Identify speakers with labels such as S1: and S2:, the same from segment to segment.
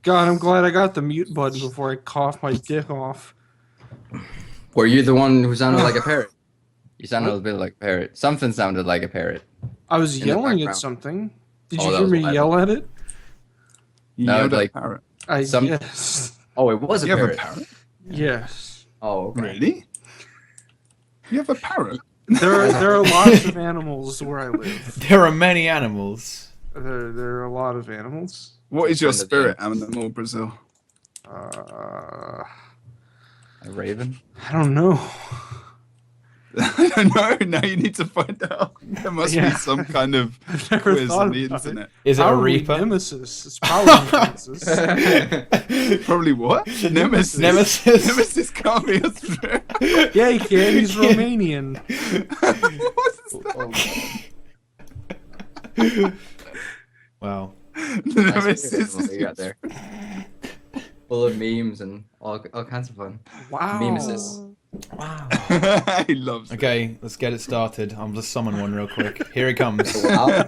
S1: God, I'm glad I got the mute button before I coughed my dick off.
S2: Were you the one who sounded like a parrot? You sounded a bit like a parrot. Something sounded like a parrot.
S1: I was yelling at something. Did you
S2: that
S1: hear
S2: was
S1: me
S2: what I
S1: yell at it?
S3: You
S2: No,
S3: yelled at
S2: like-
S3: a parrot.
S1: Yes.
S2: Oh, it was a
S3: You have a
S2: parrot.
S3: parrot?
S1: Yes.
S2: Oh, okay.
S3: Really? You have a parrot?
S1: There are lots of animals where I live.
S4: There are many animals.
S1: There are a lot of animals.
S3: What is your
S2: Friend of
S3: spirit
S2: James.
S3: animal, Brazil?
S1: Uh,
S2: A raven?
S1: I don't know.
S3: I don't know. Now you need to find out. There must be some kind of
S1: I've never
S3: quiz
S1: thought
S3: on the
S1: about it.
S3: internet.
S4: Is it a
S1: Probably
S4: reaper?
S1: Nemesis. It's probably Nemesis.
S3: Probably what? Nemesis.
S4: Nemesis.
S3: Nemesis can't be a spirit.
S1: Yeah, he can. He's Romanian.
S3: What is that?
S4: Wow.
S3: Nemesis
S2: What you got there? Full of memes and all kinds of fun.
S1: Wow.
S2: Memesis.
S4: Wow.
S3: He loves it.
S4: Okay, let's get it started. I'll just summon one real quick. Here it comes.
S2: Wow.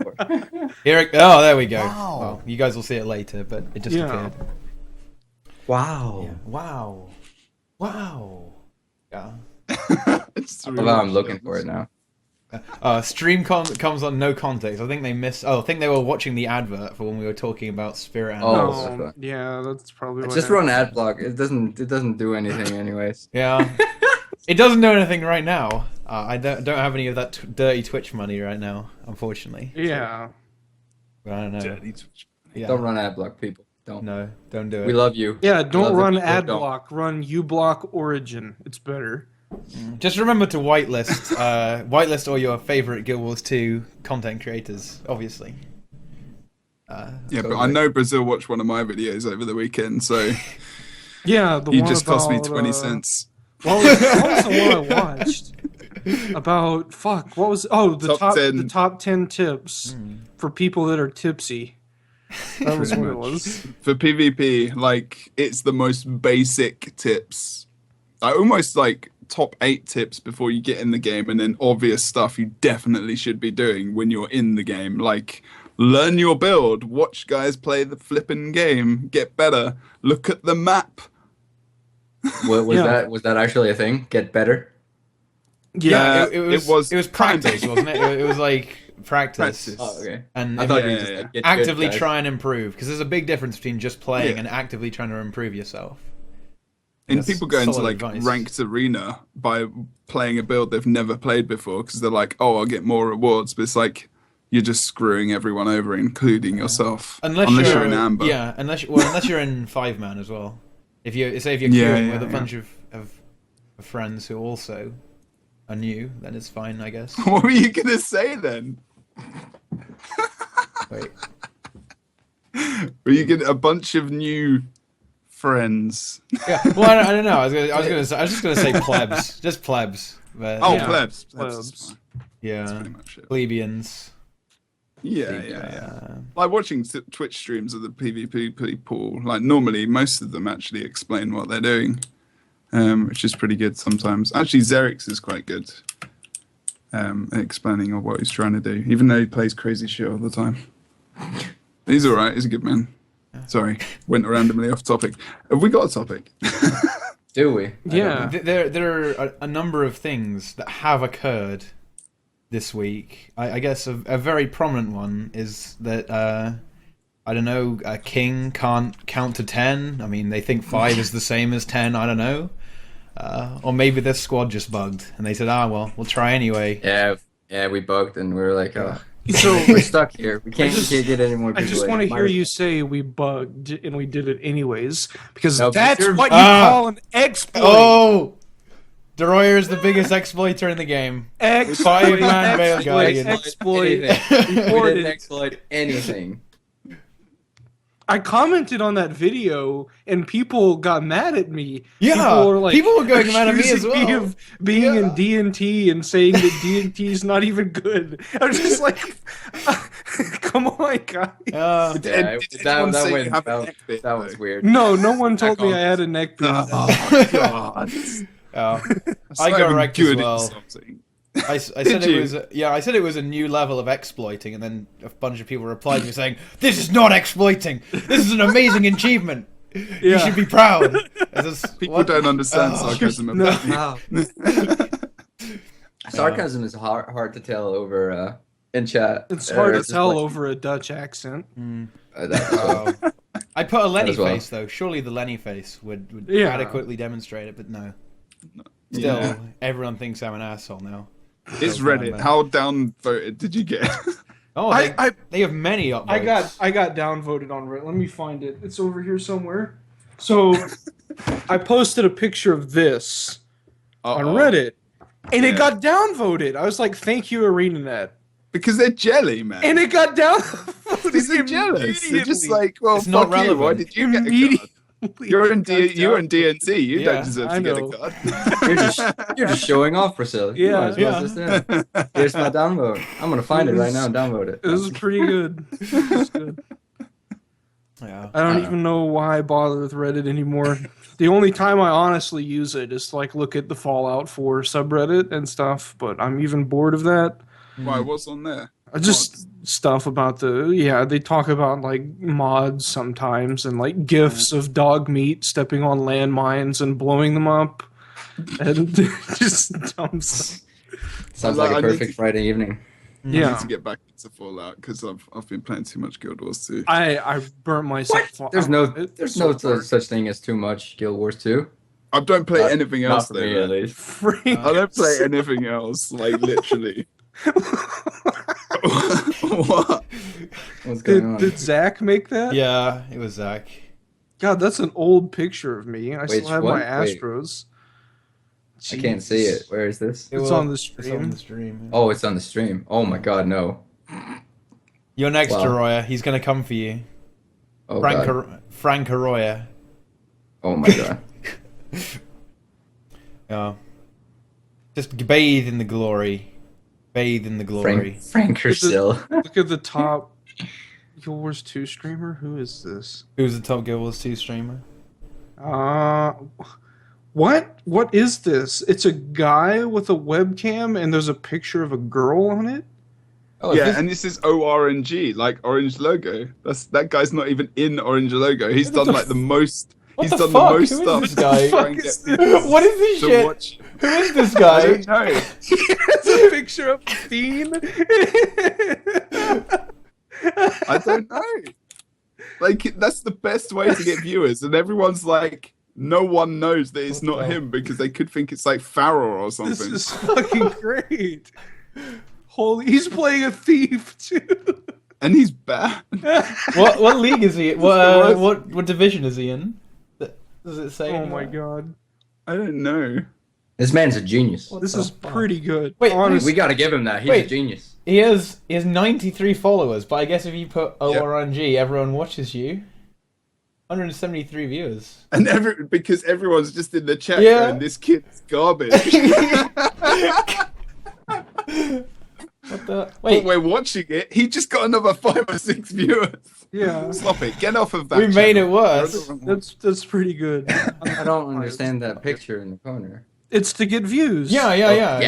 S4: Oh, there we go.
S2: Wow.
S4: Well, you guys will see it later, but it just
S1: Yeah.
S4: appeared.
S2: Wow.
S4: Yeah. Wow. Wow. Yeah.
S3: It's
S2: I love how I'm looking for it now.
S4: Stream comes on no context. I think they missed. Oh, I think they were watching the advert for when we were talking about spirit animals.
S2: Oh.
S1: Yeah, that's probably what
S2: Just
S1: happened.
S2: run ad block. It doesn't do anything anyways.
S4: Yeah. It doesn't do anything right now. I don't have any of that dirty Twitch money right now, unfortunately.
S1: Yeah.
S4: But I don't know.
S3: Dirty Twitch.
S4: Yeah.
S2: Don't run ad block, people. Don't.
S4: No, don't do it.
S2: We love you.
S1: Yeah,
S2: We
S1: don't
S2: love
S1: run
S2: the people who
S1: ad
S2: don't.
S1: block. Run uBlock Origin. It's better.
S4: Just remember to whitelist all your favorite Guild Wars 2 content creators, obviously.
S3: Yeah, but I know Brazil watched one of my videos over the weekend, so
S1: Yeah, the
S3: he
S1: one
S3: just cost me
S1: about,
S3: 20 cents.
S1: What was the one I watched? About what was the
S3: Top 10.
S1: the top 10 tips for people that are tipsy. That was what it was.
S3: For PvP, like, it's the most basic tips. I almost like top 8 tips before you get in the game, and then obvious stuff you definitely should be doing when you're in the game. Like, learn your build, watch guys play the flipping game, get better, look at the map.
S2: Was that actually a thing? Get better?
S1: Yeah,
S4: it was practice, wasn't it? It was like practice.
S2: Oh, okay.
S4: And
S2: I thought you
S3: Yeah,
S2: were just
S3: yeah.
S2: like, get
S4: actively
S2: good, guys.
S4: try and improve, because there's a big difference between just playing
S3: Yeah.
S4: and actively trying to improve yourself.
S3: And
S4: That's
S3: people go into
S4: solid
S3: like
S4: advice.
S3: ranked arena by playing a build they've never played before because they're like, oh, I'll get more rewards. But it's like you're just screwing everyone over, including yourself.
S4: Unless
S3: you're in Amber.
S4: Yeah, unless you're in 5-man as well. If you're
S3: Yeah,
S4: queuing
S3: yeah,
S4: with a
S3: yeah.
S4: bunch of friends who also are new, then it's fine, I guess.
S3: What were you gonna say then?
S4: Wait.
S3: Were you getting a bunch of new friends?
S4: Yeah. Well, I don't know. I was just gonna say plebs, just plebs. But,
S3: Oh,
S4: yeah.
S3: plebs.
S1: Plebs.
S3: Is fine.
S4: Yeah.
S3: Pretty much it.
S4: Plebeians.
S3: Yeah. Like watching Twitch streams of the PvP people, like normally most of them actually explain what they're doing, which is pretty good sometimes. Actually, Xerix is quite good at explaining what he's trying to do, even though he plays crazy shit all the time. He's alright, he's a good man. Sorry, went randomly off topic. Have we got a topic?
S2: Do we?
S1: Yeah.
S4: There are a number of things that have occurred this week. I guess a very prominent one is that I don't know, a king can't count to 10. I mean, they think 5 is the same as 10. I don't know. Or maybe their squad just bugged and they said, well, we'll try anyway.
S2: Yeah, we bugged and we were like, oh,
S1: So
S2: we're stuck here. We can't get any more
S1: I
S2: people.
S1: just
S2: in.
S1: want to hear
S2: Might-
S1: you say we bugged and we did it anyways, because
S2: No, but
S1: that's
S2: you're-
S1: what you call an exploit.
S4: Oh! Deroir is the biggest exploiter in the game.
S1: Exploit,
S4: 5-man Veil Guardian.
S1: exploit.
S2: Anything. We
S1: Reported.
S2: didn't exploit anything.
S1: I commented on that video and people got mad at me.
S4: Yeah,
S1: were,
S4: people were going mad at me as
S1: accusing me
S4: well.
S1: of being in D&T and saying that D&T is not even good. I was just like, come on, guys.
S4: Uh,
S3: Did
S2: Yeah,
S3: anyone
S2: that
S3: say
S2: went-
S3: you have a
S2: that-
S3: neck bit,
S2: That was
S3: though?
S2: weird.
S1: No, no one told
S2: Back
S1: me
S2: on.
S1: I had a neck beard.
S3: Oh, God.
S4: oh,
S3: That's
S4: I
S3: not
S4: got
S3: even
S4: wrecked as
S3: good
S4: well.
S3: insulting.
S4: I said it was I said it was a new level of exploiting, and then a bunch of people replied to me saying, "This is not exploiting. This is an amazing achievement. You should be proud."
S3: People don't understand sarcasm about
S2: Sarcasm is hard to tell over in chat.
S1: It's hard to tell over a Dutch accent.
S4: I put a Lenny face though. Surely the Lenny face would adequately demonstrate it, but no. Still, everyone thinks I'm an asshole now.
S3: It's Reddit. How downvoted did you get?
S4: Oh, they have many upvotes.
S1: I got downvoted on Reddit. Let me find it. It's over here somewhere. So I posted a picture of this on Reddit, and it got downvoted. I was like, "Thank you, ArenaNet."
S3: Because they're jelly, man.
S1: And it got downvoted.
S3: Because they're jealous. They're just like, well,
S4: it's not relevant.
S3: Why did you get a card? You're in D&D. You don't deserve to get a card.
S2: You're just showing off, Priscilla. You might as well just, here's my downvote. I'm gonna find it right now and downvote it.
S1: It was pretty good. It was good.
S4: Yeah.
S1: I don't even know why I bother with Reddit anymore. The only time I honestly use it is to like look at the Fallout 4 subreddit and stuff, but I'm even bored of that.
S3: Why? What's on there?
S1: Just stuff about they talk about like mods sometimes and like gifs of dog meat stepping on landmines and blowing them up and just dumb stuff.
S2: Sounds like a perfect Friday evening.
S3: I need to get back into Fallout because I've been playing too much Guild Wars 2.
S1: I burnt myself.
S2: There's no such thing as too much Guild Wars 2.
S3: I don't play anything else though.
S2: Me, at least.
S3: I don't play anything else, like literally. What?
S2: What's going on?
S1: Did Zach make that?
S4: Yeah, it was Zach.
S1: God, that's an old picture of me. I still have my Astros.
S2: I can't see it. Where is this?
S1: It's on the stream.
S4: It's on the stream.
S2: Oh, it's on the stream. Oh my god, no.
S4: You're next, Deroir. He's gonna come for you.
S2: Oh,
S4: Frank Arroyo.
S2: Oh my god.
S4: Yeah. Just bathe in the glory. Bathe in the glory.
S2: Frank Herschel.
S1: Look at the top Guild Wars 2 streamer. Who is this?
S4: Who's the top Guild Wars 2 streamer?
S1: What? What is this? It's a guy with a webcam and there's a picture of a girl on it?
S3: Oh, yeah, and this is ORNG, like Orange Logo. That guy's not even in Orange Logo. He's done like the most. He's done the most stuff.
S4: This guy? What is this shit?
S3: Watch.
S4: Who is this guy?
S3: I don't know.
S1: It's a picture of Fiend.
S3: I don't know. Like, that's the best way to get viewers, and everyone's like, no one knows that it's not him because they could think it's like Farrell or something.
S1: This is fucking great. Holy, he's playing a thief too.
S3: And he's bad.
S4: What league is he? What division is he in? Does it say?
S1: Oh my god.
S3: I don't know.
S2: This man's a genius.
S1: This is pretty good.
S4: Wait,
S2: honestly, we gotta give him that. He's a genius.
S4: He has 93 followers, but I guess if you put ORNG, everyone watches you. 173 viewers.
S3: And because everyone's just in the chat going, this kid's garbage.
S4: What the? Wait.
S3: But we're watching it. He just got another 5 or 6 viewers.
S1: Yeah.
S3: Stop it. Get off of that.
S4: We made it worse.
S1: That's pretty good.
S2: I don't understand that picture in the corner.
S1: It's to get views.
S4: Yeah.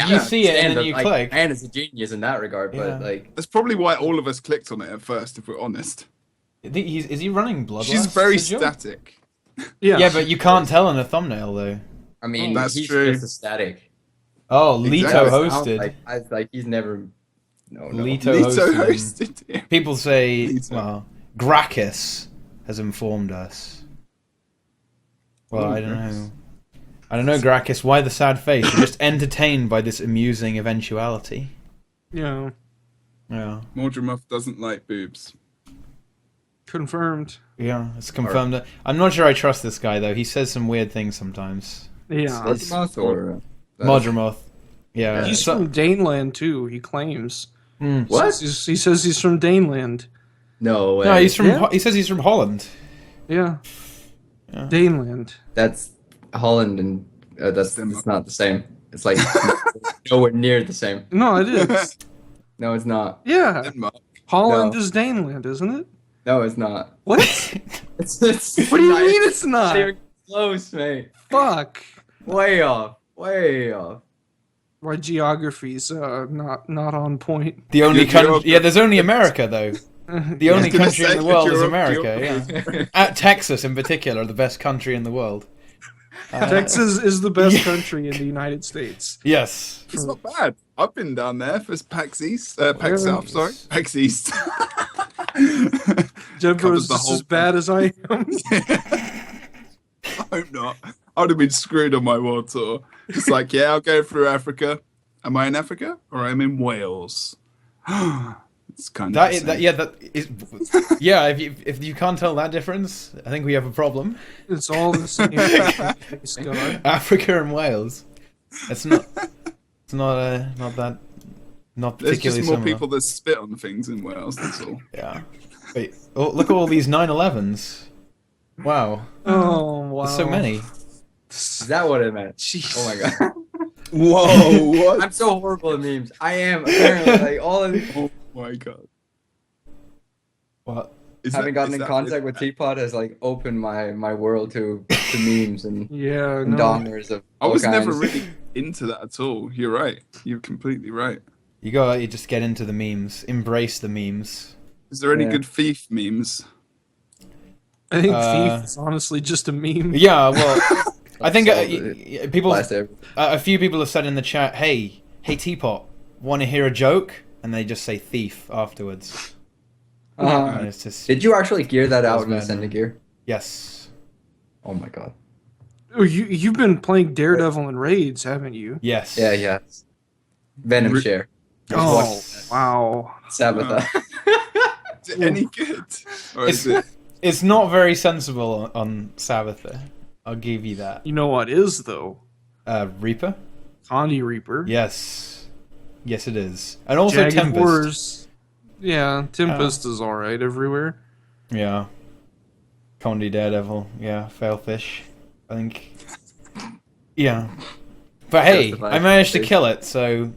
S4: You see it and then you click.
S2: And it's a genius in that regard, but like...
S3: That's probably why all of us clicked on it at first, if we're honest.
S4: Is he running Bloodlust?
S3: She's very static.
S4: Yeah, but you can't tell in a thumbnail, though.
S2: I mean,
S3: that's
S2: he's
S3: true.
S2: just a static.
S4: Oh, Leto hosted.
S2: Like he's never... No.
S4: Leto hosted him. People say, well, Gracchus has informed us. Well, I don't know. I don't know, Gracchus. Why the sad face? You're just entertained by this amusing eventuality.
S1: Yeah.
S4: Yeah.
S3: Mordremoth doesn't like boobs.
S1: Confirmed.
S4: Yeah, it's confirmed. I'm not sure I trust this guy, though. He says some weird things sometimes.
S1: Yeah.
S2: Mordremoth or...
S4: Mordremoth. Yeah.
S1: He's from Daneland, too, he claims.
S2: What?
S1: He says he's from Daneland.
S2: No way.
S4: No, he's from. Yeah. He says he's from Holland.
S1: Yeah. Daneland.
S2: That's Holland, and it's not the same. It's like nowhere near the same.
S1: No, it is.
S2: No, it's not.
S1: Yeah.
S3: Denmark.
S1: Holland is Daneland, isn't it?
S2: No, it's not.
S1: What?
S2: It's
S1: what do you mean it's not?
S2: They're close, mate.
S1: Fuck.
S2: Way off. Way off.
S1: My geography's not on point.
S4: The only
S3: Your
S4: country.
S3: geography-
S4: Yeah, there's only America though. The only
S3: gonna
S4: country
S3: say
S4: in the
S3: your
S4: world is
S3: geography.
S4: America. Yeah, Texas in particular, the best country in the world.
S1: Texas is the best country in the United States.
S4: Yes.
S3: It's not bad. I've been down there for PAX East, PAX
S1: Yeah.
S3: South, sorry, PAX East.
S1: Jebro
S3: Covers
S1: is
S3: the
S1: just
S3: whole
S1: as bad as I am.
S3: I hope not. I would have been screwed on my world tour. It's like, yeah, I'll go through Africa. Am I in Africa or I'm in Wales? It's kind of
S4: yeah. If you can't tell that difference, I think we have a problem.
S1: It's all the same. God.
S4: Africa and Wales. It's not that. Not
S3: There's
S4: particularly
S3: just more
S4: similar.
S3: people that spit on things in Wales. That's all.
S4: Yeah. Wait. Oh, look at all these 9/11s. Wow.
S1: Oh wow!
S4: There's so many.
S2: Is that what it meant?
S1: Jeez.
S2: Oh my god.
S3: Whoa! What?
S2: I'm so horrible at memes. I am apparently like all of these.
S3: Oh my god!
S4: What?
S3: Is
S2: Having
S3: that-
S2: gotten
S3: is
S2: in
S3: that-
S2: contact with Teapot has like opened my world to memes and
S1: Yeah,
S2: and
S1: no.
S2: dongers of
S3: I
S2: all
S3: was
S2: kinds.
S3: never really into that at all. You're right. You're completely right.
S4: You just get into the memes, embrace the memes.
S3: Is there any
S2: Yeah.
S3: good thief memes?
S1: I think
S4: Uh,
S1: thief is honestly just a meme.
S4: Yeah, well, I think
S2: So,
S4: people,
S2: Blast everything.
S4: a few people have said in the chat, "Hey, Teapot, want to hear a joke?" And they just say "thief" afterwards. And it's just
S2: Did you actually gear that out
S4: Feels
S2: in the
S4: bad,
S2: Sender
S4: man.
S2: gear?
S4: yes,
S2: Oh my god.
S1: Oh, you've been playing Daredevil and raids, haven't you?
S4: yes,
S2: Yeah. Venom
S3: Re-
S2: share.
S1: Oh wow!
S2: Sabbatha.
S3: Is it any good? Or is it?
S4: It's not very sensible on Sabbatha. I'll give you that.
S1: You know what is though?
S4: Reaper.
S1: Condi Reaper.
S4: Yes, it is, and also
S1: Jagged
S4: Tempest.
S1: Horrors. Yeah, Tempest is alright everywhere.
S4: Yeah. Condi Daredevil. Yeah, Failfish. I think. Yeah. But hey,
S2: Justified.
S4: I managed to kill it, so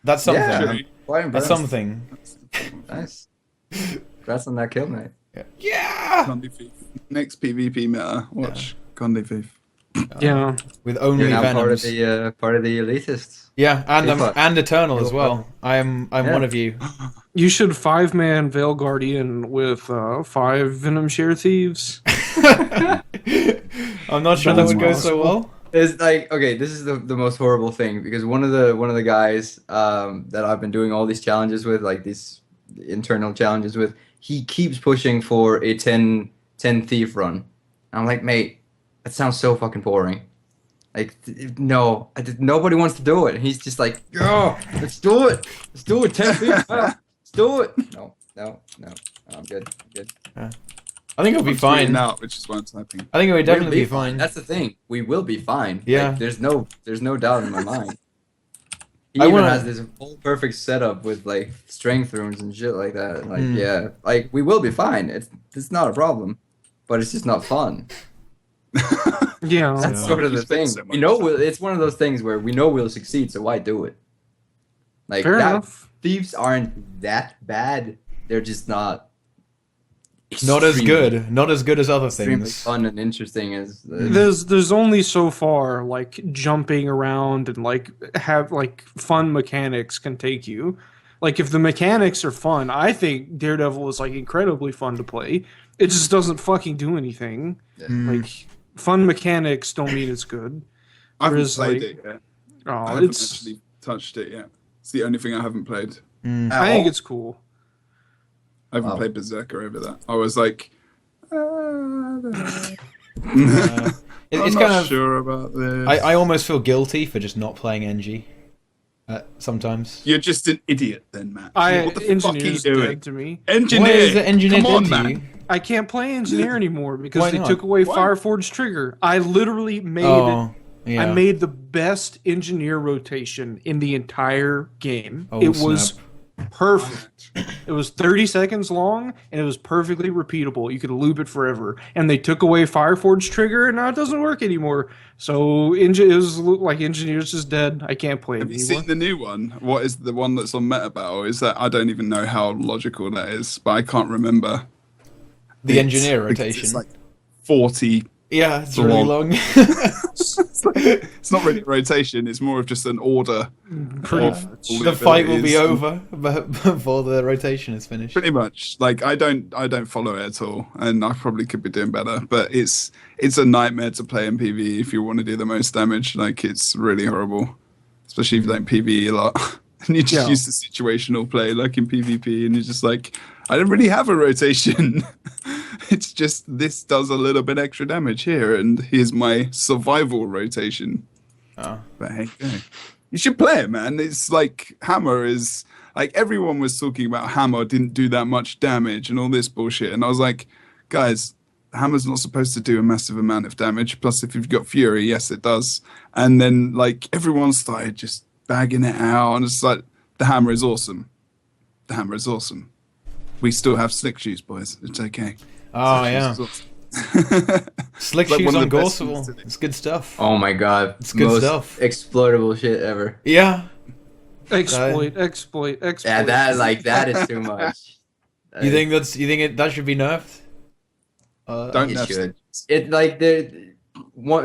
S4: that's something.
S2: Yeah.
S3: True.
S2: I'm quite
S4: That's
S2: impressed.
S4: something.
S2: Nice. Congrats on that kill, mate.
S4: Yeah.
S3: Condi Thief. Next PvP meta. Watch Condi Thief.
S1: Yeah.
S4: With only
S2: You're now part of
S4: Venoms.
S2: the elitists.
S4: Yeah, and
S2: Teapot.
S4: and Eternal as
S2: You're
S4: well. I'm
S2: Yeah.
S4: one of you.
S1: You should 5-man Veil Guardian with 5 Venom Share Thieves.
S4: I'm not sure that would go so well.
S2: It's like, okay, this is the most horrible thing because one of the guys that I've been doing all these challenges with, like these internal challenges with, he keeps pushing for a 10 thief run. And I'm like, mate, that sounds so fucking boring. Like, no, nobody wants to do it. And he's just like, yeah, let's do it. Let's do it, 10 thief. Let's do it. No, I'm good.
S4: I think it'll be
S3: I'm
S4: fine.
S3: tweeting out, which is why I'm typing.
S4: I think it would
S2: We'll
S4: definitely be fine.
S2: That's the thing. We will be fine.
S4: Yeah.
S2: Like, there's no doubt in my mind. He
S4: I
S2: even
S4: wanna-
S2: has this whole perfect setup with like strength runes and shit like that. Like,
S4: Mm.
S2: yeah, like we will be fine. It's not a problem, but it's just not fun.
S1: Yeah.
S2: That's
S4: Yeah.
S2: sort of
S3: You
S2: the
S3: spend
S2: thing.
S3: so much
S2: You know,
S3: time.
S2: it's one of those things where we know we'll succeed, so why do it? Like
S1: Fair
S2: that.
S1: enough.
S2: Thieves aren't that bad. They're just not.
S4: Not as
S2: extremely-
S4: good. Not as good as other
S2: Extremely
S4: things.
S2: fun and interesting as.
S1: There's only so far like jumping around and like have like fun mechanics can take you. Like if the mechanics are fun, I think Daredevil is like incredibly fun to play. It just doesn't fucking do anything.
S4: Mm.
S1: Like fun mechanics don't mean it's good.
S3: I haven't
S1: Whereas,
S3: played
S1: like,
S3: it yet.
S1: Oh,
S3: I haven't
S1: it's.
S3: actually touched it yet. It's the only thing I haven't played.
S4: Mm.
S1: I think it's cool.
S3: I haven't
S2: Wow.
S3: played Berserker over that. I was like,
S4: It's
S3: I'm
S4: kind
S3: not
S4: of.
S3: sure about this.
S4: I almost feel guilty for just not playing NG. Sometimes.
S3: You're just an idiot then, Matt.
S1: I
S3: what the fuck are you
S1: engineer's
S3: doing?
S1: dead to me.
S3: Engineer!
S4: What is the engineer
S3: Come on,
S4: did to
S3: man.
S4: you?
S1: I can't play engineer anymore because
S4: Why
S1: they
S4: not?
S1: took away
S3: Why?
S1: Fireforge trigger. I literally made
S4: Oh, yeah.
S1: I made the best engineer rotation in the entire game.
S4: Oh,
S1: it was
S4: snap.
S1: perfect. It was 30 seconds long and it was perfectly repeatable. You could loop it forever. And they took away Fireforge trigger and now it doesn't work anymore. So it was like engineer's just dead. I can't play it
S3: Have you
S1: anymore.
S3: seen the new one? What is the one that's on Meta Battle? Is that I don't even know how logical that is, but I can't remember.
S4: The
S3: it
S4: engineer
S3: because
S4: rotation.
S3: It's like 40
S4: Yeah, it's really long.
S3: It's not really a rotation. It's more of just an order.
S4: The fight will be over before the rotation is finished.
S3: Pretty much. Like I don't follow it at all, and I probably could be doing better. But it's a nightmare to play in PvE if you want to do the most damage. Like it's really horrible, especially if you don't PvE a lot and you just use the situational play like in PvP, and you're just like, I don't really have a rotation. It's just this does a little bit extra damage here, and here's my survival rotation.
S4: Oh.
S3: But hey, you should play it, man. It's like Hammer is like everyone was talking about Hammer didn't do that much damage and all this bullshit, and I was like, guys, Hammer's not supposed to do a massive amount of damage. Plus, if you've got Fury, yes, it does. And then like everyone started just bagging it out, and it's like the Hammer is awesome. The Hammer is awesome. We still have slick shoes, boys. It's okay.
S4: Oh, yeah. Slick shoes on Gorseval. It's good stuff.
S2: Oh my god.
S4: It's good stuff.
S2: Exploitable shit ever.
S4: Yeah.
S1: Exploit.
S2: Yeah, that is too much.
S4: You think that should be nerfed?
S3: Don't
S2: it
S3: nerf
S2: should. It like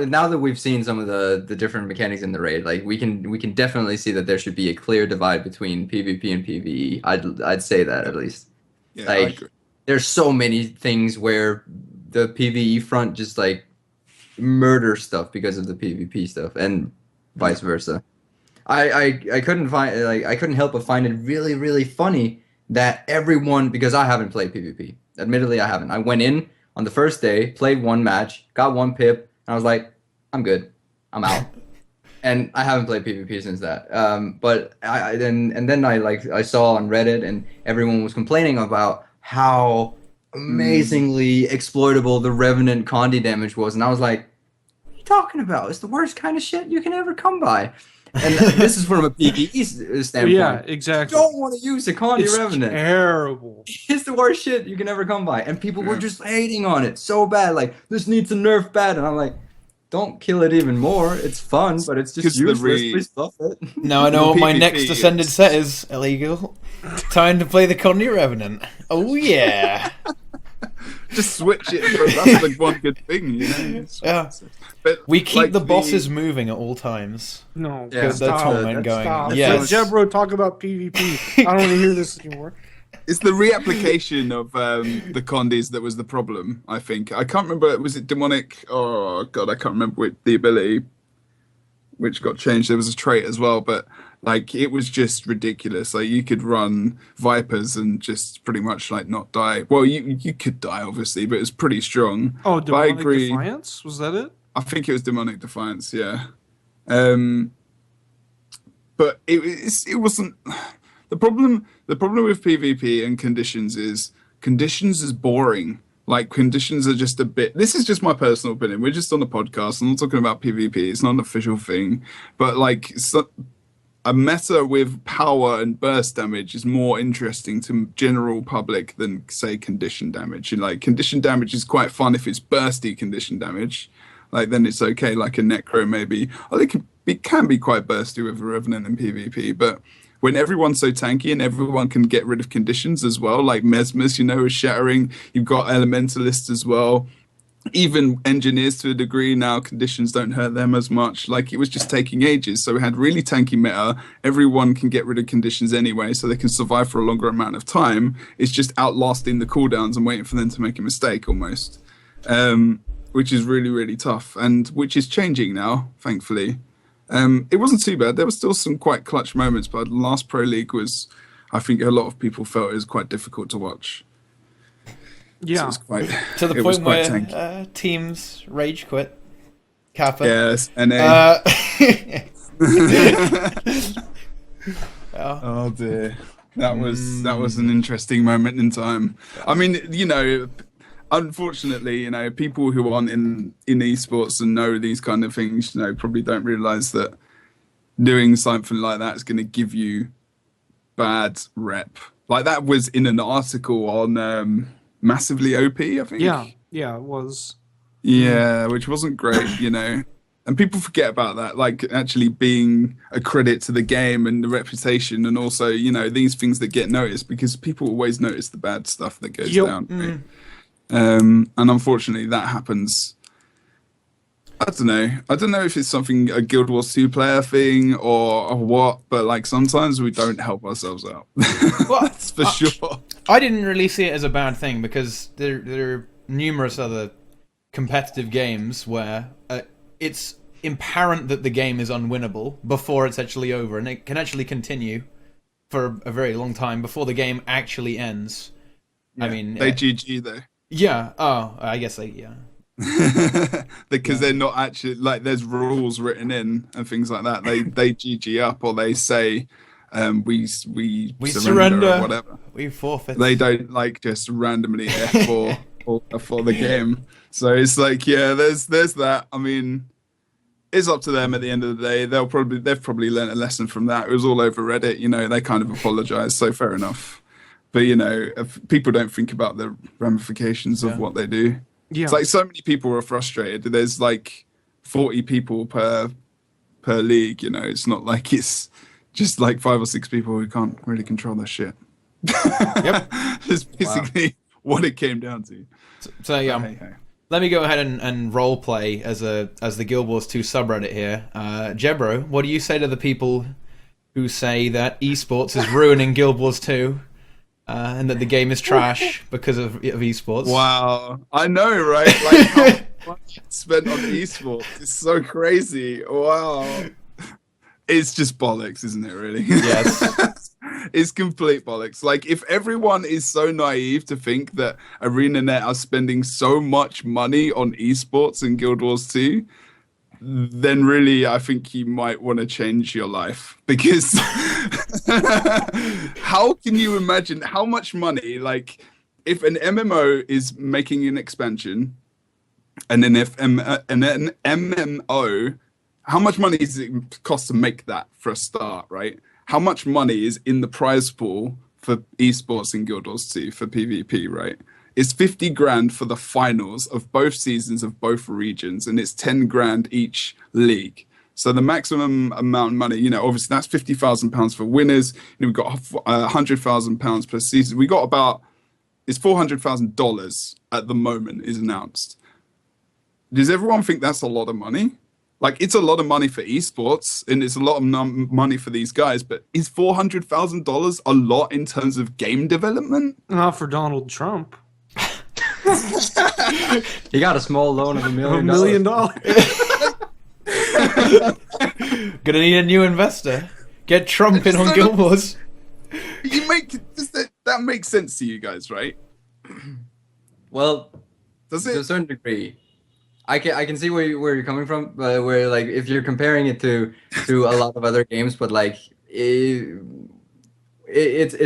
S2: now that we've seen some of the different mechanics in the raid, like we can definitely see that there should be a clear divide between PvP and PvE. I'd say that at least.
S3: Yeah,
S2: like
S3: I agree.
S2: There's so many things where the PvE front just like murder stuff because of the PvP stuff, and vice versa. I couldn't help but find it really, really funny that everyone, because I haven't played PvP. Admittedly, I haven't. I went in on the first day, played one match, got one pip, and I was like, I'm good, I'm out. And I haven't played PvP since that. But then I saw on Reddit, and everyone was complaining about how amazingly exploitable the Revenant Condi damage was, and I was like, what are you talking about? It's the worst kind of shit you can ever come by. And this is from a PvE standpoint.
S1: Yeah, exactly.
S2: You don't want to use a Condi
S1: It's
S2: Revenant.
S1: terrible.
S2: It's the worst shit you can ever come by. And people were just hating on it so bad, like, this needs a nerf bad. And I'm like, don't kill it even more. It's fun, but it's just useless. Please stop it.
S4: Now I know what my next ascended set is. Illegal. Time to play the Condi Revenant. Oh yeah.
S3: Just switch it. That's like one good thing, you know.
S4: Yeah.
S3: But
S4: we keep
S3: like
S4: the bosses moving at all times.
S1: No,
S2: Yeah,
S4: the torment going.
S1: Stop.
S4: Yes.
S1: Jebro, talk about PvP. I don't want to hear this anymore.
S3: It's the reapplication of the Condis that was the problem, I think. I can't remember, was it demonic? Oh, God, I can't remember the ability which got changed. There was a trait as well, but like it was just ridiculous. Like you could run Vipers and just pretty much like not die. Well, you could die, obviously, but it was pretty strong.
S1: Oh,
S3: But I
S1: Demonic
S3: agree.
S1: Defiance? Was that it?
S3: I think it was Demonic Defiance, yeah. But it wasn't... The problem with PvP and conditions is boring. Like, conditions are just a bit... This is just my personal opinion. We're just on a podcast. I'm not talking about PvP. It's not an official thing. But, like, a meta with power and burst damage is more interesting to general public than, say, condition damage. And, like, condition damage is quite fun if it's bursty condition damage. Like, then it's okay, like a Necro maybe. I think it can be quite bursty with a Revenant in PvP, but... When everyone's so tanky and everyone can get rid of conditions as well, like Mesmer's, is shattering. You've got Elementalists as well. Even Engineers to a degree now, conditions don't hurt them as much. Like, it was just taking ages. So we had really tanky meta. Everyone can get rid of conditions anyway, so they can survive for a longer amount of time. It's just outlasting the cooldowns and waiting for them to make a mistake almost, which is really, really tough, and which is changing now, thankfully. It wasn't too bad. There were still some quite clutch moments, but the last Pro League was, I think a lot of people felt it was quite difficult to watch.
S1: Yeah.
S3: So it was quite,
S4: To the
S3: it was
S4: point
S3: quite
S4: where
S3: tanky.
S4: teams rage quit. Kappa.
S3: Yes, NA.
S4: Yeah.
S3: Oh dear. That was an interesting moment in time. I mean, unfortunately, people who aren't in esports and know these kind of things, probably don't realize that doing something like that is going to give you bad rep. Like that was in an article on Massively OP, I think.
S1: Yeah, it was.
S3: Yeah, which wasn't great, And people forget about that, like actually being a credit to the game and the reputation, and also, these things that get noticed, because people always notice the bad stuff that goes down. Right? And unfortunately, that happens I don't know. I don't know if it's something a Guild Wars 2 player thing or what, but like sometimes we don't help ourselves out.
S4: Well,
S3: That's for sure.
S4: I didn't really see it as a bad thing because there are numerous other competitive games where it's apparent that the game is unwinnable before it's actually over, and it can actually continue for a very long time before the game actually ends.
S3: Yeah,
S4: I mean,
S3: they GG though.
S4: Yeah. Oh, I guess yeah.
S3: Because they're not actually like there's rules written in and things like that. They GG up or they say we surrender or whatever.
S4: We forfeit.
S3: They don't like just randomly F4 for the game. So it's like there's that. I mean, it's up to them at the end of the day. They've probably learned a lesson from that. It was all over Reddit, they kind of apologized, so fair enough. But if people don't think about the ramifications of what they do. Yeah. It's like so many people are frustrated. There's like 40 people per league, It's not like it's just like 5 or 6 people who can't really control their shit.
S4: Yep.
S3: That's basically what it came down to.
S4: So yeah. Let me go ahead and role play as the Guild Wars 2 subreddit here. Jebro, what do you say to the people who say that esports is ruining Guild Wars 2 and that the game is trash because of esports?
S3: Wow, I know, right? Like how much spent on esports is so crazy. Wow, it's just bollocks, isn't it? Really?
S4: Yes.
S3: It's complete bollocks. Like, if everyone is so naive to think that ArenaNet are spending so much money on esports in Guild Wars 2, then really I think you might want to change your life. Because how can you imagine how much money, like, if an MMO is making an expansion, and then if an MMO, how much money does it cost to make that for a start, right? How much money is in the prize pool for esports in Guild Wars 2 for PvP, right? It's 50 grand for the finals of both seasons of both regions, and it's 10 grand each league. So the maximum amount of money, obviously that's £50,000 for winners. We've got £100,000 per season. We got it's $400,000 at the moment is announced. Does everyone think that's a lot of money? Like, it's a lot of money for esports, and it's a lot of money for these guys, but is $400,000 a lot in terms of game development?
S1: Not for Donald Trump.
S2: He got a small loan of $1 million.
S1: $1 million.
S4: Gonna need a new investor. Get Trump in on Guild Wars.
S3: That makes sense to you guys, right?
S2: Well,
S3: does it?
S2: To a certain degree. I can see where you're coming from, but where, like, if you're comparing it to a lot of other games, but like it's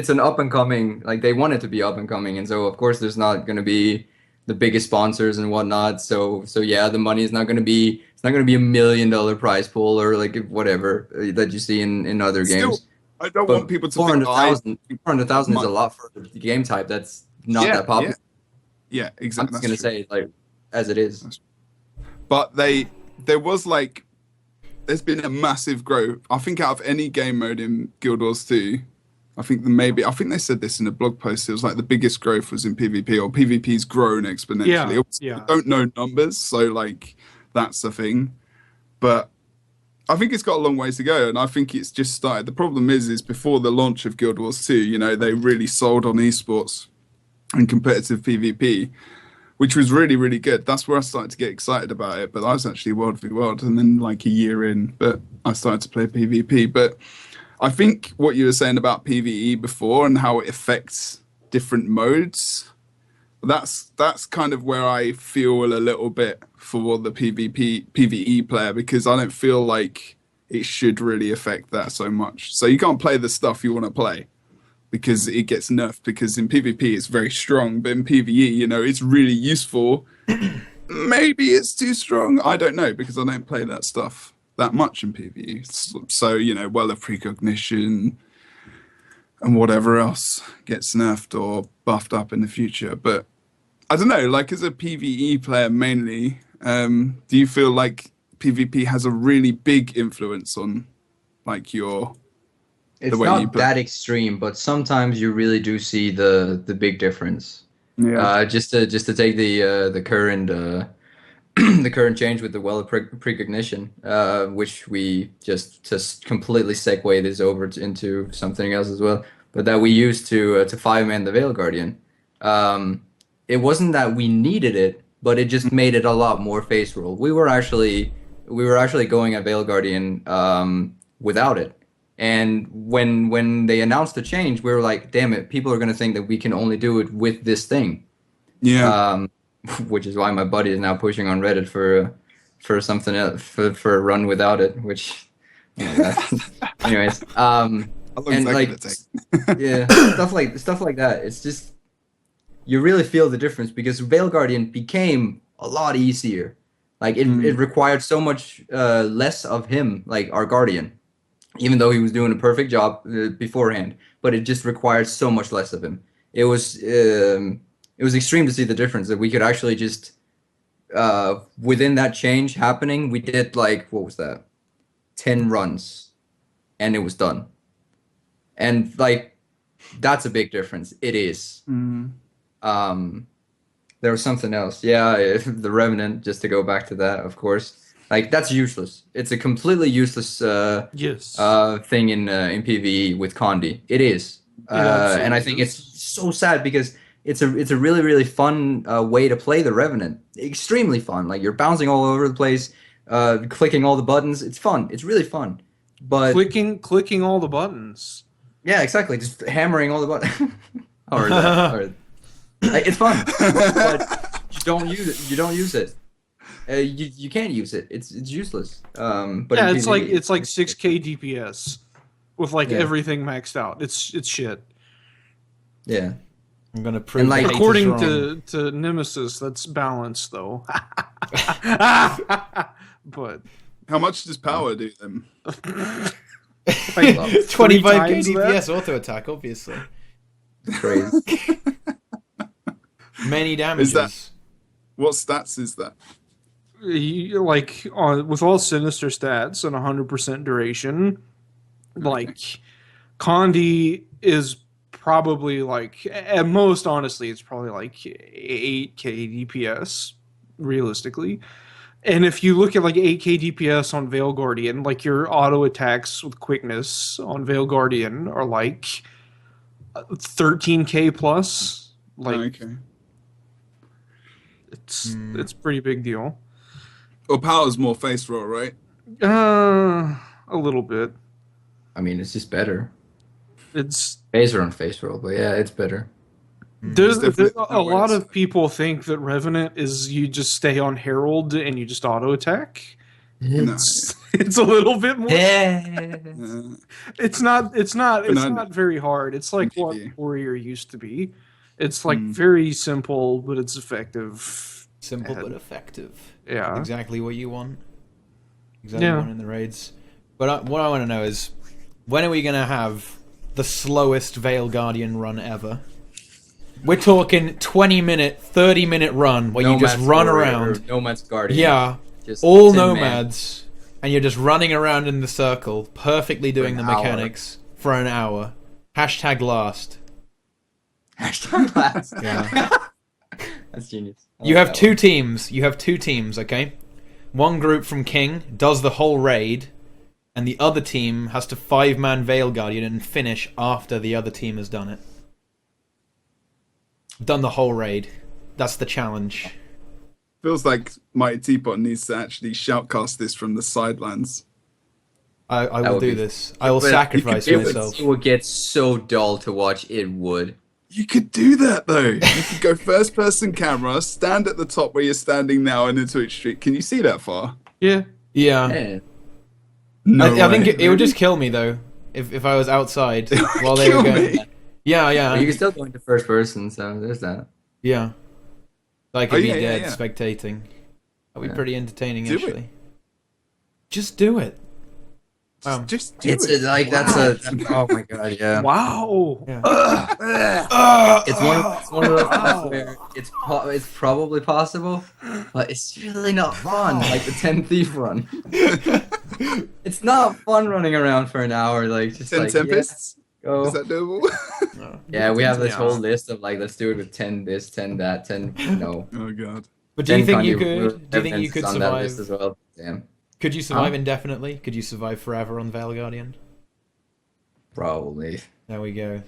S2: an up and coming, like, they want it to be up and coming, and so of course there's not going to be the biggest sponsors and whatnot. So yeah, the money is not going to be $1 million prize pool or like whatever that you see in other games.
S3: I don't want people to think
S2: 400,000 is a lot for the game type that's not that popular.
S3: Yeah, exactly.
S2: I'm just going to say it like as it is.
S3: But there's been a massive growth. I think out of any game mode in Guild Wars 2, I think they said this in a blog post. It was like the biggest growth was in PvP, or PvP's grown exponentially.
S1: Yeah.
S3: I don't know numbers, so like that's the thing. But I think it's got a long ways to go, and I think it's just started. The problem is before the launch of Guild Wars 2, they really sold on esports and competitive PvP, which was really, really good. That's where I started to get excited about it. But I was actually World v World, and then like a year in, but I started to play PvP. But I think what you were saying about PvE before and how it affects different modes, that's kind of where I feel a little bit for the PvE player, because I don't feel like it should really affect that so much. So you can't play the stuff you want to play, because it gets nerfed, because in PvP it's very strong, but in PvE, it's really useful. Maybe it's too strong. I don't know, because I don't play that stuff that much in PvE. So, Well of Precognition and whatever else gets nerfed or buffed up in the future. But I don't know, like, as a PvE player mainly, do you feel like PvP has a really big influence on like
S2: It's not that extreme, but sometimes you really do see the big difference.
S3: Yeah.
S2: Just to take the current the current change with the well precognition, which we just completely segue this over into something else as well, but that we used to five-man the Veil Guardian. It wasn't that we needed it, but it just made it a lot more face roll. We were actually going at Veil Guardian without it. And when they announced the change, we were like, damn it, people are going to think that we can only do it with this thing.
S3: Yeah.
S2: Which is why my buddy is now pushing on Reddit for something else, for a run without it, which, anyways.
S3: How long is that gonna take?
S2: Yeah, stuff like that. It's just, you really feel the difference because Veil Guardian became a lot easier. Like it required so much less of him, like our Guardian, even though he was doing a perfect job beforehand. But it just required so much less of him. It was extreme to see the difference that we could actually just within that change happening, we did like, what was that, 10 runs, and it was done. And like, that's a big difference. It is. There was something else. Yeah, the Revenant, just to go back to that, of course. Like, that's useless. It's a completely useless thing in PvE with Condi. It is. And I think it's so sad because it's a really, really fun way to play the Revenant. Extremely fun. Like, you're bouncing all over the place, clicking all the buttons. It's fun. It's really fun. But
S1: clicking all the buttons.
S2: Yeah, exactly. Just hammering all the buttons. It's fun, but you don't use it. You don't use it. You can't use it. It's useless. But
S1: yeah, it's like 6K DPS with everything maxed out. It's shit.
S2: Yeah.
S4: I'm gonna prove.
S2: And
S1: according to Nemesis, that's balanced though. But
S3: how much does power do them?
S4: 25K DPS auto attack, obviously.
S2: Crazy.
S4: Many damages.
S3: What stats is that?
S1: With all sinister stats and 100% duration, like Condi is probably at most, honestly, it's probably 8K DPS realistically. And if you look at 8K DPS on Veil Guardian, your auto attacks with quickness on Veil Guardian are 13K plus.
S3: Okay.
S1: It's pretty big deal.
S3: Well, power's more face roll, right?
S1: A little bit.
S2: I mean, it's just better.
S1: It's
S2: Phaser on face roll, but yeah, it's better.
S1: There's a lot of people think that Revenant is you just stay on Herald and you just auto attack. It's a little bit more.
S2: Yeah.
S1: It's not very hard. It's like what Warrior used to be. It's very simple, but it's effective.
S4: Simple but effective.
S1: Yeah.
S4: Exactly what you want. Exactly what you want in the raids. But what I want to know is, when are we going to have the slowest Veil Guardian run ever? We're talking 20-minute, 30-minute run where you just run around.
S2: Nomad's Guardian.
S4: Yeah.
S2: Just
S4: all nomads. And you're just running around in the circle, perfectly doing the mechanics for an hour. Hashtag last.
S2: Hashtag last.
S4: Yeah.
S2: That's genius.
S4: You have two teams. You have two teams, okay? One group from King does the whole raid, and the other team has to 5-man Veil Guardian and finish after the other team has done it. Done the whole raid. That's the challenge.
S3: Feels like MightyTeapot needs to actually shoutcast this from the sidelines.
S4: I will do this. I will sacrifice myself.
S2: It would get so dull to watch. It would.
S3: You could do that though. You could go first-person camera, stand at the top where you're standing now in the Twitch stream. Can you see that far?
S1: Yeah.
S4: Yeah.
S3: No
S4: I think it would just kill me though if I was outside while they were going. Yeah.
S2: Well, you can still go into first person, so there's that.
S4: Yeah. I could be dead spectating. That'd be pretty entertaining, actually. Just do it.
S3: Just do it.
S2: Oh my god, yeah.
S1: Wow.
S4: Yeah.
S2: It's one of those things where it's probably possible, but it's really not fun. Like the 10 Thief run. It's not fun running around for an hour.
S3: 10 Tempests?
S2: Go.
S3: Is that doable?
S2: Yeah, we have this whole list of let's do it with 10 this, 10 that, 10 no.
S3: Oh god.
S4: But do you think you
S2: Gen Con,
S4: could? Do you think you
S2: evidence
S4: could
S2: is on that list as
S4: survive?
S2: well. Damn.
S4: Could you survive indefinitely? Could you survive forever on Veil Guardian?
S2: Probably.
S4: There we go.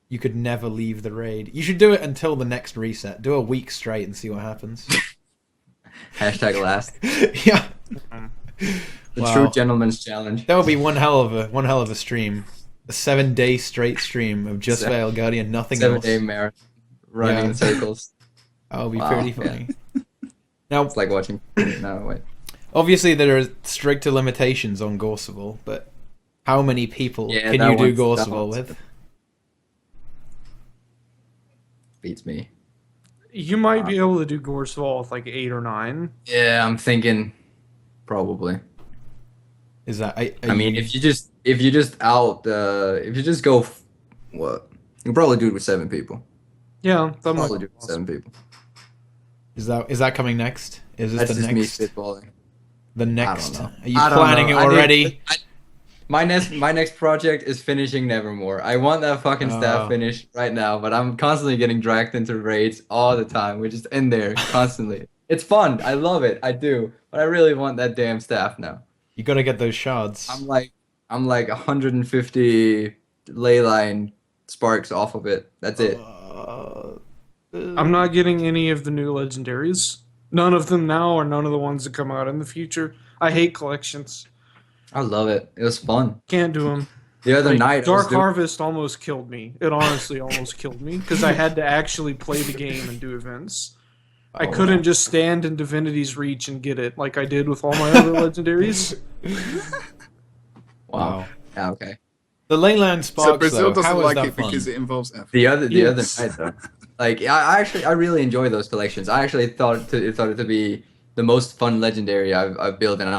S4: You could never leave the raid. You should do it until the next reset. Do a week straight and see what happens.
S2: Hashtag last.
S4: Yeah.
S2: The
S4: Wow.
S2: true gentleman's challenge.
S4: That would be one hell of a stream. A 7-day straight stream of just Veil Guardian, nothing else.
S2: 7-day marathon running in circles.
S4: That would be
S2: Wow,
S4: pretty funny. Now,
S2: It's like watching. No, wait.
S4: obviously there are stricter limitations on Gorseval, but how many people
S2: Yeah,
S4: can
S2: that
S4: you do
S2: one's- that
S4: Gorseval
S2: one's-
S4: with?
S2: Beats me.
S1: You might be able to do Gorsval with like 8 or 9.
S2: Yeah, I'm thinking probably.
S4: Is that?
S2: I mean, if you just go, what? You can probably do it with 7 people.
S1: Yeah, that might
S2: Probably
S1: be
S2: do it with
S1: possible.
S2: 7 people.
S4: is that coming next? Is this
S2: That's
S4: the
S2: just
S4: next?
S2: me spitballing.
S4: The next?
S2: know.
S4: Are you
S2: I don't
S4: planning
S2: know.
S4: it already?
S2: My next project is finishing Nevermore. I want that fucking staff finished right now, but I'm constantly getting dragged into raids all the time. We're just in there constantly. It's fun. I love it. I do. But I really want that damn staff now.
S4: You gotta get those shards.
S2: I'm like 150 ley line sparks off of it. That's it.
S1: I'm not getting any of the new legendaries. None of them now, or none of the ones that come out in the future. I hate collections.
S2: I love it. It was fun.
S1: Can't do them.
S2: The other night, I was
S1: Dark
S2: doing-
S1: Harvest almost killed me. It honestly almost killed me because I had to actually play the game and do events. I couldn't just stand in Divinity's Reach and get it like I did with all my other legendaries.
S2: Wow. Yeah, okay.
S4: The Leyland Sparks,
S3: So Brazil
S4: though,
S3: doesn't
S4: how is
S3: like
S4: that
S3: it
S4: fun?
S3: because it involves effort.
S2: The other
S1: Yes.
S2: night though, like I really enjoy those collections. I actually thought it to be the most fun legendary I've built, and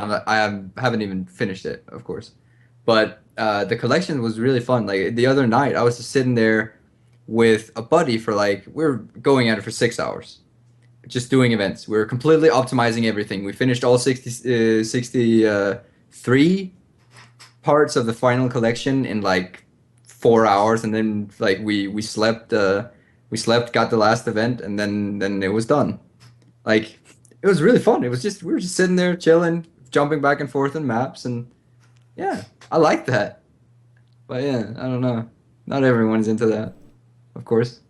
S2: haven't even finished it, of course. But the collection was really fun. Like the other night, I was just sitting there with a buddy for like we were going at it for 6 hours, just doing events. We were completely optimizing everything. We finished all 63 parts of the final collection in like 4 hours, and then like we slept, got the last event, and then it was done. Like it was really fun. It was just we were just sitting there chilling, jumping back and forth in maps, and yeah, I like that. But yeah, I don't know. Not everyone's into that, of course.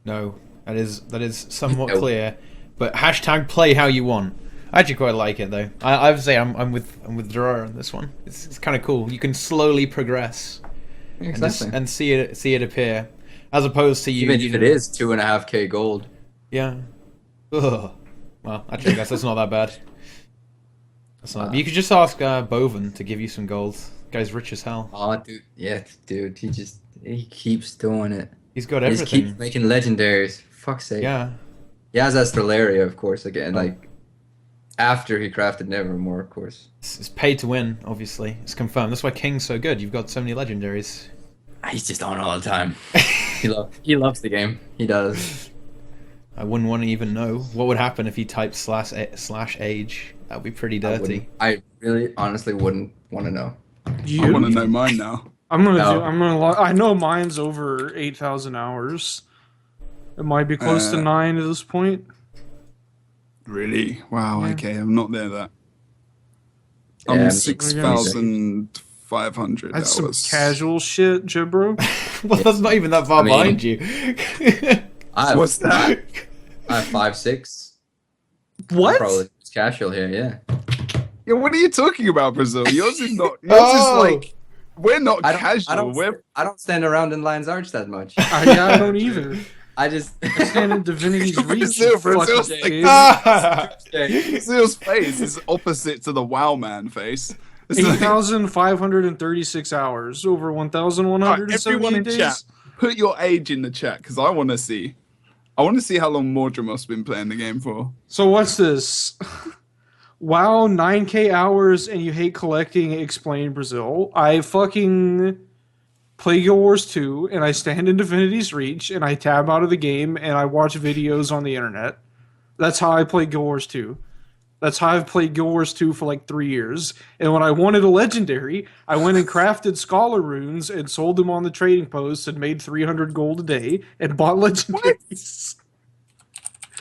S4: No, that is somewhat
S2: Nope.
S4: clear. But hashtag play how you want. I actually quite like it though. I would say I'm with Deroir on this one. It's kind of cool. You can slowly progress
S2: Exactly.
S4: and see it appear, as opposed to you.
S2: Even if it is 2.5k gold.
S4: Yeah. Ugh. Well, actually, I guess that's not that bad. That's not. You could just ask Boven to give you some gold. Guy's rich as hell.
S2: Oh, dude, yeah, dude, he keeps doing it.
S4: He's got
S2: He just
S4: everything.
S2: keeps making legendaries. Fuck's sake.
S4: Yeah.
S2: He has that Stellaria, of course, again,
S4: Oh.
S2: like after he crafted Nevermore, of course.
S4: It's paid to win, obviously. It's confirmed. That's why King's so good. You've got so many legendaries.
S2: He's just on all the time. he loves the game. He does.
S4: I wouldn't want to even know what would happen if he typed slash age. That would be pretty dirty.
S2: I really, honestly wouldn't want to know.
S3: I want to know mine now.
S1: I know mine's over 8,000 hours. It might be close to 9 at this point.
S3: Really? Wow.
S1: Yeah.
S3: Okay, I'm not there. That
S2: Yeah,
S3: I'm
S2: me-
S3: 6,500
S1: That's some
S3: hours.
S1: casual shit, Jebro.
S4: Well, that's not even that far
S2: I mean-
S4: behind you.
S3: What's that?
S2: I have 5-6.
S1: What?
S2: Probably just casual here, yeah.
S3: Yeah, what are you talking about, Brazil? Yours is not. Yours
S4: Oh.
S3: is like we're not
S2: I
S3: casual.
S2: I don't stand around in Lion's Arch that much.
S1: I don't either.
S2: I just
S1: Stand in Divinity's Reach.
S3: Brazil,
S1: you
S3: Brazil's
S1: fucking
S3: like-
S1: pig.
S3: Brazil's face is opposite to the Wow Man face. It's like,
S1: 8,536 hours over
S3: everyone
S1: 1,170
S3: in
S1: days.
S3: chat, put your age in the chat because I want to see. I want to see how long Mordremoth's been playing the game for.
S1: So what's this? WoW, 9k hours, and you hate collecting. Explain Brazil. I fucking play Guild Wars 2, and I stand in Divinity's Reach, and I tab out of the game, and I watch videos on the internet. That's how I play Guild Wars 2. That's how I've played Guild Wars 2 for like 3 years. And when I wanted a legendary, I went and crafted Scholar Runes and sold them on the trading post and made 300 gold a day and bought legendaries.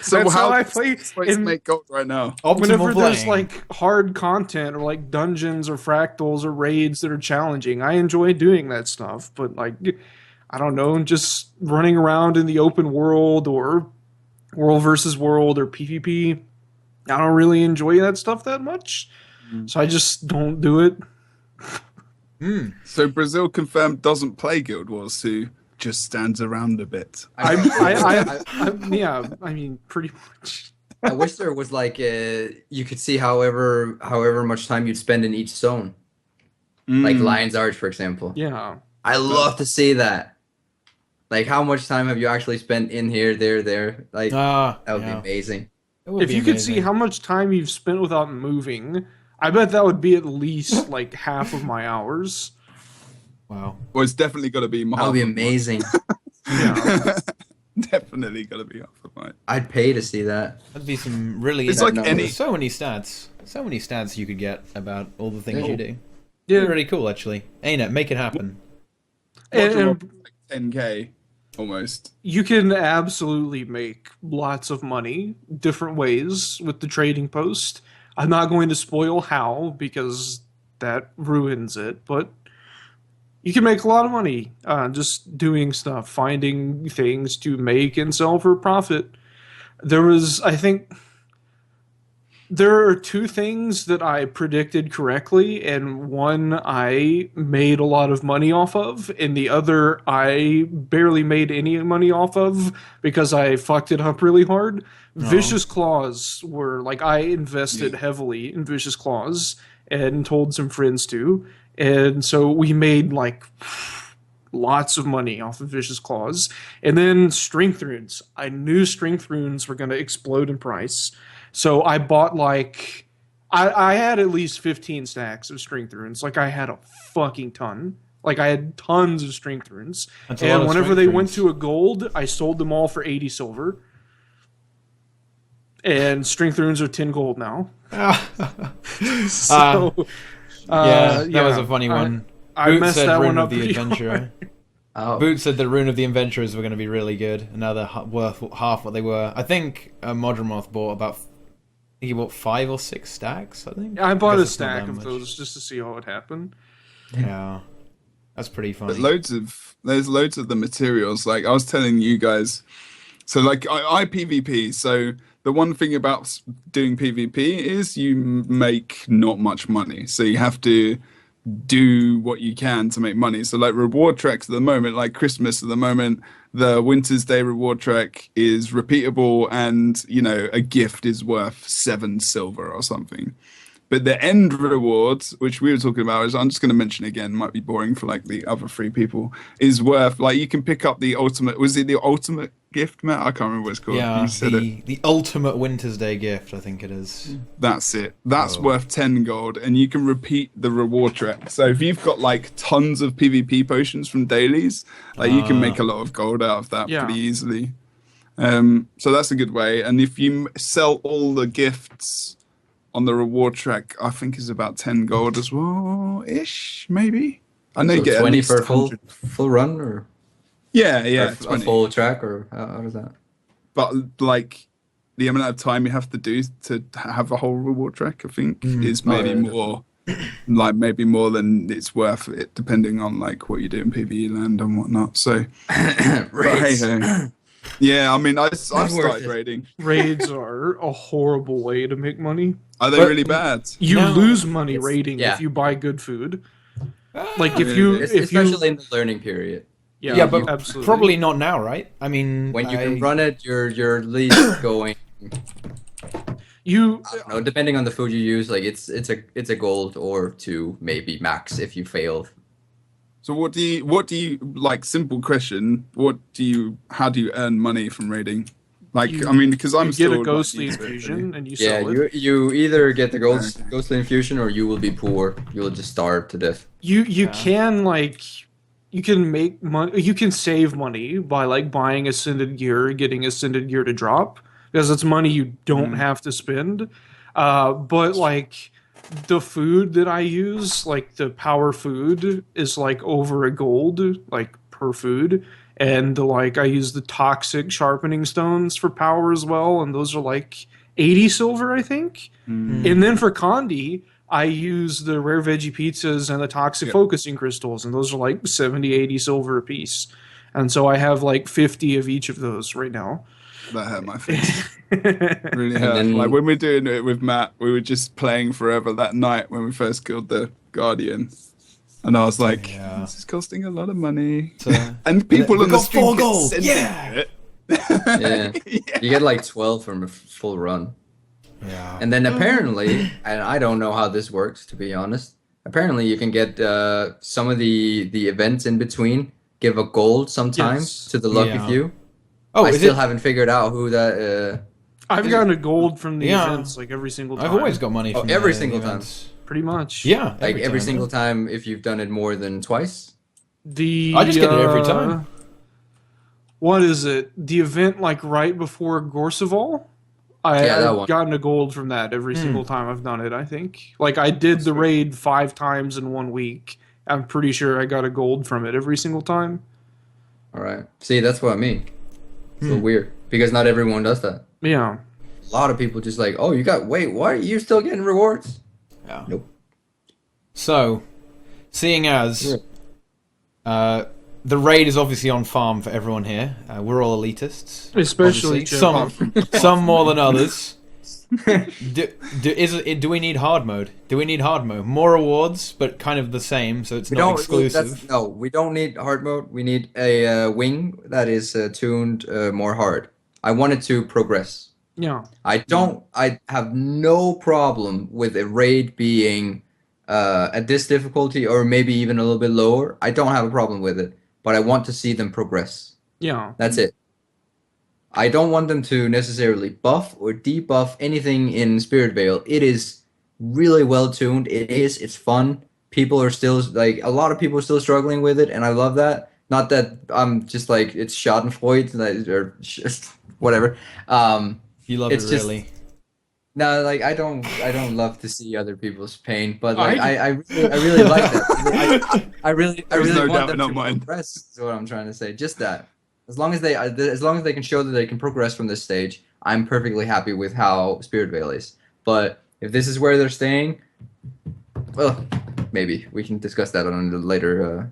S3: So
S1: That's how I
S3: does
S1: play.
S3: this place make gold right now?
S4: Optimal
S1: Whenever there's
S4: playing.
S1: like hard content or like dungeons or fractals or raids that are challenging, I enjoy doing that stuff. But like, I don't know, just running around in the open world or world versus world or PvP, I don't really enjoy that stuff that much. So I just don't do it.
S3: So Brazil confirmed doesn't play Guild Wars 2, just stands around a bit.
S1: Yeah, I mean, pretty much.
S2: I wish there was like you could see however much time you'd spend in each zone, like Lion's Arch, for example.
S1: Yeah.
S2: I love to see that. Like, how much time have you actually spent in here, there? Like, that would be amazing.
S1: If you could see how much time you've spent without moving, I bet that would be at least like half of my hours.
S4: Wow.
S3: Well, it's definitely got to be
S2: That would be amazing.
S1: Yeah.
S3: Definitely got to be half of mine.
S2: I'd pay to see that.
S4: That'd be some really.
S3: It's like
S4: There's so many stats you could get about all the things you do.
S1: Yeah.
S4: They're really cool, actually. ArenaNet, make it happen.
S3: And like 10k almost.
S1: You can absolutely make lots of money different ways with the trading post. I'm not going to spoil how because that ruins it, but you can make a lot of money just doing stuff, finding things to make and sell for profit. I think there are two things that I predicted correctly, and one I made a lot of money off of, and the other I barely made any money off of because I fucked it up really hard. Vicious Claws were like, I invested heavily in Vicious Claws and told some friends to, and so we made like lots of money off of Vicious Claws. And then Strength Runes. I knew Strength Runes were going to explode in price. So I bought like, I had at least 15 stacks of Strength Runes. Like I had a fucking ton. Like I had tons of Strength Runes. And whenever they went to a gold, I sold them all for 80 silver. And Strength Runes are 10 gold now. So,
S4: that was a funny one.
S1: I messed that one up pretty
S4: hard. Boot said the Rune of the Adventurers were going to be really good, and now they're worth half what they were. I think Modromoth bought he bought 5 or 6 stacks, I think.
S1: I bought a stack of those just to see how it happened.
S4: Yeah. That's pretty funny.
S3: There's loads of the materials. Like I was telling you guys, so like I PvP, so the one thing about doing PvP is you make not much money. So you have to do what you can to make money. So like reward tracks at the moment, like Christmas at the moment, the Winter's Day reward track is repeatable, and you know, a gift is worth 7 silver or something. But the end rewards, which we were talking about, is I'm just going to mention again, might be boring for like the other 3 people, is worth like you can pick up the ultimate. Was it the ultimate gift, Matt? I can't remember what it's called.
S4: Yeah,
S3: you said
S4: the ultimate Winter's Day gift, I think it is.
S3: That's it. That's worth 10 gold, and you can repeat the reward track. So if you've got like tons of PvP potions from dailies, like you can make a lot of gold out of that pretty easily. So that's a good way. And if you sell all the gifts on the reward track, I think is about 10 gold as well, ish, maybe. I know you get
S2: 20
S3: at least
S2: for a full run, or
S3: yeah,
S2: a full track, or how does that?
S3: But like the amount of time you have to do to have a whole reward track, I think, is maybe more, like maybe more than it's worth it, depending on like what you do in PvE land and whatnot. So, yeah, I mean, I started raiding.
S1: Raids are a horrible way to make money.
S3: Are they really bad?
S1: You lose money raiding if you buy good food. Like
S2: especially in the learning period.
S1: Yeah,
S4: but
S1: absolutely.
S4: Probably not now, right? I mean,
S2: when you can run it, you're at least going. I don't know, depending on the food you use, like it's a gold or 2 maybe max if you fail.
S3: So what do you like? Simple question. How do you earn money from raiding? Like, I mean, because I'm
S1: still
S3: get
S1: a ghostly infusion and you sell it.
S2: you either get the ghostly infusion or you will be poor. You'll just starve to death.
S1: You can like. You can make money. You can save money by like buying ascended gear, getting ascended gear to drop, because it's money you don't have to spend. But like the food that I use, like the power food, is like over a gold, like per food, And like I use the toxic sharpening stones for power as well, and those are like 80 silver, I think. And then for Condi, I use the rare veggie pizzas and the toxic focusing crystals, and those are like 70, 80 silver a piece. And so I have like 50 of each of those right now.
S3: That hurt my face. Really hurt. Then, like when we're doing it with Matt, we were just playing forever that night when we first killed the Guardian. And I was like, this is costing a lot of money. And people on the street get it.
S2: You get like 12 from a full run. Yeah. And then apparently, and I don't know how this works, to be honest, apparently you can get some of the events in between, give a gold sometimes to the lucky few. Oh, I still haven't figured out who that...
S1: I've gotten a gold from the events like every single time.
S4: I've always got money from
S2: every single time.
S1: Pretty much.
S4: Yeah.
S2: Like every single time if you've done it more than twice?
S4: I just get it every time.
S1: What is it? The event like right before Gorseval? I've gotten a gold from that every single time I've done it, I think. Like I did the raid 5 times in 1 week. I'm pretty sure I got a gold from it every single time.
S2: Alright. See, that's what I mean. It's so weird. Because not everyone does that.
S1: Yeah.
S2: A lot of people just like, oh, wait, what? You're still getting rewards?
S4: Yeah.
S2: Nope.
S4: So, seeing as the raid is obviously on farm for everyone here, we're all elitists.
S1: Especially
S4: some more than others. Do we need hard mode? Do we need hard mode? More rewards, but kind of the same, so it's not exclusive.
S2: No, we don't need hard mode. We need a wing that is tuned more hard. I want it to progress.
S1: Yeah.
S2: I have no problem with a raid being at this difficulty or maybe even a little bit lower. I don't have a problem with it, but I want to see them progress.
S1: Yeah.
S2: That's it. I don't want them to necessarily buff or debuff anything in Spirit Vale. It is really well tuned. It's fun. People are still like a lot of people are still struggling with it, and I love that. Not that I'm just like it's Schadenfreude or whatever.
S4: You love it really.
S2: No, like I don't love to see other people's pain, but like I really like that. I really want them to progress. Is what I'm trying to say. Just that. As long as they can show that they can progress from this stage, I'm perfectly happy with how Spirit Vale is. But if this is where they're staying, well, maybe we can discuss that on a later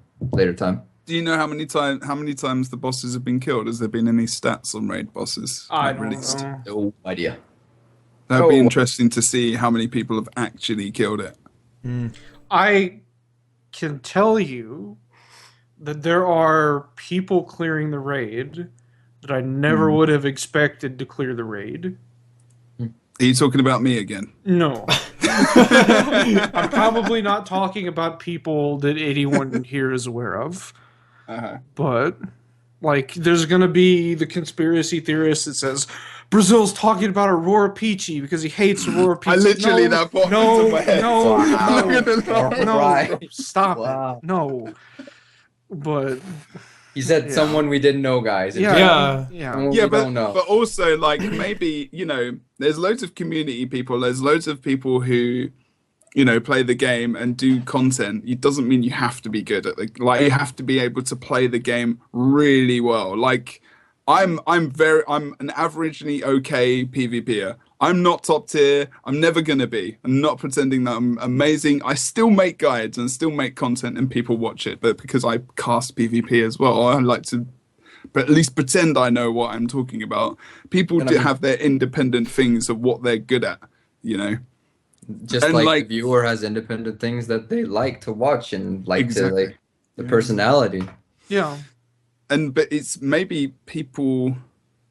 S2: time.
S3: Do you know how many times the bosses have been killed? Has there been any stats on raid bosses?
S1: I don't know.
S2: No idea.
S3: That'd be interesting to see how many people have actually killed it.
S1: I can tell you that there are people clearing the raid that I never would have expected to clear the raid.
S3: Are you talking about me again?
S1: No. I'm probably not talking about people that anyone here is aware of. But, like, there's going to be the conspiracy theorist that says, Brazil's talking about Aurora Peachy because he hates Aurora Peachy.
S3: That popped into my head.
S1: No, stop it. No. But
S2: he said someone we didn't know, guys.
S1: Yeah,
S3: but also like maybe there's loads of community people. There's loads of people who play the game and do content. It doesn't mean you have to be good at it. Like you have to be able to play the game really well. Like I'm an averagely okay PvPer. I'm not top tier. I'm never going to be. I'm not pretending that I'm amazing. I still make guides and still make content and people watch it. But because I cast PvP as well, I like to at least pretend I know what I'm talking about. People do have their independent things of what they're good at,
S2: Just and like the viewer has independent things that they like to watch and like to the personality.
S1: Yeah.
S3: But it's maybe people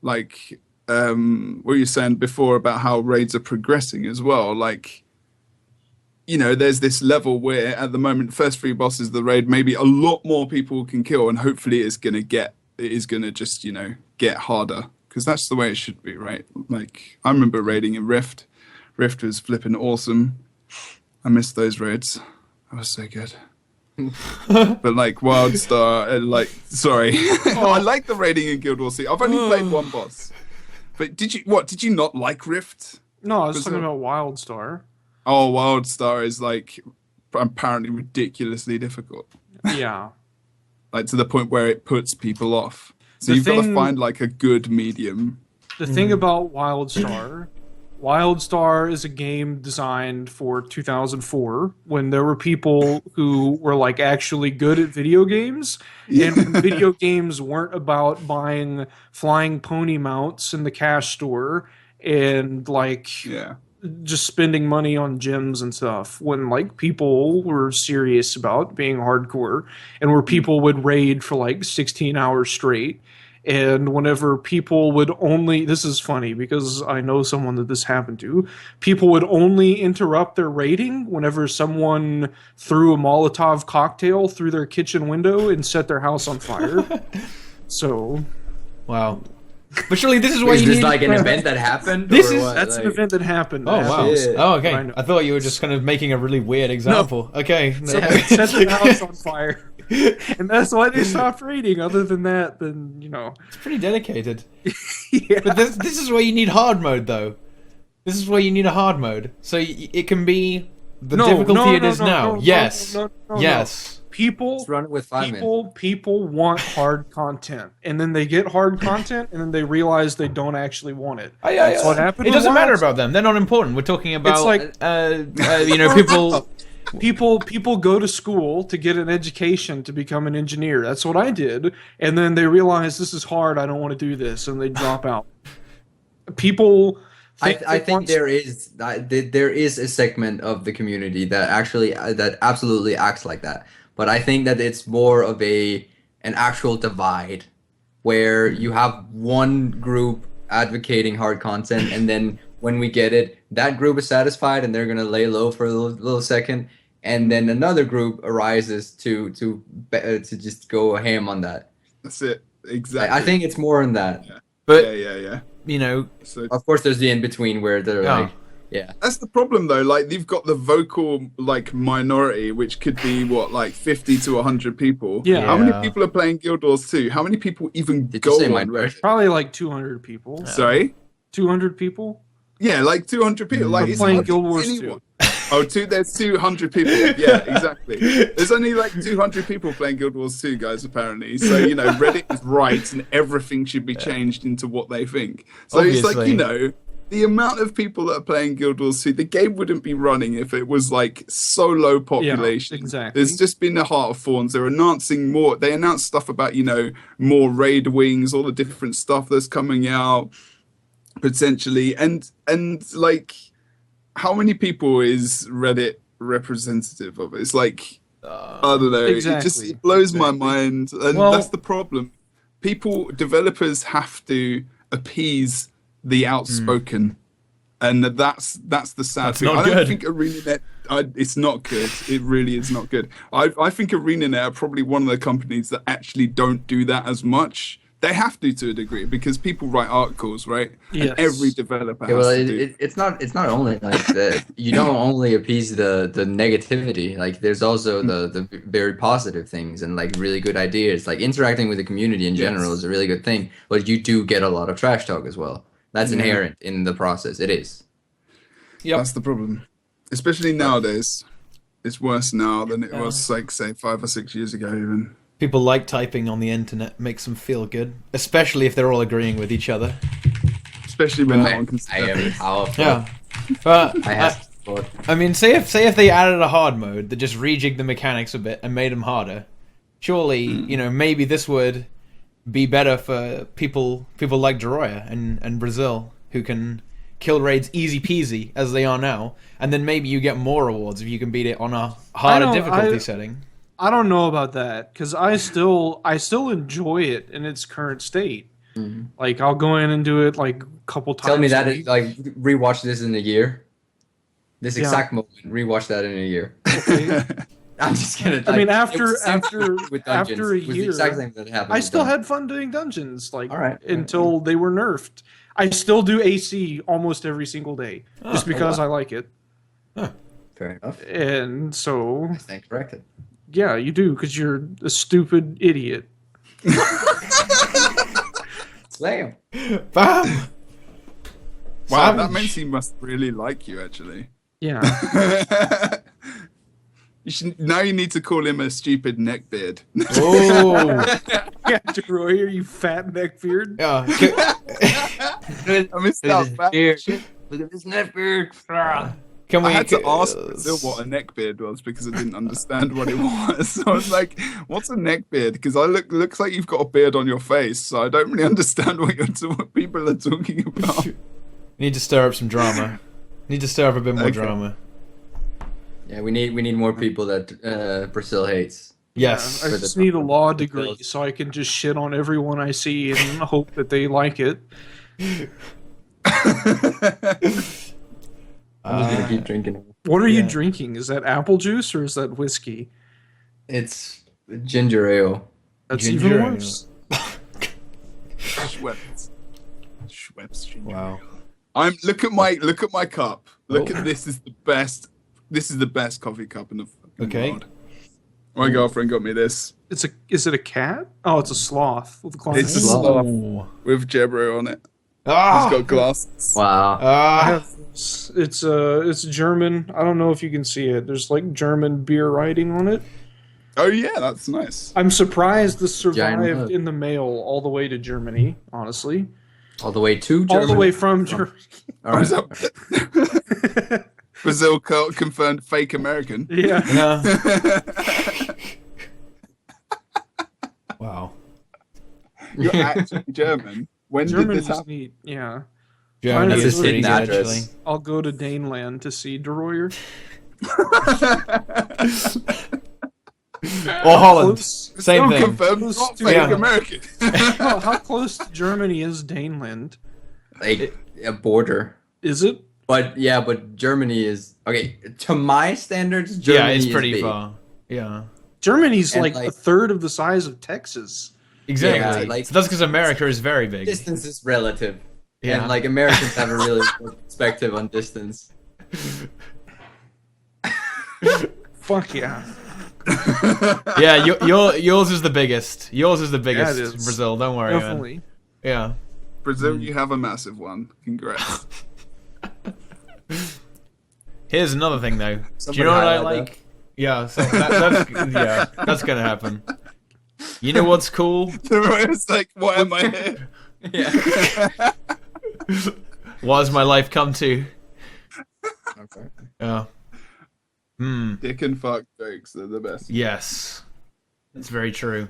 S3: like... what you were saying before about how raids are progressing as well. Like, there's this level where at the moment, first 3 bosses of the raid, maybe a lot more people can kill, and hopefully it is going to just, get harder. Because that's the way it should be, right? Like, I remember raiding in Rift. Rift was flipping awesome. I missed those raids. That was so good. But like Wildstar, sorry. I like the raiding in Guild Wars C. I've only played 1 boss. But did you not like Rift?
S1: No, I was talking about Wildstar.
S3: Oh, Wildstar is like apparently ridiculously difficult.
S1: Yeah.
S3: like to the point where it puts people off. So
S1: The
S3: you've got to
S1: thing-
S3: find like a good medium.
S1: The thing about WildStar is a game designed for 2004 when there were people who were like actually good at video games, and when video games weren't about buying flying pony mounts in the cash store and like
S3: Yeah.
S1: just spending money on gems and stuff. When like people were serious about being hardcore, and where people would raid for like 16 hours straight. And whenever people would only, this is funny because I know someone that this happened to, people would only interrupt their raiding whenever someone threw a Molotov cocktail through their kitchen window and set their house on fire. So,
S4: Wow. But surely this is why
S2: Is
S4: you
S2: this
S4: need...
S2: like an event that happened?
S4: This
S2: or
S4: is-
S2: what?
S1: that's
S2: Like,
S1: an event that happened.
S4: Oh, wow.
S2: Shit.
S4: Oh, okay.
S1: I know.
S4: I thought you were just kind of making a really weird example. Okay.
S1: So they set their house on fire. And that's why they stopped raiding. Other than that, then, you know.
S4: It's pretty dedicated.
S1: Yeah.
S4: But this is where you need hard mode, though. This is where you need a hard mode. So it can be the difficulty it is now. Yes.
S1: no,
S4: Yes.
S1: People,
S2: Let's run it with 5 minutes.
S1: people want hard content, and then they get hard content, and then they realize they don't actually want it. That's what happened.
S4: It
S1: with
S4: doesn't matter
S1: Wilds.
S4: about them. They're not important. We're talking about,
S1: like-
S4: you know, people...
S1: People go to school to get an education to become an engineer. That's what I did, and then they realize this is hard. I don't want to do this, and they drop out. People.
S2: I think there is a segment of the community that actually that absolutely acts like that. But I think that it's more of an actual divide where you have one group advocating hard content, and then when we get it, that group is satisfied and they're gonna lay low for a little second, and then another group arises to just go ham on that.
S3: That's it. Exactly.
S2: I think it's more in that.
S4: But,
S3: Yeah.
S4: you know...
S3: So
S2: Of course, there's the in between where they're
S4: Yeah.
S2: like, yeah.
S3: that's the problem, though. Like, you've got the vocal like minority, which could be what, like 50 to 100 people.
S1: Yeah.
S3: How many
S4: Yeah.
S3: people are playing Guild Wars 2? How many people even
S2: Did you
S3: go
S2: say
S3: on
S2: minority?
S3: Reddit?
S1: Probably like 200 people.
S3: Sorry.
S1: 200 people.
S3: Yeah, like 200 people. Like
S1: We're
S3: it's
S1: playing
S3: hardly
S1: Guild Wars 2.
S3: anyone. There's 200 people. Yeah, exactly. There's only like 200 people playing Guild Wars 2, guys, apparently. So, you know, Reddit is right and everything should be changed into what they think. So it's like,
S4: Obviously.
S3: you know, the amount of people that are playing Guild Wars 2, the game wouldn't be running if it was like so low population.
S1: Yeah, exactly.
S3: There's just been a Heart of Thorns. They're announcing more. They announced stuff about, you know, more raid wings, all the different stuff that's coming out potentially. And like, how many people is Reddit representative of? It's like, I don't know.
S1: Exactly.
S3: It blows my mind, and
S4: Well-
S3: that's the problem. Developers have to appease the outspoken, and that's the sad
S4: That's
S3: thing.
S4: not
S3: I don't
S4: good.
S3: think ArenaNet. It's not good. It really is not good. I think ArenaNet are probably one of the companies that actually don't do that as much. They have to a degree because people write articles, right?
S1: Yes.
S3: And every developer
S2: Yeah,
S3: has
S2: well,
S3: to do.
S2: it's not only like that. You don't only appease the negativity. Like there's also the very positive things and like really good ideas. Like interacting with the community in general is a really good thing. But you do get a lot of trash talk as well. That's inherent in the process. It is.
S4: Yep.
S3: That's the problem, especially nowadays. It's worse now than it was, like, say, 5 or 6 years ago, even.
S4: People like typing on the internet. Makes them feel good. Especially if they're all agreeing with each other.
S3: Especially when no one can
S2: I am powerful.
S4: Yeah. But...
S2: I have support.
S4: I mean, say if they added a hard mode that just rejigged the mechanics a bit and made them harder, surely you know maybe this would be better for people like Deroir and Brazil who can kill raids easy peasy as they are now, and then maybe you get more rewards if you can beat it on a harder difficulty setting.
S1: I don't know about that because I still enjoy it in its current state.
S2: Mm-hmm.
S1: Like I'll go in and do it like a couple times.
S2: Tell me
S1: a
S2: that
S1: week.
S2: it, like rewatch this in a year. This
S1: Yeah.
S2: exact moment, rewatch that in a year.
S1: Okay.
S2: I'm just gonna.
S1: I mean,
S2: like, it was the same
S1: after
S2: with dungeons.
S1: a
S2: It was the
S1: year,
S2: exact same that happened.
S1: I
S2: with
S1: still
S2: dungeons.
S1: had fun doing dungeons, like
S2: All right.
S1: until they were nerfed. I still do AC almost every single day, just because I like it.
S2: Fair enough.
S1: And so,
S2: I stand corrected.
S1: yeah, you do because you're a stupid idiot.
S2: Slay him.
S4: Bam!
S3: Wow, that
S4: Savage.
S3: means he must really like you, actually.
S1: Yeah.
S3: You need to call him a stupid neckbeard.
S4: Oh,
S1: Yeah, Deroir, you fat neckbeard.
S4: yeah.
S3: I missed out.
S2: Look at this neckbeard.
S4: Can we?
S3: I had to ask Brazil what a neckbeard was because I didn't understand what it was. So I was like, "What's a neckbeard?" Because looks like you've got a beard on your face, so I don't really understand what people are talking about.
S4: Need to stir up some drama. Need to stir up a bit more drama.
S2: Yeah, we need more people that Brazil hates.
S4: Yes.
S1: I just need a law degree so I can just shit on everyone I see and hope that they like it.
S2: I'm just gonna keep drinking.
S1: What are you drinking? Is that apple juice or is that whiskey?
S2: It's ginger ale.
S1: That's
S4: Ginger
S1: even
S4: ale.
S1: worse.
S3: Schweppes ginger
S4: Wow.
S3: ale. Look at my cup. Look at this. Is the best. This is the best coffee cup in the fucking world. My girlfriend got me this.
S1: Is it a cat? Oh, it's a sloth with glasses.
S3: It's a sloth with Jebro on it.
S4: Ah.
S3: He's got glasses.
S2: Wow.
S1: It's German. I don't know if you can see it. There's like German beer writing on it.
S3: Oh yeah, that's nice.
S1: I'm surprised this
S2: Giant
S1: survived
S2: mug.
S1: in the mail all the way to Germany. Honestly,
S2: All the way to Germany.
S1: all the way from Germany.
S2: All right.
S3: Brazil confirmed fake American.
S1: Yeah.
S4: Yeah. Wow.
S3: You're actually German. When did
S1: German
S3: this
S1: was
S3: happen?
S1: neat. Yeah.
S4: Germany
S1: That's
S4: is
S1: his
S4: pretty
S2: hidden
S4: good,
S2: address.
S4: actually.
S1: I'll go to Daneland to see Deroir.
S4: Or Holland.
S1: Close-
S4: Same
S3: Still
S4: thing.
S3: confirmed
S1: Those
S3: not
S1: two-
S3: fake
S4: Yeah.
S3: American.
S1: How close to Germany is Daneland?
S2: Like a border.
S1: Is it?
S2: But Germany is okay to my standards.
S4: Yeah,
S2: Germany
S4: it's
S2: is
S4: pretty
S2: big.
S4: far. Yeah.
S1: Germany's
S2: And,
S1: like a third of the size of Texas.
S4: Exactly.
S2: Yeah, like-
S4: so that's because America is very big.
S2: Distance is relative,
S4: Yeah.
S2: and like Americans have a really good perspective on distance.
S1: Fuck yeah.
S4: Yeah, yours is the biggest. Yours is the biggest.
S1: Yeah, it is.
S4: Brazil, don't worry, man.
S1: Definitely.
S4: Yeah.
S3: Brazil, you have a massive one. Congrats.
S4: Here's another thing, though. Do you
S2: Somebody
S4: know what I
S2: highlight
S4: like? Yeah, so that's gonna happen. You know what's cool?
S3: It's like, why am I here?
S2: Yeah.
S4: What has my life come to?
S2: Okay.
S4: Yeah.
S3: Dick and fuck jokes are the best.
S4: Yes. That's very true.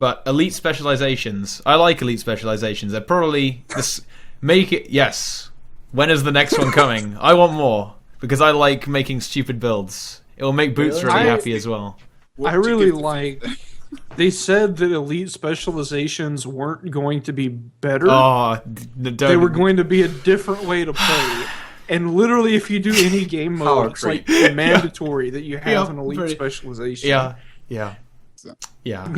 S4: But elite specializations. I like elite specializations. They're probably make it. Yes. When is the next one coming? I want more because I like making stupid builds. It will make Boots really happy as well.
S3: What
S1: I
S3: would you
S1: really
S3: give to-
S1: like. They said that elite specializations weren't going to be better.
S4: Oh,
S1: They were going to be a different way to play. And literally, if you do any game
S2: Power
S1: mode, it's like
S2: creep.
S1: mandatory that you have
S4: Yeah,
S1: an elite
S4: pretty-
S1: specialization.
S4: Yeah. Yeah. Yeah.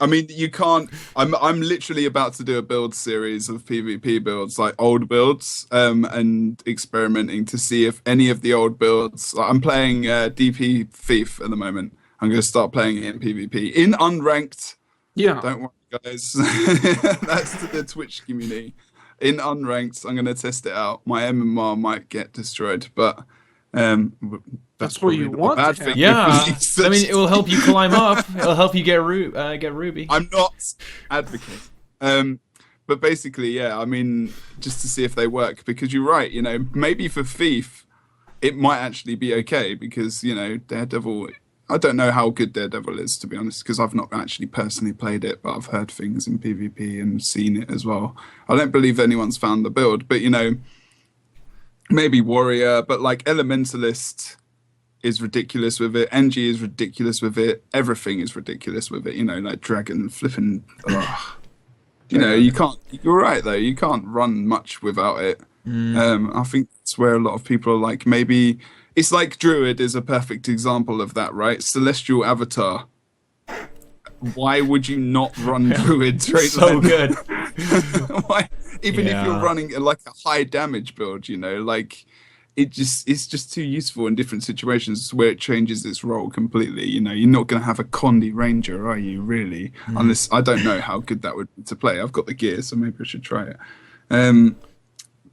S3: I mean, you can't. I'm literally about to do a build series of PvP builds, like old builds, and experimenting to see if any of the old builds. Like, I'm playing DP Thief at the moment. I'm going to start playing it in PvP in unranked.
S1: Yeah.
S3: Don't worry, guys. That's to the Twitch community. In unranked, I'm going to test it out. My MMR might get destroyed, but
S1: That's what you
S3: probably not a
S1: want
S3: bad
S1: to
S3: thing.
S4: Yeah.
S3: If
S4: I mean, it will help you climb up. It'll help you get Ruby.
S3: I'm not advocating. But basically, yeah, I mean, just to see if they work, because you're right, you know, maybe for Thief, it might actually be okay, because, you know, Daredevil, I don't know how good Daredevil is, to be honest, because I've not actually personally played it, but I've heard things in PvP and seen it as well. I don't believe anyone's found the build, but, you know, maybe Warrior, but like Elementalist is ridiculous with it. NG is ridiculous with it. Everything is ridiculous with it. You know, like Dragon flipping. You know, you can't. You're right though. You can't run much without it. I think that's where a lot of people are like. Maybe it's like Druid is a perfect example of that, right? Celestial Avatar. Why would you not run Druid straight?
S4: So good.
S3: Why? Even if you're
S4: Yeah.
S3: running like a high damage build, you know, like it's just too useful in different situations where it changes its role completely. You know, you're not going to have a Condi Ranger, are you? Really? Unless I don't know how good that would be to play. I've got the gear, so maybe I should try it.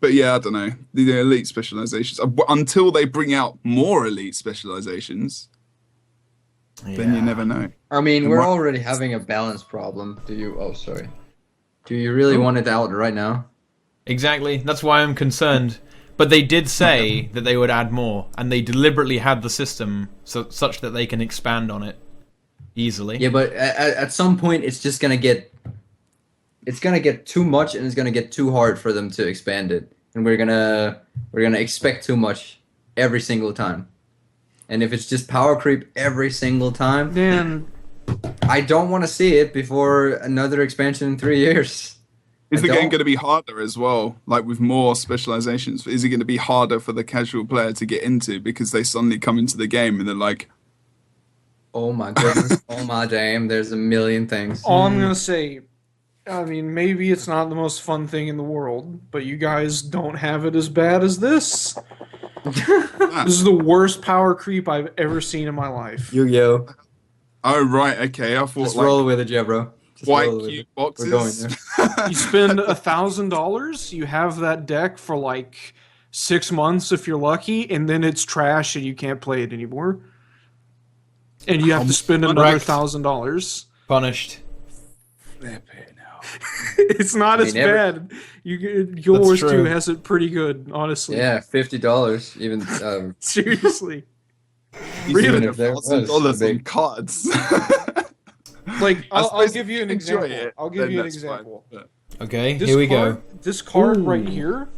S3: But yeah, I don't know. The elite specializations, until they bring out more elite specializations, then you never know.
S2: I mean, we're already having a balance problem. Do you really want it out right now?
S4: Exactly. That's why I'm concerned. But they did say that they would add more, and they deliberately had the system such that they can expand on it easily.
S2: Yeah, but at some point, it's just gonna get too much, and it's gonna get too hard for them to expand it, and we're gonna expect too much every single time. And if it's just power creep every single time,
S1: then
S2: I don't want to see it before another expansion in 3 years.
S3: Is the game going to be harder as well? Like with more specializations, is it going to be harder for the casual player to get into because they suddenly come into the game and they're like,
S2: "Oh my goodness, oh my damn!" There's a million things.
S1: all I'm gonna say, I mean, maybe it's not the most fun thing in the world, but you guys don't have it as bad as this. This is the worst power creep I've ever seen in my life.
S2: Yu-Gi-Oh!
S3: "Oh right, okay." I thought
S2: Just roll with it, Jebro.
S3: White cute boxes.
S2: We're going there.
S1: You spend $1,000, you have that deck for like 6 months if you're lucky, and then it's trash and you can't play it anymore. And you have to spend another $1,000.
S4: Punished.
S1: It's not as bad. Yours too has it pretty good, honestly.
S2: Yeah, $50 even.
S1: Seriously.
S3: Really,
S2: $1,000
S3: $1,000 on cards.
S1: Like, I'll give you an example. I'll give you an example.
S4: Okay, here we go.
S1: This card right here,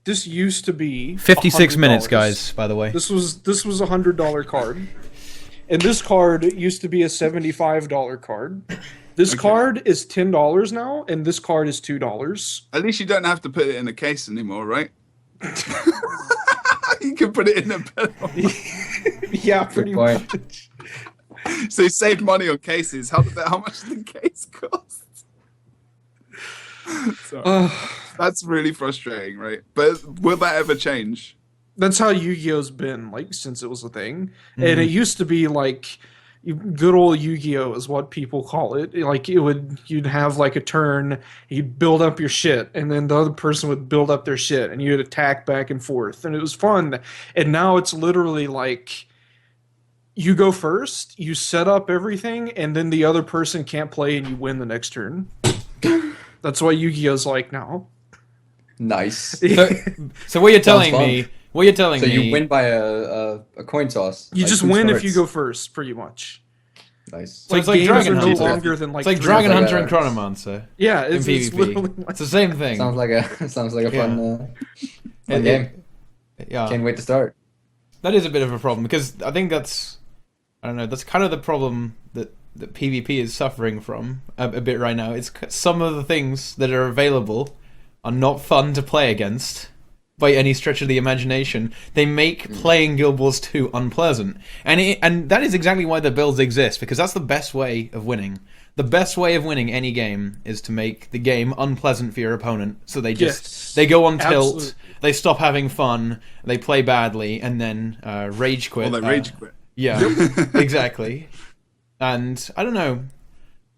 S1: this used to be
S4: 56 minutes,
S1: $100.
S4: guys, by the way.
S1: This was a $100 card. And this card used to be a $75 card. This card is $10 now, and this card is $2.
S3: At least you don't have to put it in a case anymore, right? You can put it in a pedal.
S1: Yeah, pretty much.
S3: So you save money on cases. How much did the case cost? That's really frustrating, right? But will that ever change?
S1: That's how Yu-Gi-Oh's been, like, since it was a thing. And it used to be like good old Yu-Gi-Oh is what people call it. Like you'd have like a turn, you'd build up your shit, and then the other person would build up their shit, and you'd attack back and forth, and it was fun. And now it's literally like you go first, you set up everything, and then the other person can't play, and you win the next turn. That's what Yu-Gi-Oh's like now.
S2: Nice.
S4: So what you're telling me? What you're telling me?
S2: So you win by a coin toss.
S1: You just win if you go first, pretty much.
S2: Nice.
S4: So it's like Dragon Hunter.
S1: No longer than like
S4: it's like Dragon Hunter and Chronomancer.
S1: Yeah,
S4: it's
S1: literally
S4: like, it's the same thing.
S2: Sounds like a fun game.
S4: Yeah.
S2: Can't wait to start.
S4: That is a bit of a problem because I think that's kind of the problem that PvP is suffering from a bit right now. It's some of the things that are available are not fun to play against by any stretch of the imagination. They make playing Guild Wars 2 unpleasant. And that is exactly why the builds exist, because that's the best way of winning. The best way of winning any game is to make the game unpleasant for your opponent. So they they go on tilt, absolutely. They stop having fun, they play badly, and then rage quit.
S3: Or they rage quit.
S4: Yeah, exactly. And I don't know.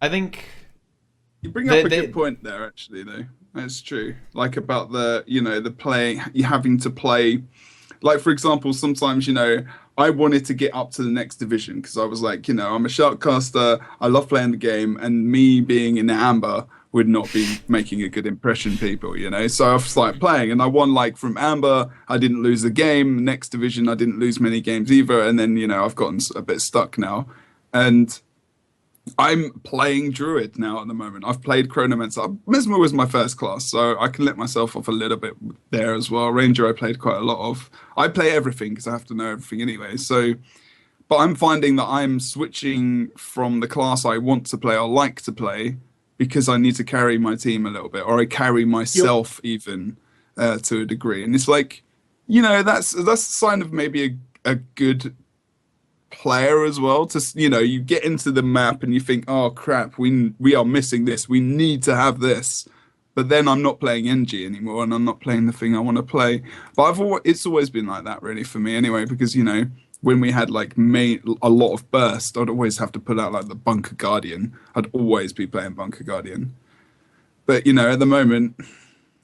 S4: I think
S3: you bring up a good point there, actually, though. That's true. Like about the play, you having to play. Like, for example, sometimes, I wanted to get up to the next division because I was like, I'm a sharkcaster. I love playing the game, and me being in Amber would not be making a good impression, people, So I started playing, and I won, like, from Amber. I didn't lose the game. Next division, I didn't lose many games either. And then, I've gotten a bit stuck now. And I'm playing Druid now at the moment. I've played Chronomancer. Mesmer was my first class, so I can let myself off a little bit there as well. Ranger I played quite a lot of. I play everything because I have to know everything anyway. But I'm finding that I'm switching from the class I want to play or like to play because I need to carry my team a little bit, or I carry myself even to a degree. And it's like, that's a sign of maybe a good player as well. To you get into the map and you think, oh crap, we are missing this, we need to have this, but then I'm not playing NG anymore and I'm not playing the thing I want to play. But it's always been like that really for me anyway, because when we had like a lot of burst, I'd always have to put out like the Bunker Guardian. I'd always be playing Bunker Guardian, but at the moment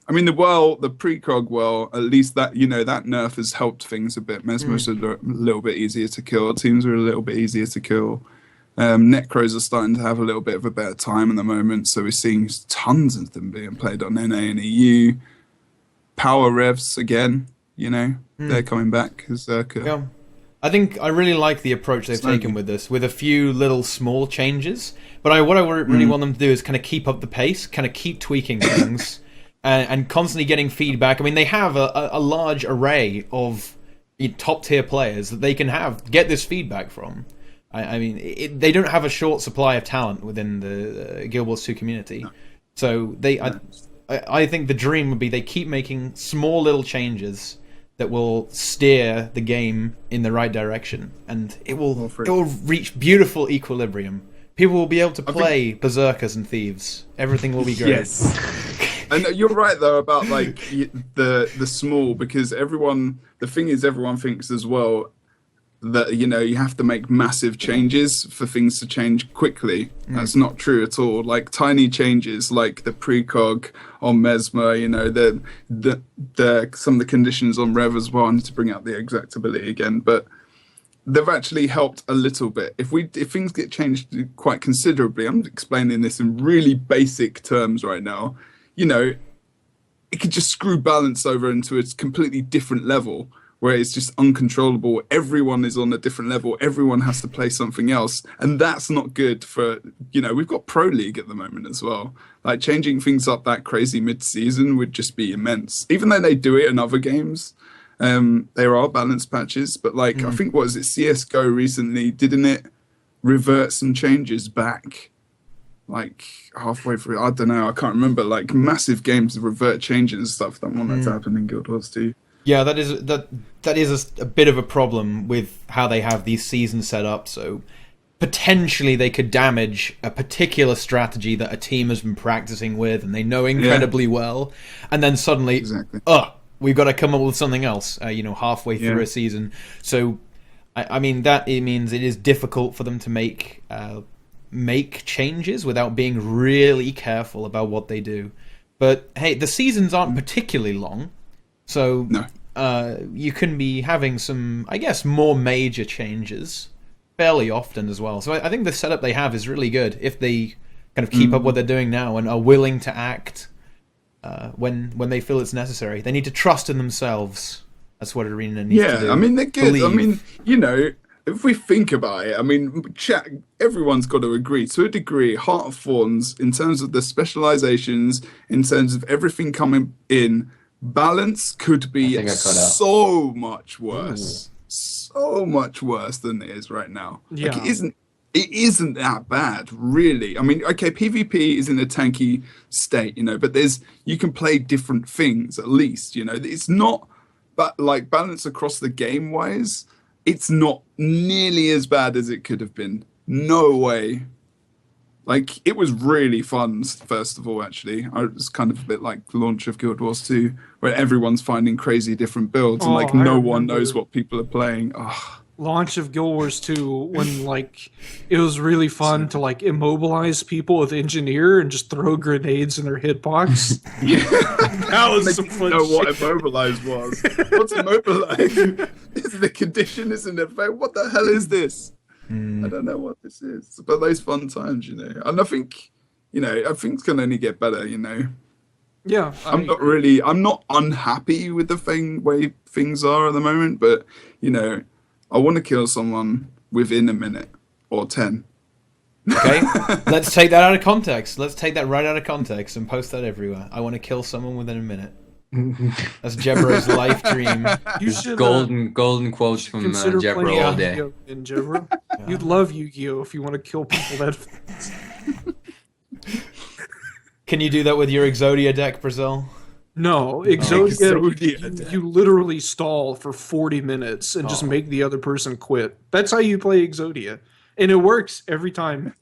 S3: I mean, the precog at least that, that nerf has helped things a bit. Mesmer's a little bit easier to kill. Teams are a little bit easier to kill. Necros are starting to have a little bit of a better time at the moment, so we're seeing tons of them being played on NA and EU. Power revs again, they're coming back. Zerka.
S4: Yeah. I think I really like the approach they've taken with this, with a few little small changes. But what I really want them to do is kind of keep up the pace, kind of keep tweaking things, and constantly getting feedback. I mean, they have a large array of top-tier players that they can get this feedback from. I mean, they don't have a short supply of talent within the Guild Wars 2 community. No. So I think the dream would be they keep making small little changes that will steer the game in the right direction, and it will reach beautiful equilibrium. People will be able to play berserkers and thieves. Everything will be great.
S3: Yes. And you're right though about like the small, because everyone thinks as well that you have to make massive changes for things to change quickly. That's not true at all. Like tiny changes, like the precog on Mesmer, the some of the conditions on Rev as well. I need to bring out the exactability again, but they've actually helped a little bit. If things get changed quite considerably, I'm explaining this in really basic terms right now. It could just screw balance over into a completely different level, where it's just uncontrollable. Everyone is on a different level. Everyone has to play something else. And that's not good for, we've got Pro League at the moment as well. Like changing things up that crazy mid-season would just be immense. Even though they do it in other games, there are balance patches. But I think, what is it, CSGO recently, didn't it revert some changes back? Like halfway through, I don't know, I can't remember. Like massive games revert changes and stuff. That one that's happened in Guild Wars 2.
S4: Yeah, that is a bit of a problem with how they have these seasons set up. So potentially they could damage a particular strategy that a team has been practicing with and they know incredibly well, and then suddenly, we've got to come up with something else. Halfway through a season. So, I mean, it means it is difficult for them to make changes without being really careful about what they do. But hey, the seasons aren't particularly long. So you can be having some, I guess, more major changes fairly often as well. So I think the setup they have is really good if they kind of keep up what they're doing now and are willing to act when they feel it's necessary. They need to trust in themselves. That's what ArenaNet needs to do.
S3: Yeah, I mean, they're good. Believe. I mean, if we think about it, I mean, everyone's got to agree to a degree. Heart of Thorns, in terms of the specializations, in terms of everything coming in, balance could be so much worse. So much worse than it is right now. Yeah. Like, it isn't that bad, really. I mean, okay, PvP is in a tanky state, but you can play different things at least, It's not, but like balance across the game wise, it's not nearly as bad as it could have been. No way. Like, it was really fun, first of all, actually. It was kind of a bit like the launch of Guild Wars 2, where everyone's finding crazy different builds, and, no one knows what people are playing.
S1: Launch of Guild Wars 2, when, it was really fun to, immobilize people with Engineer and just throw grenades in their hitbox.
S3: That was some fun shit. What immobilize was. What's immobilize? Is the condition, isn't it? What the hell is this? I don't know what this is, but those fun times, and I think, things can only get better,
S1: Yeah,
S3: I'm not unhappy with the way things are at the moment, but I want to kill someone within a minute or 10.
S4: Okay, let's take that out of context. Let's take that right out of context and post that everywhere. I want to kill someone within a minute. That's Jebro's life dream.
S2: You should golden quotes from Jebro all day.
S1: In Jebro. You'd love Yu-Gi-Oh if you want to kill people that.
S4: Can you do that with your Exodia deck, Brazil?
S1: No, Exodia, you literally stall for 40 minutes and just make the other person quit. That's how you play Exodia. And it works every time.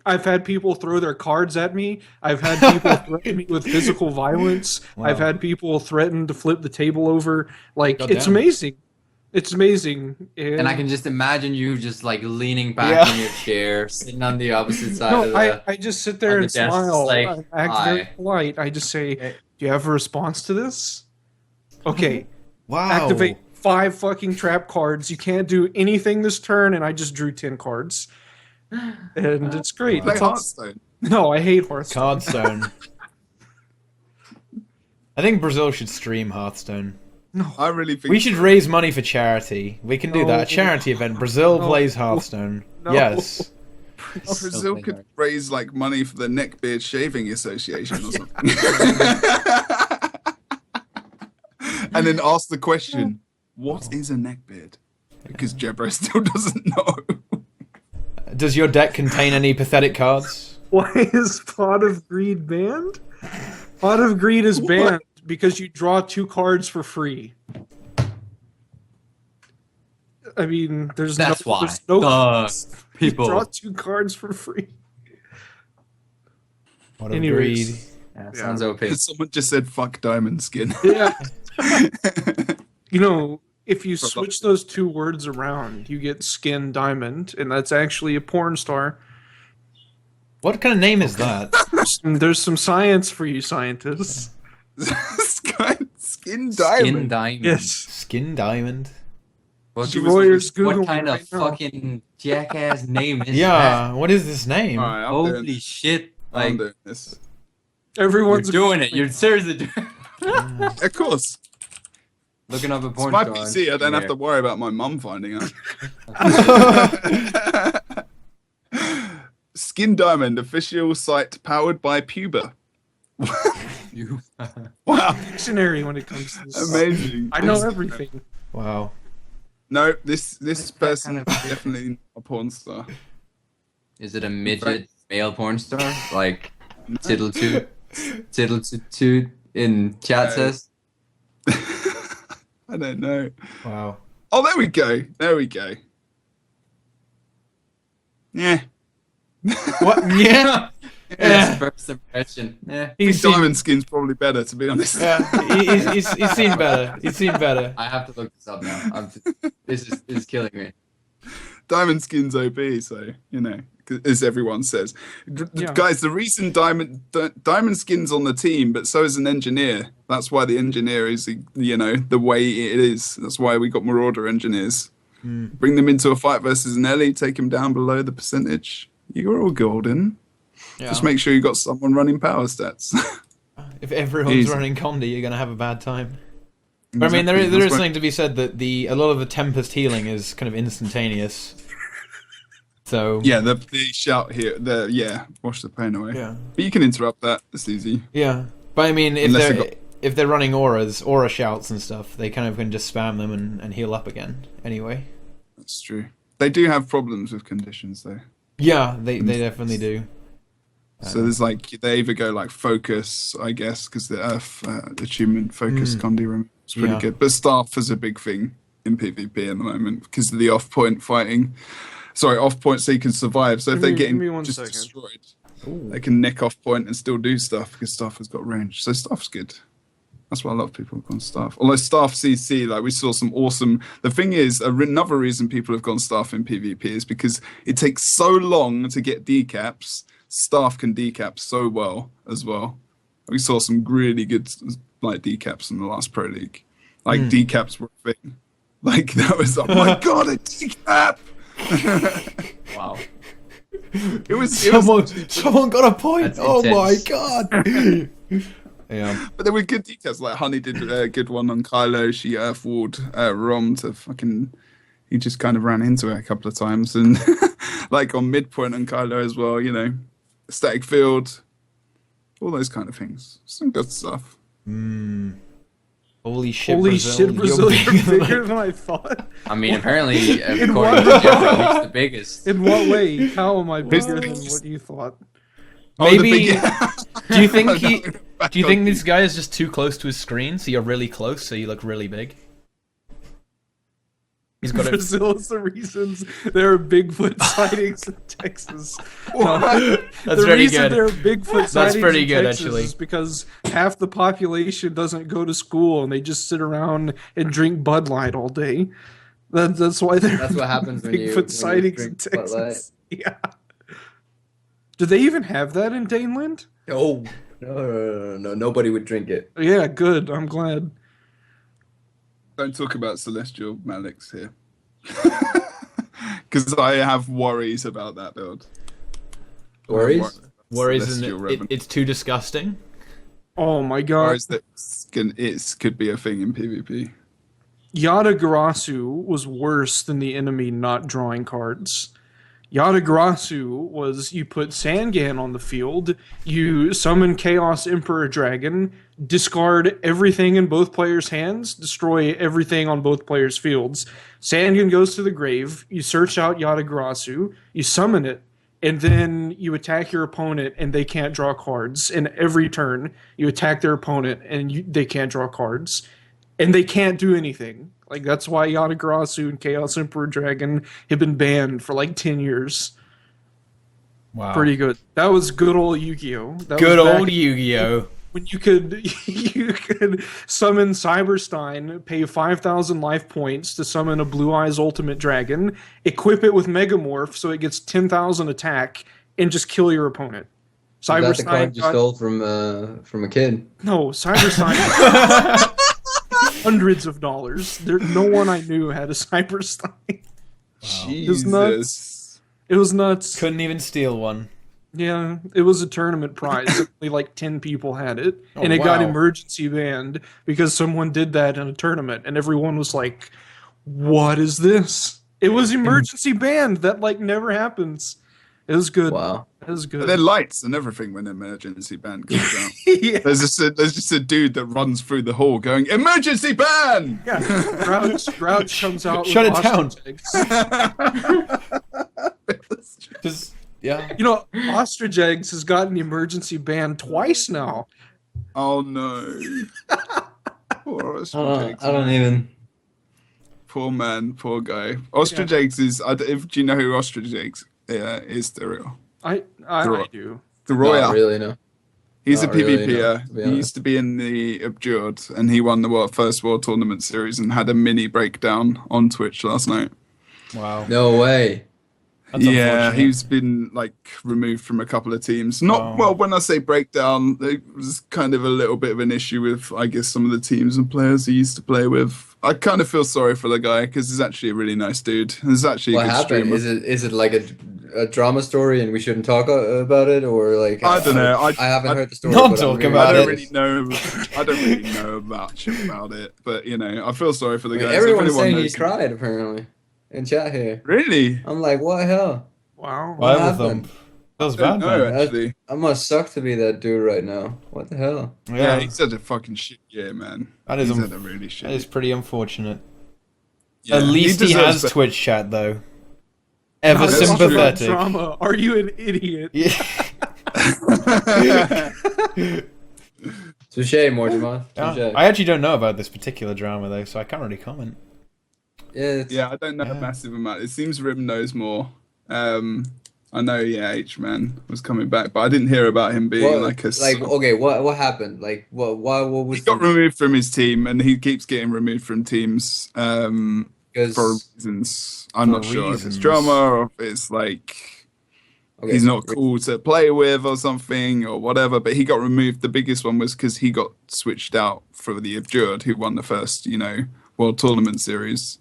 S1: I've had people throw their cards at me. I've had people threaten me with physical violence. Wow. I've had people threaten to flip the table over. It's amazing. It's amazing.
S2: And I can just imagine you just like leaning back in your chair, sitting on the opposite side of the.
S1: I just sit there and
S2: desk,
S1: smile.
S2: like,
S1: I act very polite. I just say, "Do you have a response to this?" Okay.
S4: Wow.
S1: Activate 5 fucking trap cards. You can't do anything this turn, and I just drew 10 cards. And it's great.
S3: Play
S1: It's
S3: Hearthstone.
S1: No, I hate Hearthstone.
S4: Cardstone. I think Brazil should stream Hearthstone.
S1: No.
S3: I really think
S4: We should raise money for charity. We can do that. A charity event. Brazil plays Hearthstone.
S1: No.
S4: Yes.
S3: Brazil could raise like money for the Neckbeard Shaving Association or something. And then ask the question, what is a neckbeard? Because Jebro still doesn't know.
S4: Does your deck contain any pathetic cards?
S1: Why is Pot of Greed banned? Pot of Greed is banned because you draw 2 cards for free. I mean,
S2: That's why.
S1: There's no
S2: People.
S1: You draw 2 cards for free.
S4: What a
S1: Anyways.
S4: greed.
S2: Yeah, sounds OP.
S3: Someone just said fuck diamond skin.
S1: Yeah. You know, if you switch those 2 words around, you get Skin Diamond, and that's actually a porn star.
S4: What kind of name is that?
S1: There's some science for you scientists.
S3: Skin diamond.
S2: Skin diamond.
S1: Yes.
S4: Skin Diamond.
S1: Deroir's Google
S2: What kind of
S1: right now.
S2: fucking jackass name is
S4: Yeah, what is this name?
S3: All right, I'm doing
S2: Holy
S3: this.
S2: shit.
S3: I'm
S2: Like,
S3: doing this.
S2: you're
S1: Everyone's
S2: doing it. You're seriously doing it.
S3: Of course.
S2: Looking up a
S3: It's
S2: porn
S3: my
S2: star.
S3: PC. I don't have to worry about my mum finding out. Skin Diamond, official site powered by Puba.
S2: You.
S3: Wow.
S1: dictionary when it comes to this.
S3: Amazing.
S1: I know everything.
S4: Wow.
S3: No, this
S2: that
S3: person
S2: kind of-
S3: is definitely not a porn star.
S2: Is it a midget male porn star? Like, Tiddletoot? Tiddletoot in chat says?
S3: I don't know.
S4: Wow.
S3: Oh, there we go. There we go. Yeah.
S4: What? Yeah.
S2: Yes, first impression. Yeah.
S4: He's seen,
S3: Diamond skin's probably better, to be honest.
S4: he's seen better. He's seen better.
S2: I have to look this up now. This is killing me.
S3: Diamond skin's OP, so, you know, as everyone says.
S1: Yeah.
S3: Guys, the reason Diamond skin's on the team, but so is an engineer. That's why the engineer is, you know, the way it is. That's why we got Marauder engineers. Bring them into a fight versus an Ellie, take them down below the percentage. You're all golden.
S4: Yeah.
S3: Just make sure you got someone running power stats.
S4: If everyone's
S3: Easy.
S4: running Condi, you're gonna have a bad time. But I mean, there is something to be said that a lot of the Tempest healing is kind of instantaneous. So
S3: Yeah, the shout here, wash the pain away.
S4: yeah,
S3: But you can interrupt that. It's easy.
S4: yeah. But I mean,
S3: Unless
S4: if they're running aura shouts and stuff, they kind of can just spam them and heal up again. Anyway.
S3: That's true. They do have problems with conditions, though.
S4: Yeah, they definitely do.
S3: So there's like, they either go like focus, I guess, because the Earth achievement focus Condi room is pretty
S4: Yeah.
S3: good. But staff is a big thing in PvP at the moment because of the off-point fighting. Sorry, off-point so you can survive. So if they're
S1: Give
S3: getting
S1: me 1
S3: just
S1: second.
S3: destroyed, they can nick off-point and still do stuff because staff has got range. So staff's good. That's why a lot of people have gone staff. Although staff CC, like we saw some awesome. The thing is, another reason people have gone staff in PvP is because it takes so long to get decaps. Staff can decap so well as well. We saw some really good like decaps in the last Pro League. Like decaps were a thing. Like that was oh my god, a decap!
S2: Wow.
S4: Someone got a point.
S2: That's
S4: Oh my
S2: intense.
S4: god. Yeah.
S3: But there were good decaps. Like Honey did a good one on Kylo. She earthwalled Rom to fucking. He just kind of ran into it a couple of times, and like on midpoint on Kylo as well. You know, static field, all those kind of things. Some good stuff.
S4: Holy shit,
S1: Holy
S4: Brazil.
S1: shit, Brazil, you're
S4: bigger
S1: bigger than I thought.
S2: I mean, apparently, according
S1: what
S2: to
S1: way?
S2: Jebro, he's the biggest.
S1: In what way? How am I bigger than
S3: biggest?
S1: what you thought?
S4: Maybe. Do you think
S3: No,
S4: he?
S3: back
S4: Do you
S3: on
S4: think this guy is just too close to his screen, so you're really close, so you look really big? He's got a.
S1: Brazil is the reasons there are Bigfoot sightings in Texas.
S4: That's
S1: the
S4: pretty
S1: reason
S4: good.
S1: there are Bigfoot sightings
S4: pretty
S1: in
S4: good,
S1: Texas
S4: actually.
S1: is because half the population doesn't go to school and they just sit around and drink Bud Light all day. That's why they're
S2: That's what happens when you
S1: Bigfoot sightings in
S2: drink Bud Light.
S1: Texas. Yeah. Do they even have that in Daneland?
S2: No. Nobody would drink it.
S1: Yeah, good. I'm glad.
S3: Don't talk about celestial Maliks here. Because I have worries about that build.
S2: Worries?
S4: Worries in it's too disgusting.
S1: Oh my god.
S3: Worries that it could be a thing in PvP.
S1: Yatagarasu was worse than the enemy not drawing cards. Yatagarasu was you put Sangan on the field, you summon Chaos Emperor Dragon, discard everything in both players' hands, destroy everything on both players' fields. Sangan goes to the grave, you search out Yatagarasu, you summon it, and then you attack your opponent and they can't draw cards. And every turn, you attack their opponent and they can't draw cards. And they can't do anything. Like, that's why Yatagarasu and Chaos Emperor Dragon have been banned for like 10 years.
S4: Wow.
S1: Pretty good. That was good old Yu-Gi-Oh!
S4: Good old Yu-Gi-Oh!
S1: When you could summon Cyberstein, pay 5,000 life points to summon a Blue Eyes Ultimate Dragon, equip it with Megamorph so it gets 10,000 attack, and just kill your opponent.
S2: Is that the card you stole from a kid?
S1: No, Cyberstein. Hundreds of dollars. No one I knew had a Cyberstein.
S3: Wow. Jesus.
S1: It was nuts.
S4: Couldn't even steal one.
S1: Yeah, it was a tournament prize. Only like 10 people had it. And it got emergency banned because someone did that in a tournament. And everyone was like, what is this? It was emergency banned. That like never happens. It was good.
S2: Wow.
S1: It was good.
S3: But they're lights and everything when emergency ban comes out.
S1: Yeah.
S3: There's just a dude that runs through the hall going, emergency ban!
S1: Yeah, Grouch comes out
S4: Shut
S1: with
S4: it down.
S1: ostrich eggs.
S4: Just, yeah.
S1: You know, ostrich eggs has gotten emergency banned twice now.
S3: Oh no. Poor ostrich eggs.
S2: I don't even.
S3: Poor man, poor guy. Ostrich eggs is, do you know who ostrich eggs is? Deroir.
S1: I do.
S3: Deroir.
S2: Not really, no.
S3: He's
S2: Not
S3: a PvPer.
S2: really, no, to be
S3: He used to be in the Abjured, and he won the first World Tournament Series and had a mini breakdown on Twitch last night.
S4: Wow.
S2: No way.
S4: That's
S3: Yeah,
S4: unfortunate.
S3: he's been like removed from a couple of teams. Not well. When I say breakdown, it was kind of a little bit of an issue with, I guess, some of the teams and players he used to play with. I kind of feel sorry for the guy because he's actually a really nice dude. He's actually a
S2: What
S3: good
S2: happened?
S3: streamer.
S2: Is it like a drama story and we shouldn't talk about it, or like
S3: I don't know.
S2: I haven't heard the story.
S4: Not
S2: but I'm
S4: talk
S2: really
S4: about
S3: I
S4: it.
S3: don't really know much about it, but you know, I feel sorry for the guy.
S2: Everyone's saying he cried apparently in chat here.
S3: Really?
S2: I'm like, what the hell?
S1: Wow.
S2: What
S4: Bible
S2: happened?
S4: thump. Feels
S3: I don't
S4: bad,
S3: know,
S4: man.
S3: actually.
S2: I must suck to be that dude right now. What the hell?
S3: Yeah, he's had a fucking shit year, man.
S4: That is
S3: He's had a really shit.
S4: That is pretty unfortunate.
S3: Yeah,
S4: At least he
S3: deserves
S4: has
S3: that.
S4: Twitch chat, though. Ever
S1: That's not
S4: sympathetic.
S1: drama. Are you an idiot?
S4: Yeah.
S2: Touche, Mortimer.
S4: Yeah.
S2: Touche.
S4: I actually don't know about this particular drama, though, so I can't really comment.
S3: Yeah, I don't know a massive amount. It seems Rim knows more. I know, H-Man was coming back, but I didn't hear about him being
S2: what happened? Like, what was
S3: he got removed from his team, and he keeps getting removed from teams for reasons. I'm not sure if it's drama or if it's like he's not cool to play with or something or whatever. But he got removed. The biggest one was because he got switched out for the Abjured, who won the first, World Tournament Series.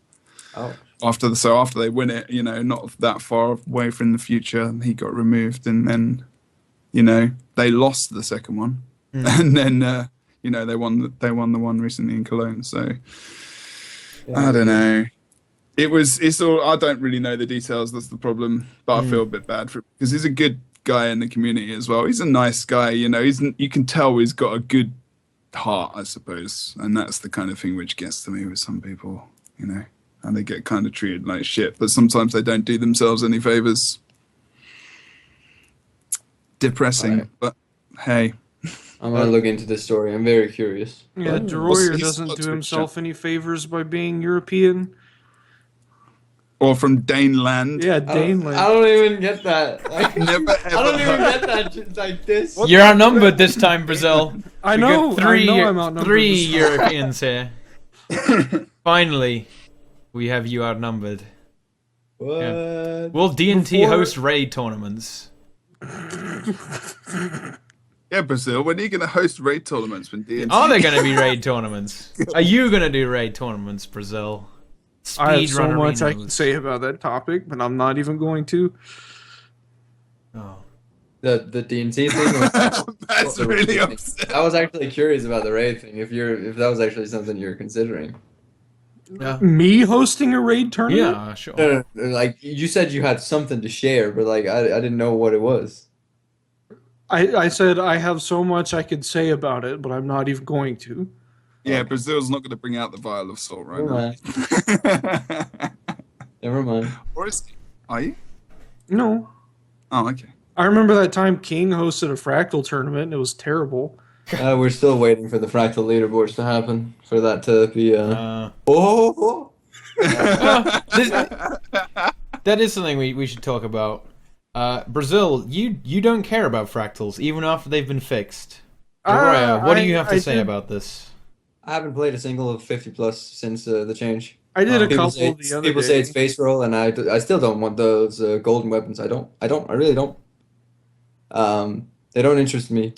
S2: Oh.
S3: After they win it, not that far away from the future, he got removed, and then, they lost the second one, and then they won the one recently in Cologne. So I don't know. It's all. I don't really know the details. That's the problem, but I feel a bit bad for him because he's a good guy in the community as well. He's a nice guy. You can tell he's got a good heart, I suppose, and that's the kind of thing which gets to me with some people, and they get kind of treated like shit, but sometimes they don't do themselves any favors. Depressing,
S2: right.
S3: But hey.
S2: I'm gonna look into this story. I'm very curious.
S1: Yeah, Deroir doesn't do himself any favors by being European.
S3: Or from Daneland.
S1: Yeah, Daneland.
S2: I don't even get that. Like,
S3: Never ever.
S2: I don't even get that like this.
S4: You're outnumbered this time, Brazil.
S1: I
S4: We
S1: know.
S4: got three
S1: I'm outnumbered
S4: three
S1: this time.
S4: Europeans here. Finally. We have you outnumbered.
S2: What?
S4: Yeah. Will D&T host raid tournaments?
S3: Yeah, Brazil. When are you going to host raid tournaments? When D&T?
S4: Are there going to be raid tournaments? Are you going to do raid tournaments, Brazil?
S1: I have so
S4: Speedrun
S1: much I
S4: arenas.
S1: can say about that topic, but I'm not even going to.
S4: Oh.
S2: The D&T thing.
S3: That's really upset.
S2: I was actually curious about the raid thing. If that was actually something you're considering.
S4: Yeah.
S1: Me hosting a raid tournament?
S4: Yeah, sure.
S2: No, like you said, you had something to share, but like I didn't know what it was.
S1: I said I have so much I could say about it, but I'm not even going to.
S3: Yeah, Brazil's not going to bring out the vial of salt right
S2: Never
S3: now.
S2: Never mind.
S3: Or is are you?
S1: No.
S3: Oh, okay.
S1: I remember that time King hosted a fractal tournament and it was terrible.
S2: We're still waiting for the fractal leaderboards to happen for that to be.
S4: That is something we should talk about. Brazil, you don't care about fractals even after they've been fixed. Deroir, what do you have to say about this?
S2: I haven't played a single of 50 plus since the change.
S1: I did a
S2: People
S1: couple
S2: say
S1: the other
S2: people
S1: day.
S2: say it's face roll, and I still don't want those golden weapons. I really don't. They don't interest me.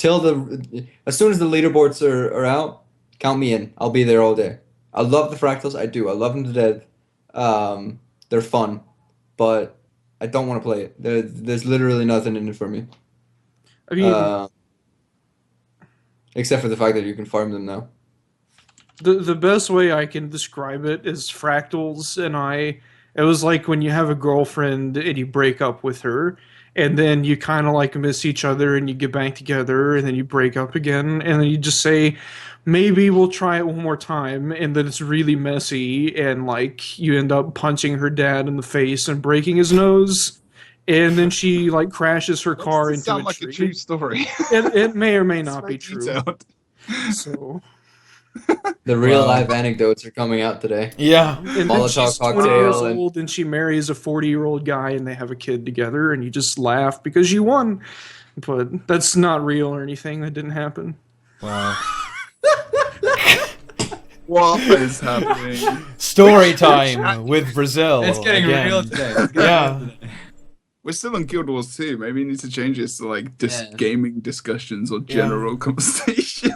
S2: As soon as the leaderboards are out, count me in. I'll be there all day. I love the fractals. I do. I love them to death. They're fun, but I don't want to play it. There's literally nothing in it for me.
S1: I mean,
S2: except for the fact that you can farm them now.
S1: the best way I can describe it is fractals and it was like when you have a girlfriend and you break up with her and then you kind of like miss each other and you get back together and then you break up again and then you just say maybe we'll try it one more time and then it's really messy and like you end up punching her dad in the face and breaking his nose and then she like crashes her car into
S3: sound
S1: a
S3: like
S1: tree.
S3: a true story.
S1: It may or may
S3: It's
S1: not
S3: very
S1: be true.
S3: detailed.
S1: So
S2: The real life anecdotes are coming out today.
S4: Yeah.
S1: and then
S2: Molotov
S1: she's 20
S2: cocktail
S1: years
S2: and-
S1: old and she marries a 40-year-old guy and they have a kid together and you just laugh because you won. But that's not real or anything. That didn't happen.
S4: Wow.
S3: What is happening?
S4: Story time with Brazil.
S2: It's getting
S4: again.
S2: real today.
S4: Yeah.
S3: We're still on Guild Wars 2. Maybe we need to change this to like
S2: Yeah.
S3: gaming discussions or general conversation.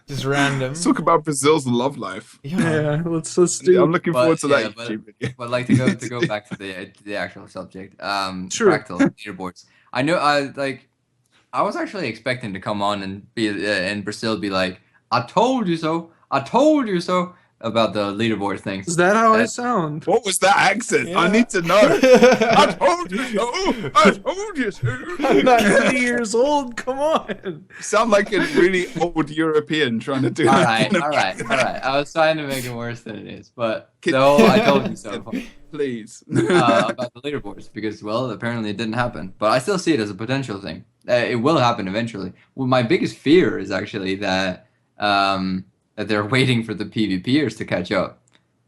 S4: Just random.
S3: Let's talk about Brazil's love life.
S1: Yeah, let's do.
S3: I'm looking forward to that
S2: yeah,
S3: YouTube video.
S2: But like to go back to the actual subject,
S1: Sure.
S2: fractal leaderboards. I know I was actually expecting to come on and be in Brazil be like, I told you so about the leaderboard things.
S1: Is that how I sound?
S3: What was that accent? I
S4: Yeah.
S3: need to know. I told you so. I told you so.
S1: I'm not 20 years old. Come on.
S3: You sound like a really old European trying to do
S2: All
S3: that.
S2: right, all right. I was trying to make it worse than it is, but no, I told you so.
S3: Please.
S2: About the leaderboards because, well, apparently it didn't happen. But I still see it as a potential thing. It will happen eventually. Well, my biggest fear is actually that that they're waiting for the PvPers to catch up.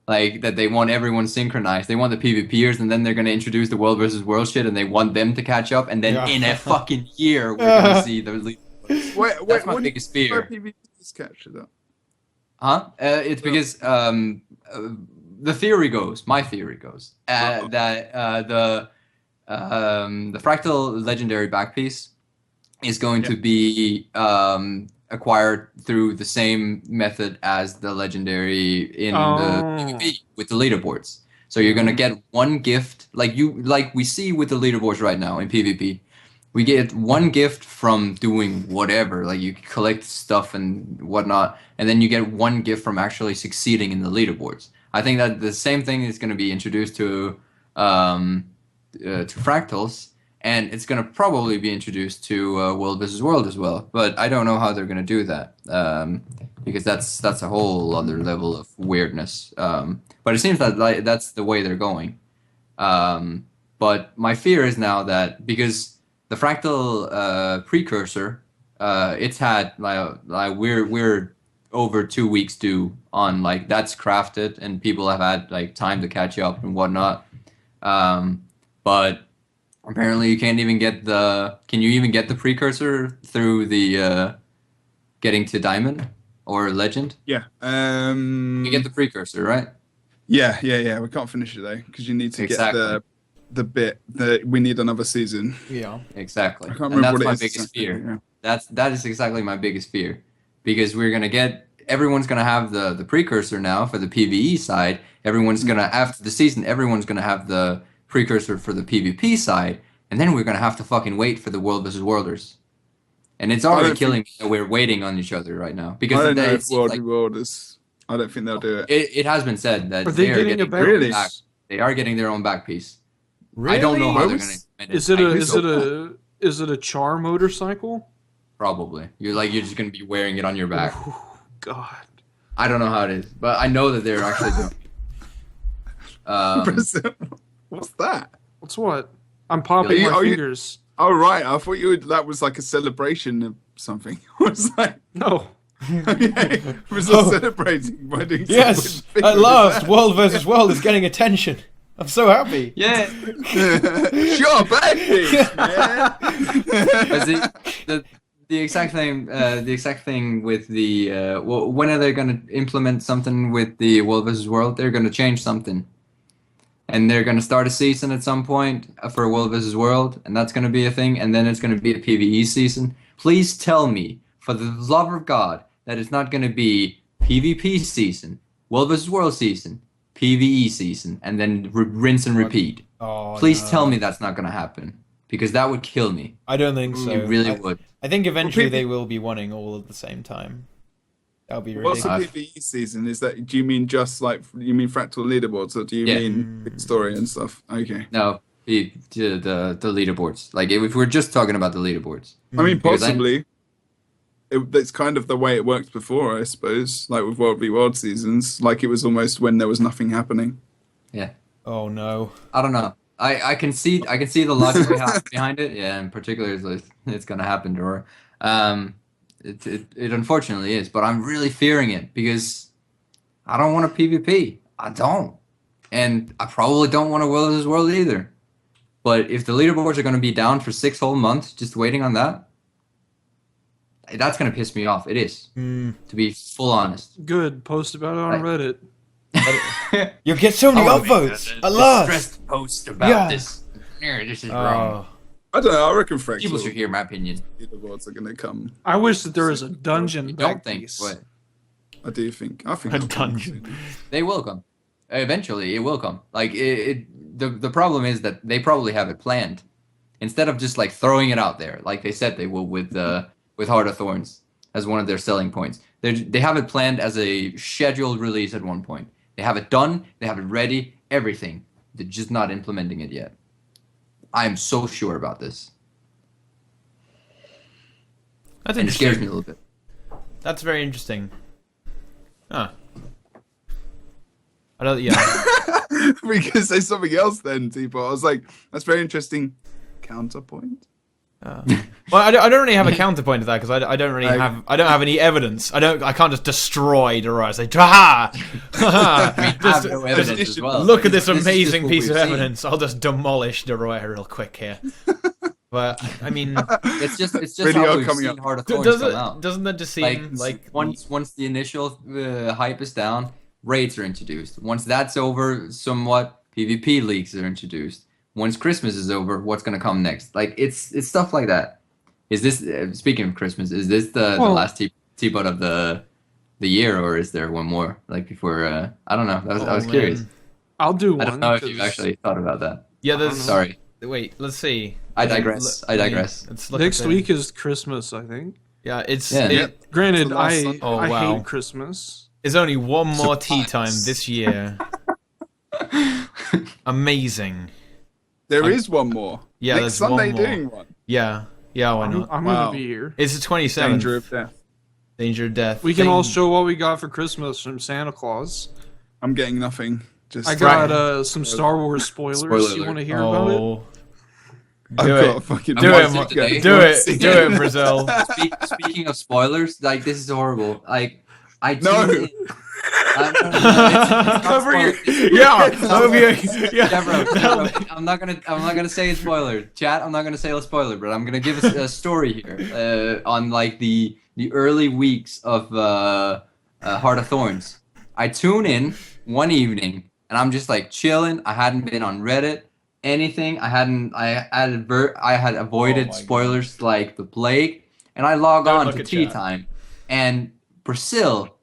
S2: Like, that they want everyone synchronized. They want the PvPers, and then they're going to introduce the world versus world shit, and they want them to catch up, and then in a fucking year, we're going to see the leaderboards. That's my biggest fear.
S3: PvPs capture that?
S2: Huh? It's because the theory goes, my theory goes, that the fractal legendary backpiece is going to be acquired through the same method as the legendary in the PvP with the leaderboards. So you're gonna get one gift, like we see with the leaderboards right now in PvP. We get one gift from doing whatever, like you collect stuff and whatnot, and then you get one gift from actually succeeding in the leaderboards. I think that the same thing is going to be introduced to fractals, and it's going to probably be introduced to world versus world as well. But I don't know how they're going to do that because that's a whole other level of weirdness. But it seems that that's the way they're going. But my fear is now that because the fractal precursor, it's had we're over 2 weeks due on that's crafted and people have had time to catch up and whatnot. But apparently you can't even get can you even get the precursor through the getting to diamond or legend?
S3: Yeah.
S2: You get the precursor, right?
S3: Yeah. We can't finish it though because you need to get the bit that we need another season.
S4: Yeah,
S2: exactly.
S3: I can't remember what
S2: that's my
S3: it is.
S2: biggest fear.
S3: Yeah.
S2: That is exactly my biggest fear, because we're gonna get everyone's gonna have the precursor now for the PvE side. Everyone's gonna after the season. Everyone's gonna have the precursor for the PvP side, and then we're gonna have to fucking wait for the World vs. Worlders. And it's already killing me that we're waiting on each other right now because
S3: I don't know if World
S2: like,
S3: v. World is. I don't think they'll do it.
S2: It has been said that
S1: Are they getting a back
S3: Really?
S2: back. They are getting their own back piece.
S4: really?
S2: I don't know how they're going to implement it.
S1: Is it a char motorcycle?
S2: Probably. You're just going to be wearing it on your back.
S1: Ooh, God.
S2: I don't know how it is, but I know that they're actually doing.
S3: What's that?
S1: What's what? I'm popping my fingers.
S3: Oh right, I thought that was like a celebration of something. I was like,
S1: No.
S3: okay, we're still celebrating by doing
S4: Yes,
S3: something.
S4: at last, World vs. World is getting attention. I'm so happy.
S2: Yeah.
S3: Sure, back piece, man.
S2: But the exact thing with the when are they going to implement something with the World vs. World? They're going to change something. And they're going to start a season at some point for World vs. World, and that's going to be a thing, and then it's going to be a PvE season. Please tell me, for the love of God, that it's not going to be PvP season, World vs. World season, PvE season, and then rinse and repeat.
S4: Oh,
S2: Please
S4: no.
S2: tell me that's not going to happen, because that would kill me.
S4: I don't think so.
S2: It really would.
S4: I think eventually they will be wanting all at the same time. That would be
S3: What's
S4: ridiculous.
S3: the PvE season? Is that? Do you mean just like fractal leaderboards, or do you mean big story and stuff? Okay.
S2: No, the leaderboards. Like if we're just talking about the leaderboards.
S3: I mean,
S2: Because
S3: possibly. It's kind of the way it worked before, I suppose. Like with World v. World seasons, like it was almost when there was nothing happening.
S2: Yeah.
S4: Oh no.
S2: I don't know. I can see the logic behind it. Yeah, in particular, it's gonna happen, Deroir. It unfortunately is, but I'm really fearing it because I don't want a PvP. I don't, and I probably don't want a World vs. World either. But if the leaderboards are going to be down for 6 whole months, just waiting on that, that's going to piss me off. It is, to be full honest.
S1: Good. Post about it on Reddit.
S4: You'll get so many upvotes. At last.
S2: Stressed post about this. This is wrong.
S3: I don't know. I reckon fractal
S2: People should hear my opinion.
S3: leaderboards are going to come.
S1: I wish that there was a dungeon
S2: You
S1: back
S2: don't think,
S1: piece.
S2: but
S3: I do think. I think
S4: A
S3: they'll come
S4: dungeon.
S3: soon.
S2: they will come. Eventually, it will come. Like the problem is that they probably have it planned, instead of just like throwing it out there, like they said they will with Heart of Thorns as one of their selling points. They have it planned as a scheduled release at one point. They have it done. They have it ready. Everything. They're just not implementing it yet. I am so sure about this.
S4: That's
S2: And it scares
S4: interesting.
S2: me a little bit.
S4: That's very interesting. Huh. I don't. Yeah.
S3: We could say something else then, Teapot. I was like, that's very interesting. Counterpoint.
S4: Well, I don't really have a counterpoint to that because I don't really have any evidence. I can't just destroy Deroir. Say, ha!
S2: Have no evidence as well.
S4: Look at
S2: This
S4: this
S2: is just
S4: amazing
S2: what
S4: piece of
S2: we've seen.
S4: evidence. I'll just demolish Deroir real quick here. But I mean,
S2: It's just
S3: Video
S2: how we've
S3: coming
S2: seen
S3: up.
S2: Heart of Thorns come out.
S4: doesn't that just seem like
S2: once the initial hype is down, raids are introduced. Once that's over, somewhat PvP leagues are introduced. Once Christmas is over, what's gonna come next? Like it's stuff like that. Is this speaking of Christmas? Is this the last Teapot of the year, or is there one more? Like before? I don't know. I was curious.
S1: I'll do one.
S2: I don't know if you've actually thought about that.
S4: yeah. There's
S2: Sorry,
S4: wait. Let's see.
S2: I digress.
S4: Let's look
S1: Next
S4: at
S1: week is Christmas, I think.
S4: Yeah, it's
S2: Yeah.
S1: Granted,
S3: the last
S1: I
S3: Sunday.
S4: Oh,
S1: I
S4: wow.
S1: hate Christmas.
S4: There's only one more tea
S3: Surprise.
S4: time this year. Amazing.
S3: There is one more.
S4: Yeah,
S3: Next
S4: there's
S3: Sunday
S4: one more.
S3: doing one.
S4: Yeah, why
S1: I'm
S4: not?
S1: gonna
S3: Wow.
S1: be here.
S4: It's the 27th.
S3: Danger of death.
S4: Danger of death.
S1: We can all show what we got for Christmas from Santa Claus.
S3: I'm getting nothing. Just
S1: I got some Star Wars spoilers.
S2: Spoiler
S1: You
S2: alert.
S1: want to hear about it?
S4: Oh,
S3: I've
S4: do
S3: got
S4: it.
S3: a fucking
S4: Do
S2: watching
S4: it,
S2: it today.
S4: do it, Brazil.
S2: Speaking of spoilers, like this is horrible. Like I
S3: No.
S2: tuned in. It's
S1: Cover your-
S4: Yeah, yeah.
S2: Jebro, I'm not gonna say a spoiler, chat. I'm not gonna say a spoiler, but I'm gonna give a story here on like the early weeks of Heart of Thorns. I tune in one evening and I'm just like chilling. I hadn't been on Reddit, anything. I had avoided
S4: Oh my
S2: spoilers like the plague, and I log
S5: Don't
S2: on
S5: look
S2: to
S5: at
S2: Tea
S5: chat.
S2: Time, and Brazil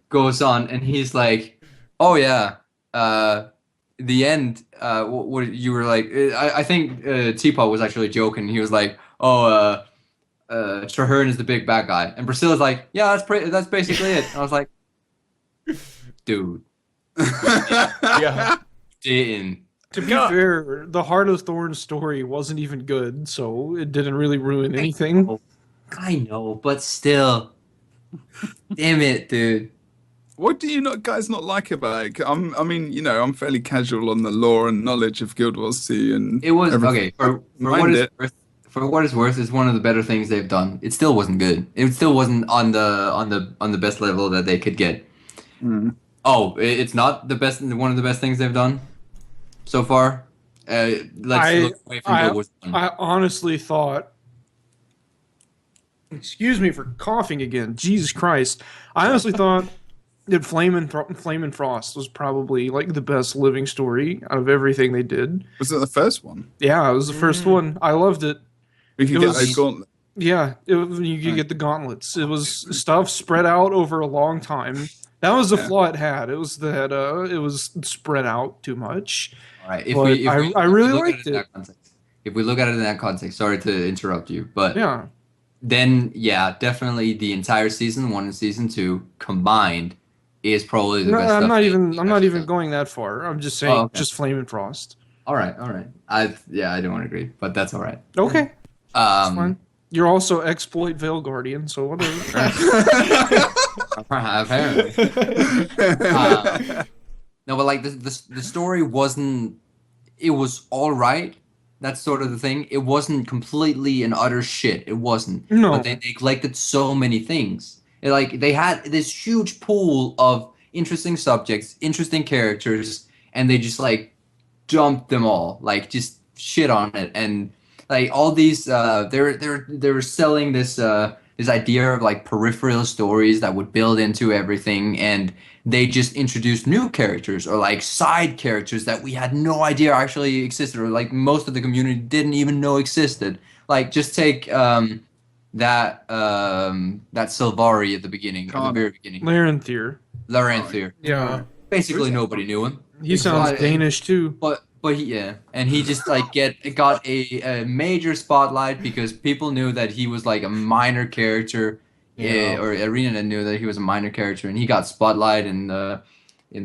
S2: goes on, and he's like, "Oh yeah, the end. What you were like? I think Teapot was actually joking. He was like, "Oh, Traherne is the big bad guy," and Brazil is like, "Yeah, that's basically it." And I was like, "Dude,
S5: Yeah.
S2: didn't."
S1: To be fair, the Heart of Thorns story wasn't even good, so it didn't really ruin anything.
S2: I know, but still, damn it, dude.
S3: What do you guys not like about it? I mean, I'm fairly casual on the lore and knowledge of Guild Wars 2 and
S2: It was
S3: everything.
S2: okay for
S3: Mind
S2: what
S3: it.
S2: it's worth. For what it's worth, it's one of the better things they've done. It still wasn't good. It still wasn't on the best level that they could get.
S3: Mm.
S2: Oh, it's not the best. One of the best things they've done so far. Let's look away from Guild Wars 1.
S1: I honestly thought. Excuse me for coughing again. Jesus Christ! I honestly thought that Flame and Frost was probably like the best living story out of everything they did.
S3: Was it the first one?
S1: Yeah, it was the first one. I loved it.
S3: We could
S1: It
S3: get
S1: was-
S3: those gauntlet.
S1: Yeah, you could get the gauntlets. It was stuff spread out over a long time. That was the flaw it had. It was that it was spread out too much.
S2: All right.
S1: I really
S2: look at
S1: liked
S2: in
S1: it.
S2: that context, if we look at it in that context, sorry to interrupt you, but
S1: Yeah.
S2: then yeah, definitely the entire season 1 and season 2 combined is probably the
S1: No,
S2: best.
S1: I'm
S2: stuff
S1: not
S2: they-
S1: even.
S2: they've
S1: I'm not
S2: actually
S1: even
S2: done.
S1: going that far. I'm just saying,
S2: Oh, okay.
S1: just Flame and Frost.
S2: All right. I don't agree, but that's all right.
S1: Okay,
S2: Um,
S1: fine. You're also exploit Veil Guardian, so whatever.
S2: apparently. No, but like the story wasn't. It was all right. That's sort of the thing. It wasn't completely and utter shit. It wasn't.
S1: No.
S2: But they neglected so many things. Like they had this huge pool of interesting subjects, interesting characters, and they just like dumped them all. Like just shit on it, and like all these. They were selling this this idea of like peripheral stories that would build into everything, and they just introduced new characters or like side characters that we had no idea actually existed, or like most of the community didn't even know existed. Like just take that Sylvari at the beginning, at the very beginning,
S1: Larenthier.
S2: Larenthier.
S1: Yeah,
S2: Basically, nobody knew him.
S1: he sounds
S2: But-
S1: Danish too.
S2: But yeah, and he just like got a major spotlight because people knew that he was like a minor character, or ArenaNet knew that he was a minor character, and he got spotlight in the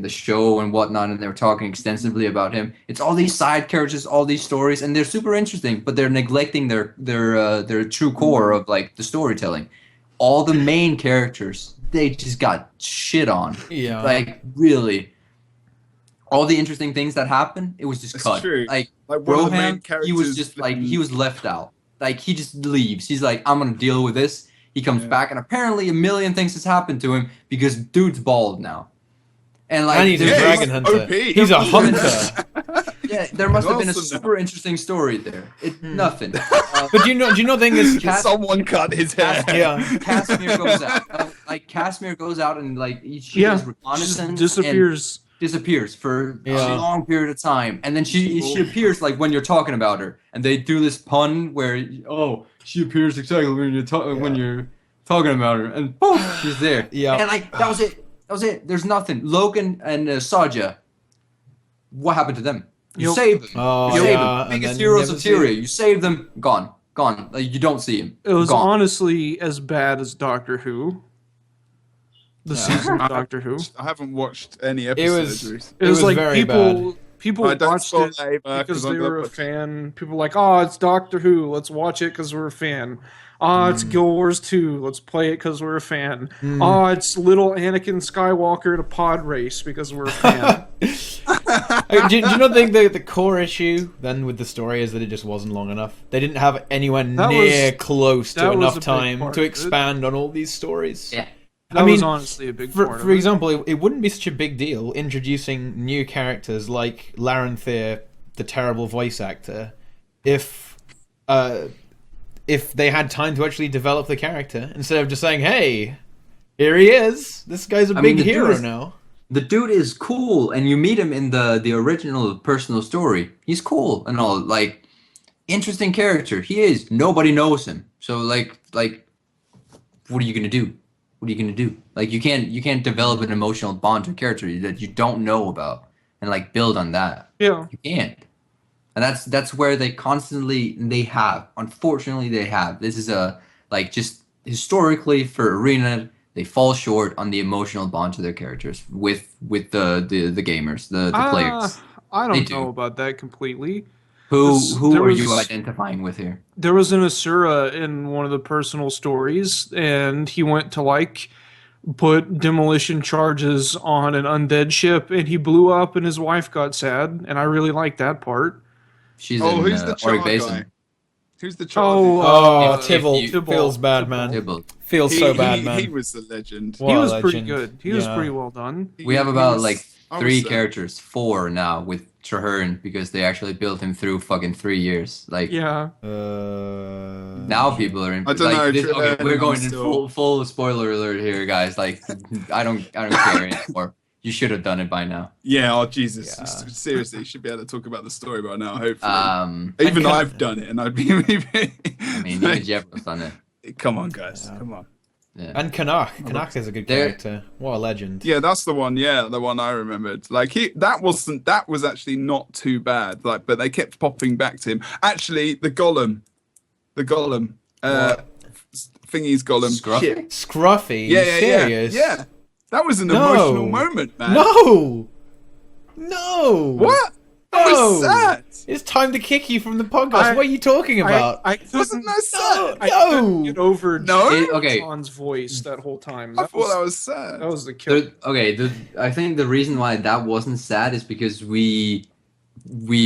S2: show and whatnot, and they were talking extensively about him. It's all these side characters, all these stories, and they're super interesting, but they're neglecting their true core of like the storytelling. All the main characters, they just got shit on.
S4: Yeah.
S2: Like really. All the interesting things that happened, it was just
S3: It's
S2: cut.
S3: true.
S2: Like
S3: Like one of the main
S2: Broham, he was
S3: characters
S2: just like
S3: flipping-
S2: he was left out. Like he just leaves. He's like, I'm gonna deal with this. He comes back, and apparently a million things has happened to him because dude's bald now. And like,
S4: And he's a
S2: there's-
S4: dragon hunter.
S3: OP.
S4: He's a hunter.
S2: yeah, there must have been a
S3: Awesome.
S2: super interesting story there. Nothing.
S4: But do you know the thing is,
S3: Someone cut his hair.
S4: yeah.
S2: Casimir goes out. Like Casimir goes out and like she
S1: Yeah,
S2: does
S1: just
S2: reconnaissance.
S1: disappears.
S2: For
S4: Yeah.
S2: a long period of time, and then she appears like when you're talking about her, and they do this pun where she appears exactly when you're talking about her, and boom, she's there.
S4: Yeah.
S2: And like that was it. There's nothing. Logan and Saja, what happened to them? You
S1: Yep.
S2: saved them.
S4: Oh,
S2: you saved
S4: yeah,
S2: them.
S4: and
S2: Biggest
S4: then
S2: heroes
S4: never
S2: of
S4: see
S2: Tyria.
S4: it.
S2: You saved them. Gone. Like you don't see him.
S1: It was
S2: Gone.
S1: honestly as bad as Doctor Who. The season of Doctor Who.
S3: I haven't watched any
S4: It
S3: episodes.
S4: was.
S1: It was like
S4: very
S1: people
S3: I don't
S1: watched
S3: spoil
S1: it
S3: that either,
S1: because
S3: 'cause I'm
S1: they
S3: gonna
S1: were a
S3: watch-
S1: fan. People were like, oh, it's Doctor Who. Let's watch it because we're a fan. Oh, it's Guild Wars 2. Let's play it because we're a fan. Oh, it's little Anakin Skywalker in a pod race because we're a fan.
S4: Do you not think that the core issue then with the story is that it just wasn't long enough? They didn't have anywhere
S1: That
S4: near
S1: was-
S4: close
S1: that
S4: to
S1: was a
S4: enough
S1: big
S4: time
S1: part
S4: to
S1: of it.
S4: expand on all these stories.
S2: Yeah.
S1: That
S4: I mean,
S1: was honestly a big part
S4: For
S1: of it.
S4: example, it wouldn't be such a big deal introducing new characters like Larenthier, the terrible voice actor, if they had time to actually develop the character instead of just saying, "Hey, here he is. This guy's a
S2: I
S4: big
S2: mean, the
S4: hero
S2: dude is-
S4: now."
S2: the dude is cool, and you meet him in the original personal story. He's cool and all, like interesting character. He is. Nobody knows him. So like what are you gonna do? What are you gonna do? Like you can't develop an emotional bond to a character that you don't know about and like build on that.
S1: Yeah.
S2: You can't. And that's where unfortunately they have. This is a like just historically for ArenaNet, they fall short on the emotional bond to their characters with the gamers, the players.
S1: I don't know about that completely.
S2: Who are you identifying with here?
S1: There was an Asura in one of the personal stories, and he went to like put demolition charges on an undead ship, and he blew up, and his wife got sad, and I really liked that part.
S2: She's
S3: who's the Char guy?
S2: Basin.
S3: Who's the Char?
S4: Tybalt feels bad, man.
S2: Tybalt.
S4: Feels so bad, man.
S3: He was the legend.
S1: He was pretty good. He was pretty well done.
S2: We have about like 3 characters, 4 now with Traherne because they actually built him through fucking 3 years. Like
S1: yeah.
S2: Now people are in.
S3: I don't know.
S2: Okay, we're going in full spoiler alert here, guys. Like I don't care anymore. You should have done it by now.
S3: Yeah, oh Jesus.
S4: Yeah.
S3: Seriously, you should be able to talk about the story by now, hopefully. Even I've done it, and I'd be maybe...
S2: I mean, even Jebro's done it.
S3: Come on, guys. Come on.
S2: Yeah.
S4: And Canuck is a good character. What a legend.
S3: Yeah, that's the one. Yeah, the one I remembered. Like that was actually not too bad. Like, but they kept popping back to him. Actually, the Golem. Thingy's Golem.
S2: Scruffy?
S4: Scruffy?
S3: Yeah.
S4: Serious?
S3: Yeah. That was an emotional moment, man.
S4: No!
S3: What? That was sad.
S4: It's time to kick you from the podcast. What are you talking about?
S3: I wasn't that sad.
S1: I couldn't get over
S2: okay.
S1: John's voice that whole time.
S3: I thought that was sad.
S1: That was the killer.
S2: I think the reason why that wasn't sad is because we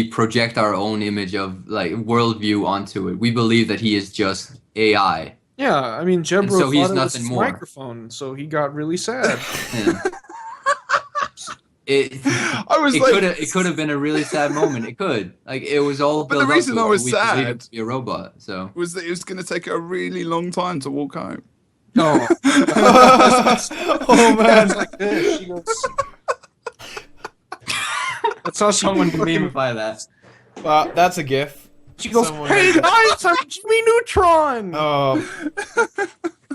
S2: project our own image of like worldview onto it. We believe that he is just AI.
S1: Yeah, I mean, Jebro
S2: so he's
S1: thought it was
S2: nothing
S1: his
S2: more.
S1: microphone, so he got really sad.
S2: Yeah. It could have been a really sad moment. It could. Like it was all
S3: But
S2: built
S3: the reason
S2: up
S3: I was
S2: we believed
S3: sad
S2: it to be a robot. So
S3: was that it was going to take a really long time to walk home.
S1: No.
S4: Oh man,
S1: It's like this. She goes. That's how someone believed.
S2: gamify that.
S4: well, that's a gif.
S1: She goes,
S4: Someone-
S1: "Hey guys, I'm Jimmy Neutron."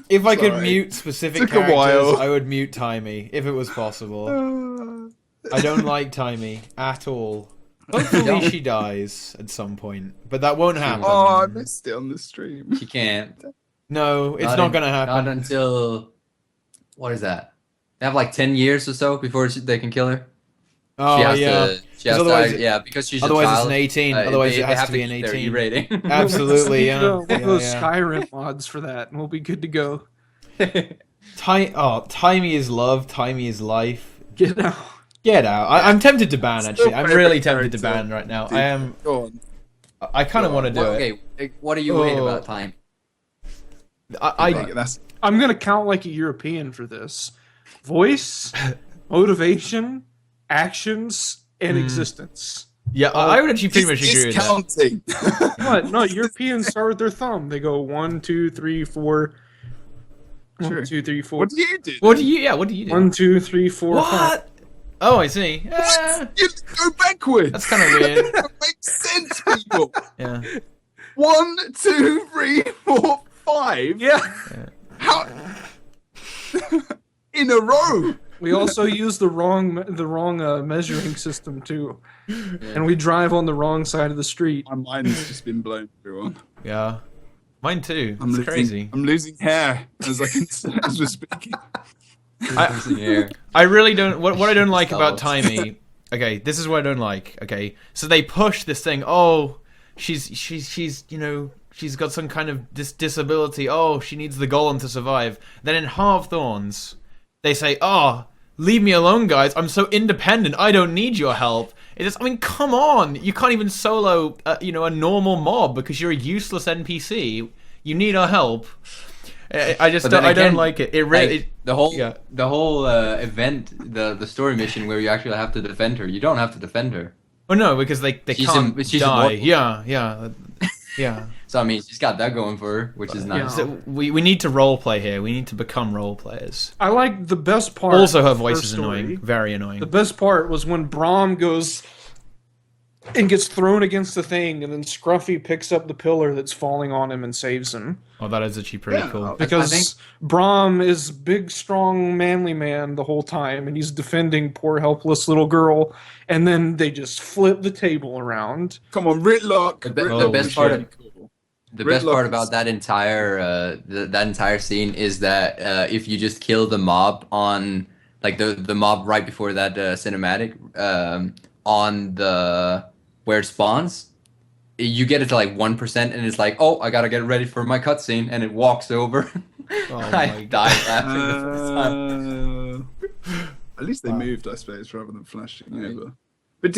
S4: If I could
S3: Sorry.
S4: mute specific
S3: Took a
S4: characters,
S3: while.
S4: I would mute Timey if it was possible. I don't like Timey at all. Hopefully she dies at some point, but that won't happen.
S3: Oh, I missed it on the stream.
S2: She can't.
S4: No, it's not gonna happen.
S2: Not until what is that? They have like 10 years or so before they can kill her.
S4: Oh yeah.
S2: She has
S4: otherwise-
S2: to, yeah, because she's
S4: Otherwise
S2: a
S4: it's
S2: child.
S4: an 18. Otherwise
S2: they
S4: it has
S2: have
S4: to be an
S2: keep their
S4: 18.
S2: rating.
S4: Absolutely, yeah.
S1: We'll
S4: Yeah,
S1: those
S4: yeah.
S1: Skyrim mods for that, and we'll be good to go.
S4: Timey is love. Timey is life.
S1: Get out.
S4: Get out. I'm tempted to ban, actually. I'm
S3: favorite
S4: really tempted to
S3: character.
S4: ban right now. I am.
S3: Go on.
S4: I kind of want to do it.
S2: Okay, what are you hate
S4: Oh.
S2: about time?
S3: That's
S1: I'm gonna count like a European for this. Voice, motivation, actions, and existence.
S4: Yeah, I would actually pretty much agree with that.
S3: counting.
S1: What? No, Europeans start with their thumb. They go 1, 2, 3, 4. 1, 2, 3, 4.
S3: What do you do?
S4: What do you do?
S1: 1, 2, 3, 4, 5.
S4: What? Oh, I see.
S3: You go backwards.
S4: That's kind of weird.
S3: That makes sense, people.
S4: Yeah.
S3: 1, 2, 3, 4, 5.
S1: Yeah.
S3: How? In a row.
S1: We also use the wrong measuring system too, and we drive on the wrong side of the street.
S3: My mind has just been blown, everyone.
S4: Yeah. Mine too.
S3: I'm
S4: It's
S3: losing,
S4: crazy.
S3: I'm losing hair as we're speaking.
S4: I really don't. What I don't like about
S2: Skulls.
S4: Timey. Okay, this is what I don't like. Okay, so they push this thing. Oh, she's you know she's got some kind of disability. Oh, she needs the golem to survive. Then in Half Thorns, they say, "Oh, leave me alone, guys. I'm so independent. I don't need your help." It's I mean, come on. You can't even solo a normal mob because you're a useless NPC. You need our help. I just
S2: But then
S4: I don't
S2: again,
S4: like it. It really.
S2: Like, the whole event, the story mission where you actually have to defend her. You don't have to defend her.
S4: Oh no, because they
S2: She's
S4: can't
S2: she's
S4: die.
S2: immortal.
S4: Yeah. Yeah.
S2: So I mean, she's got that going for her, which is nice.
S4: So we need to role play here. We need to become role players.
S1: I like the best part.
S4: Also, her
S1: of
S4: voice is
S1: story.
S4: annoying. Very annoying.
S1: The best part was when Braum goes and gets thrown against the thing, and then Scruffy picks up the pillar that's falling on him and saves him.
S4: Oh, that is actually pretty cool.
S1: Because Braum is big, strong, manly man the whole time, and he's defending poor, helpless little girl, and then they just flip the table around.
S3: Come on, Ritlock.
S2: The best part of
S3: cool.
S2: the best part about that entire that entire scene is that if you just kill the mob on like the mob right before that cinematic on the where it spawns, you get it to like 1% and it's like, oh, I gotta get ready for my cutscene, and it walks over.
S4: Oh
S2: I died laughing the first time.
S3: At least they moved, I suppose, rather than flashing over. But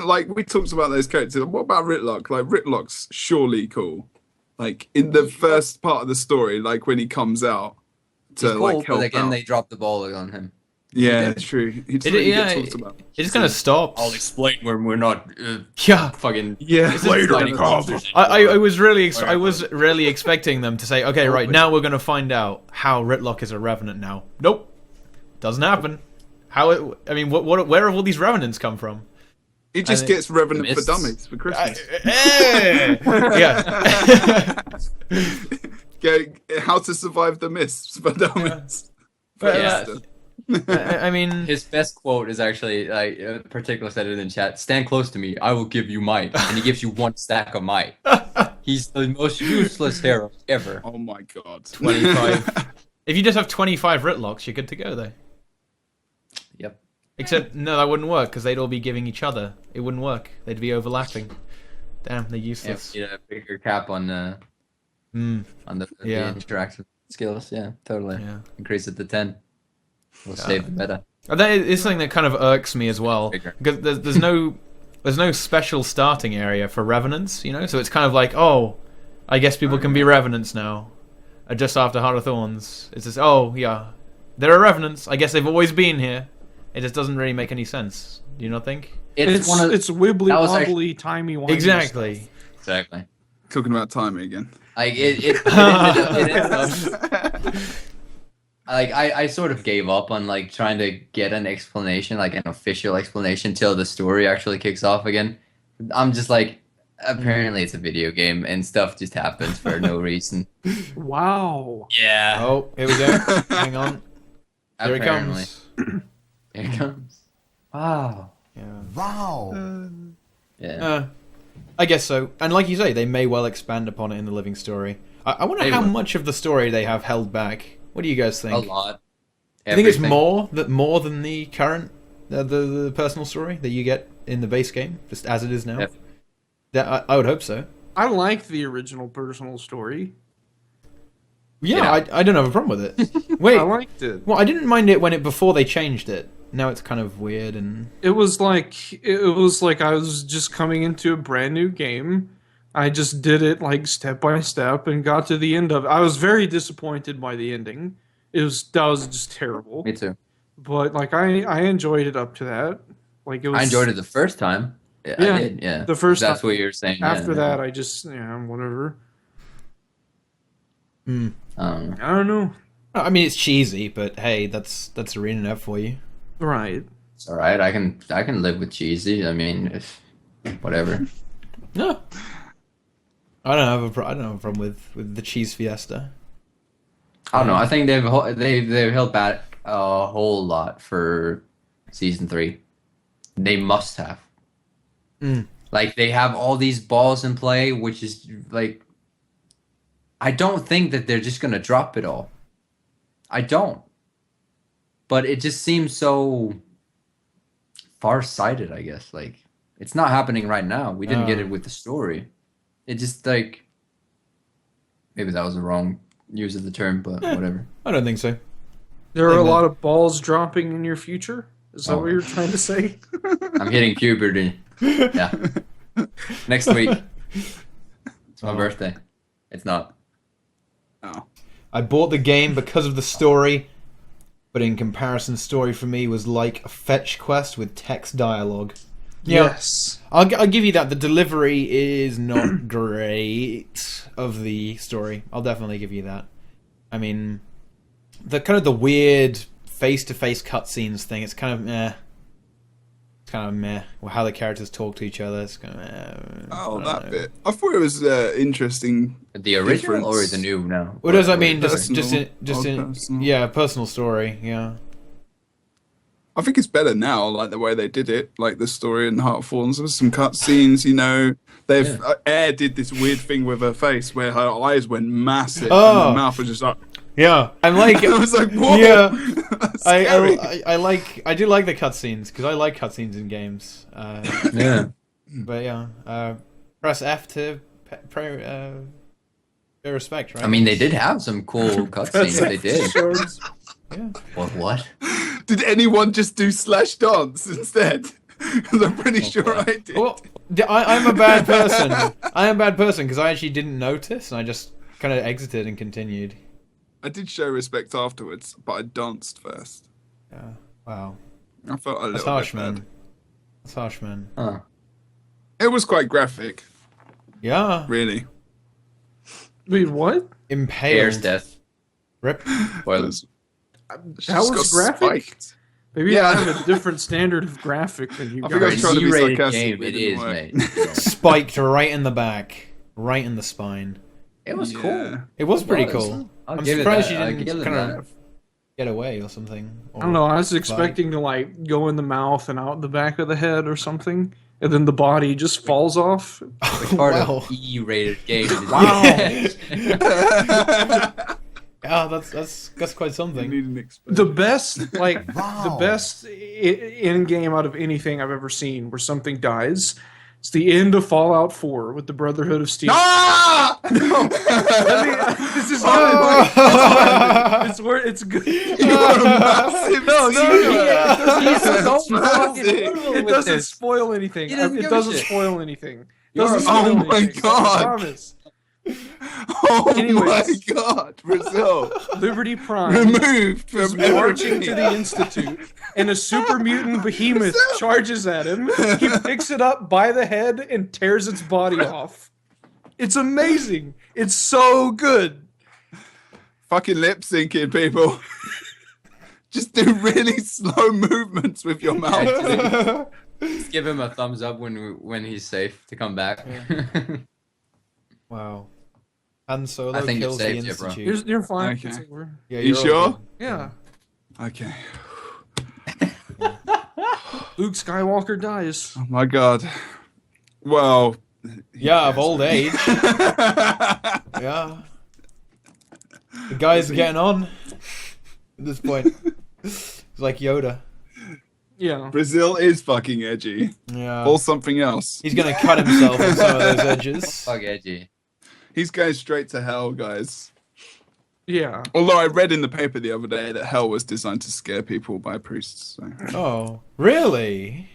S3: like we talked about those characters. What about Ritlock? Like Ritlock's surely cool. Like in the first part of the story, like when he comes out to
S2: He's cool,
S3: like help
S2: but again,
S3: out.
S2: they dropped the ball on him.
S3: Yeah, true. He doesn't really get talked about.
S4: It just kind of stops.
S2: I'll explain when we're not
S4: Yeah.
S2: fucking
S3: Later.
S4: I was really expecting them to say, okay, right, now we're going to find out how Ritlock is a revenant now. Nope. Doesn't happen. Where have all these revenants come from?
S3: He just gets Revenant for
S2: Mists.
S3: Dummies for Christmas.
S4: Yeah.
S3: How to Survive the Mists for Dummies.
S2: Yeah.
S4: I mean,
S2: His best quote is actually like a particular said it in chat. Stand close to me, I will give you might, and he gives you 1 stack of might. He's the most useless hero ever.
S3: Oh my god.
S4: 25. If you just have 25 Ritlocks, you're good to go, though.
S2: Yep.
S4: Except, no, that wouldn't work, because they'd all be giving each other. It wouldn't work. They'd be overlapping. Damn, they're useless.
S2: Yeah, a bigger cap on the interactive skills. Yeah, totally.
S4: Yeah.
S2: Increase it to 10. We'll save the meta.
S4: That is something that kind of irks me as well,
S2: Bigger.
S4: because there's no special starting area for revenants, you know. So it's kind of like, oh, I guess people can be revenants now, just after Heart of Thorns. It's just, oh yeah, there are revenants. I guess they've always been here. It just doesn't really make any sense. Do you not think?
S1: It's wibbly wobbly, timey wimey.
S4: Exactly.
S2: Exactly.
S3: Talking about timing again.
S2: Like I sort of gave up on like trying to get an explanation, like an official explanation, till the story actually kicks off again. I'm just like, apparently it's a video game and stuff just happens for no reason.
S1: Wow.
S2: Yeah.
S4: Oh, here we go. Hang on. Here
S2: Apparently.
S4: it comes.
S2: Here it comes. Wow.
S4: Yeah.
S6: Wow.
S2: Yeah.
S4: I guess so. And like you say, they may well expand upon it in the living story. I wonder how much of the story they have held back. What do you guys think?
S2: A lot.
S4: I think it's
S2: Everything.
S4: more than the current the personal story that you get in the base game, just as it is now.
S2: Yep.
S4: Yeah, I would hope so.
S1: I like the original personal story.
S4: Yeah, I don't have a problem with it. Wait,
S1: I liked it.
S4: well, I didn't mind it before they changed it. Now it's kind of weird and
S1: It was like I was just coming into a brand new game. I just did it like step by step and got to the end of it. I was very disappointed by the ending. That was just terrible.
S2: Me too.
S1: But like I enjoyed it up to that. Like it was.
S2: I enjoyed it the first time. Yeah, I did. Yeah.
S1: The first
S2: That's
S1: time.
S2: what you're saying.
S1: After
S2: yeah,
S1: that, I just whatever.
S2: I
S1: I don't know.
S4: I mean it's cheesy, but hey, that's ArenaNet for you.
S1: Right.
S2: It's all right. I can live with cheesy. I mean, whatever.
S4: No, I don't have a problem with the cheese fiesta.
S2: I don't know. I think they've held back a whole lot for season 3. They must have. Like they have all these balls in play, which is like, I don't think that they're just gonna drop it all. I don't. But it just seems so far-sighted, I guess. Like, it's not happening right now. We didn't get it with the story. It just, like... Maybe that was the wrong use of the term, but whatever.
S4: I don't think so.
S1: There are a lot of balls dropping in your future? Is that what you're trying to say?
S2: I'm hitting puberty. Yeah. Next week. It's my birthday. It's not.
S3: Oh.
S4: I bought the game because of the story, but in comparison, story for me was like a fetch quest with text dialogue.
S1: Yes.
S4: I'll give you that. The delivery is not great of the story. I'll definitely give you that. I mean, the kind of the weird face-to-face cutscenes thing. It's kind of meh. It's kind of meh. Or how the characters talk to each other. It's kind of meh.
S3: Oh, that bit. I thought it was interesting.
S2: The original
S3: difference.
S2: or the new now?
S4: What does that mean?
S3: Personal.
S4: Personal. Yeah, personal story. Yeah.
S3: I think it's better now, like the way they did it, like the story in Heart of Thorns. There was some cutscenes, you know. Air did this weird thing with her face where her eyes went massive and her mouth was just like.
S4: Yeah, I'm like.
S3: I was like, whoa.
S4: Yeah,
S3: I
S4: I do like the cutscenes because I like cutscenes in games.
S2: Yeah.
S4: But yeah, press F to pay respect, right?
S2: I mean, they did have some cool cutscenes. They did.
S4: Yeah.
S2: What?
S3: Did anyone just do slash dance instead? Because I'm pretty sure I did.
S4: Well, I'm a bad person. I am a bad person because I actually didn't notice and I just kind of exited and continued.
S3: I did show respect afterwards, but I danced first.
S4: Yeah. Wow.
S3: I felt a
S4: That's
S3: little
S4: harsh,
S3: bit bad.
S4: man. That's harsh, man.
S2: Huh.
S3: It was quite graphic,
S4: Yeah.
S3: really.
S1: Wait, what?
S4: Impaled.
S2: Air's death.
S4: Rip.
S2: Spoilers.
S1: That was graphic?
S3: Spiked.
S1: Maybe
S3: Yeah.
S1: I have a different standard of graphic than you
S3: I think I was
S1: guys.
S3: trying to be
S2: Z-rated
S3: sarcastic,
S2: game,
S3: but
S2: it
S3: it didn't
S2: is,
S3: work.
S2: mate. Yeah.
S4: Spiked right in the back. Right in the spine.
S2: It was cool.
S4: It was pretty
S2: was.
S4: cool.
S2: I'll
S4: I'm
S2: give it
S4: surprised
S2: that.
S4: you
S2: I'll
S4: didn't
S2: give it
S4: kind
S2: that.
S4: of get away or something.
S1: I don't know. I was expecting to like go in the mouth and out the back of the head or something, and then the body just falls off.
S2: The part
S4: Wow.
S2: of E-rated game.
S4: Yeah, that's quite
S3: You
S4: something.
S3: need an expression.
S1: The best, like
S2: Wow.
S1: the best in game out of anything I've ever seen, where something dies. It's the end of Fallout 4 with the Brotherhood of Steel.
S3: Ah!
S1: This is good. It's where it's good.
S3: Massive
S1: No,
S3: Don't
S2: massive.
S1: It doesn't spoil anything.
S2: He doesn't
S1: It
S2: give a
S1: doesn't
S2: shit.
S1: spoil anything.
S2: You're
S1: Doesn't
S2: a-
S1: spoil
S3: Oh my
S1: anything.
S3: God.
S1: I promise.
S3: Oh
S1: Anyways.
S3: my god, Brazil.
S1: Liberty Prime
S3: Removed
S1: is
S3: from
S1: marching to
S3: everything.
S1: the Institute, and a super mutant behemoth charges at him. He picks it up by the head and tears its body off. It's amazing. It's so good.
S3: Fucking lip syncing, people. Just do really slow movements with your mouth.
S2: Just give him a thumbs up when he's safe to come back.
S4: Wow. Han Solo
S2: I think
S4: kills
S2: you're
S4: the
S2: safe, Jebro.
S4: Institute.
S1: You're fine.
S3: Okay.
S1: It's over.
S4: Yeah,
S3: You
S4: you're all
S3: sure?
S4: good.
S1: Yeah.
S3: Okay.
S1: Luke Skywalker dies.
S3: Oh my god. Well.
S4: Yeah, of old age. Yeah. The guy's getting on at this point. He's like Yoda.
S1: Yeah.
S3: Brazil is fucking edgy.
S4: Yeah.
S3: Or something else.
S4: He's gonna cut himself on some of those edges.
S2: Fuck edgy.
S3: He's going straight to hell, guys.
S1: Yeah.
S3: Although I read in the paper the other day that hell was designed to scare people by priests. So.
S4: Oh, really?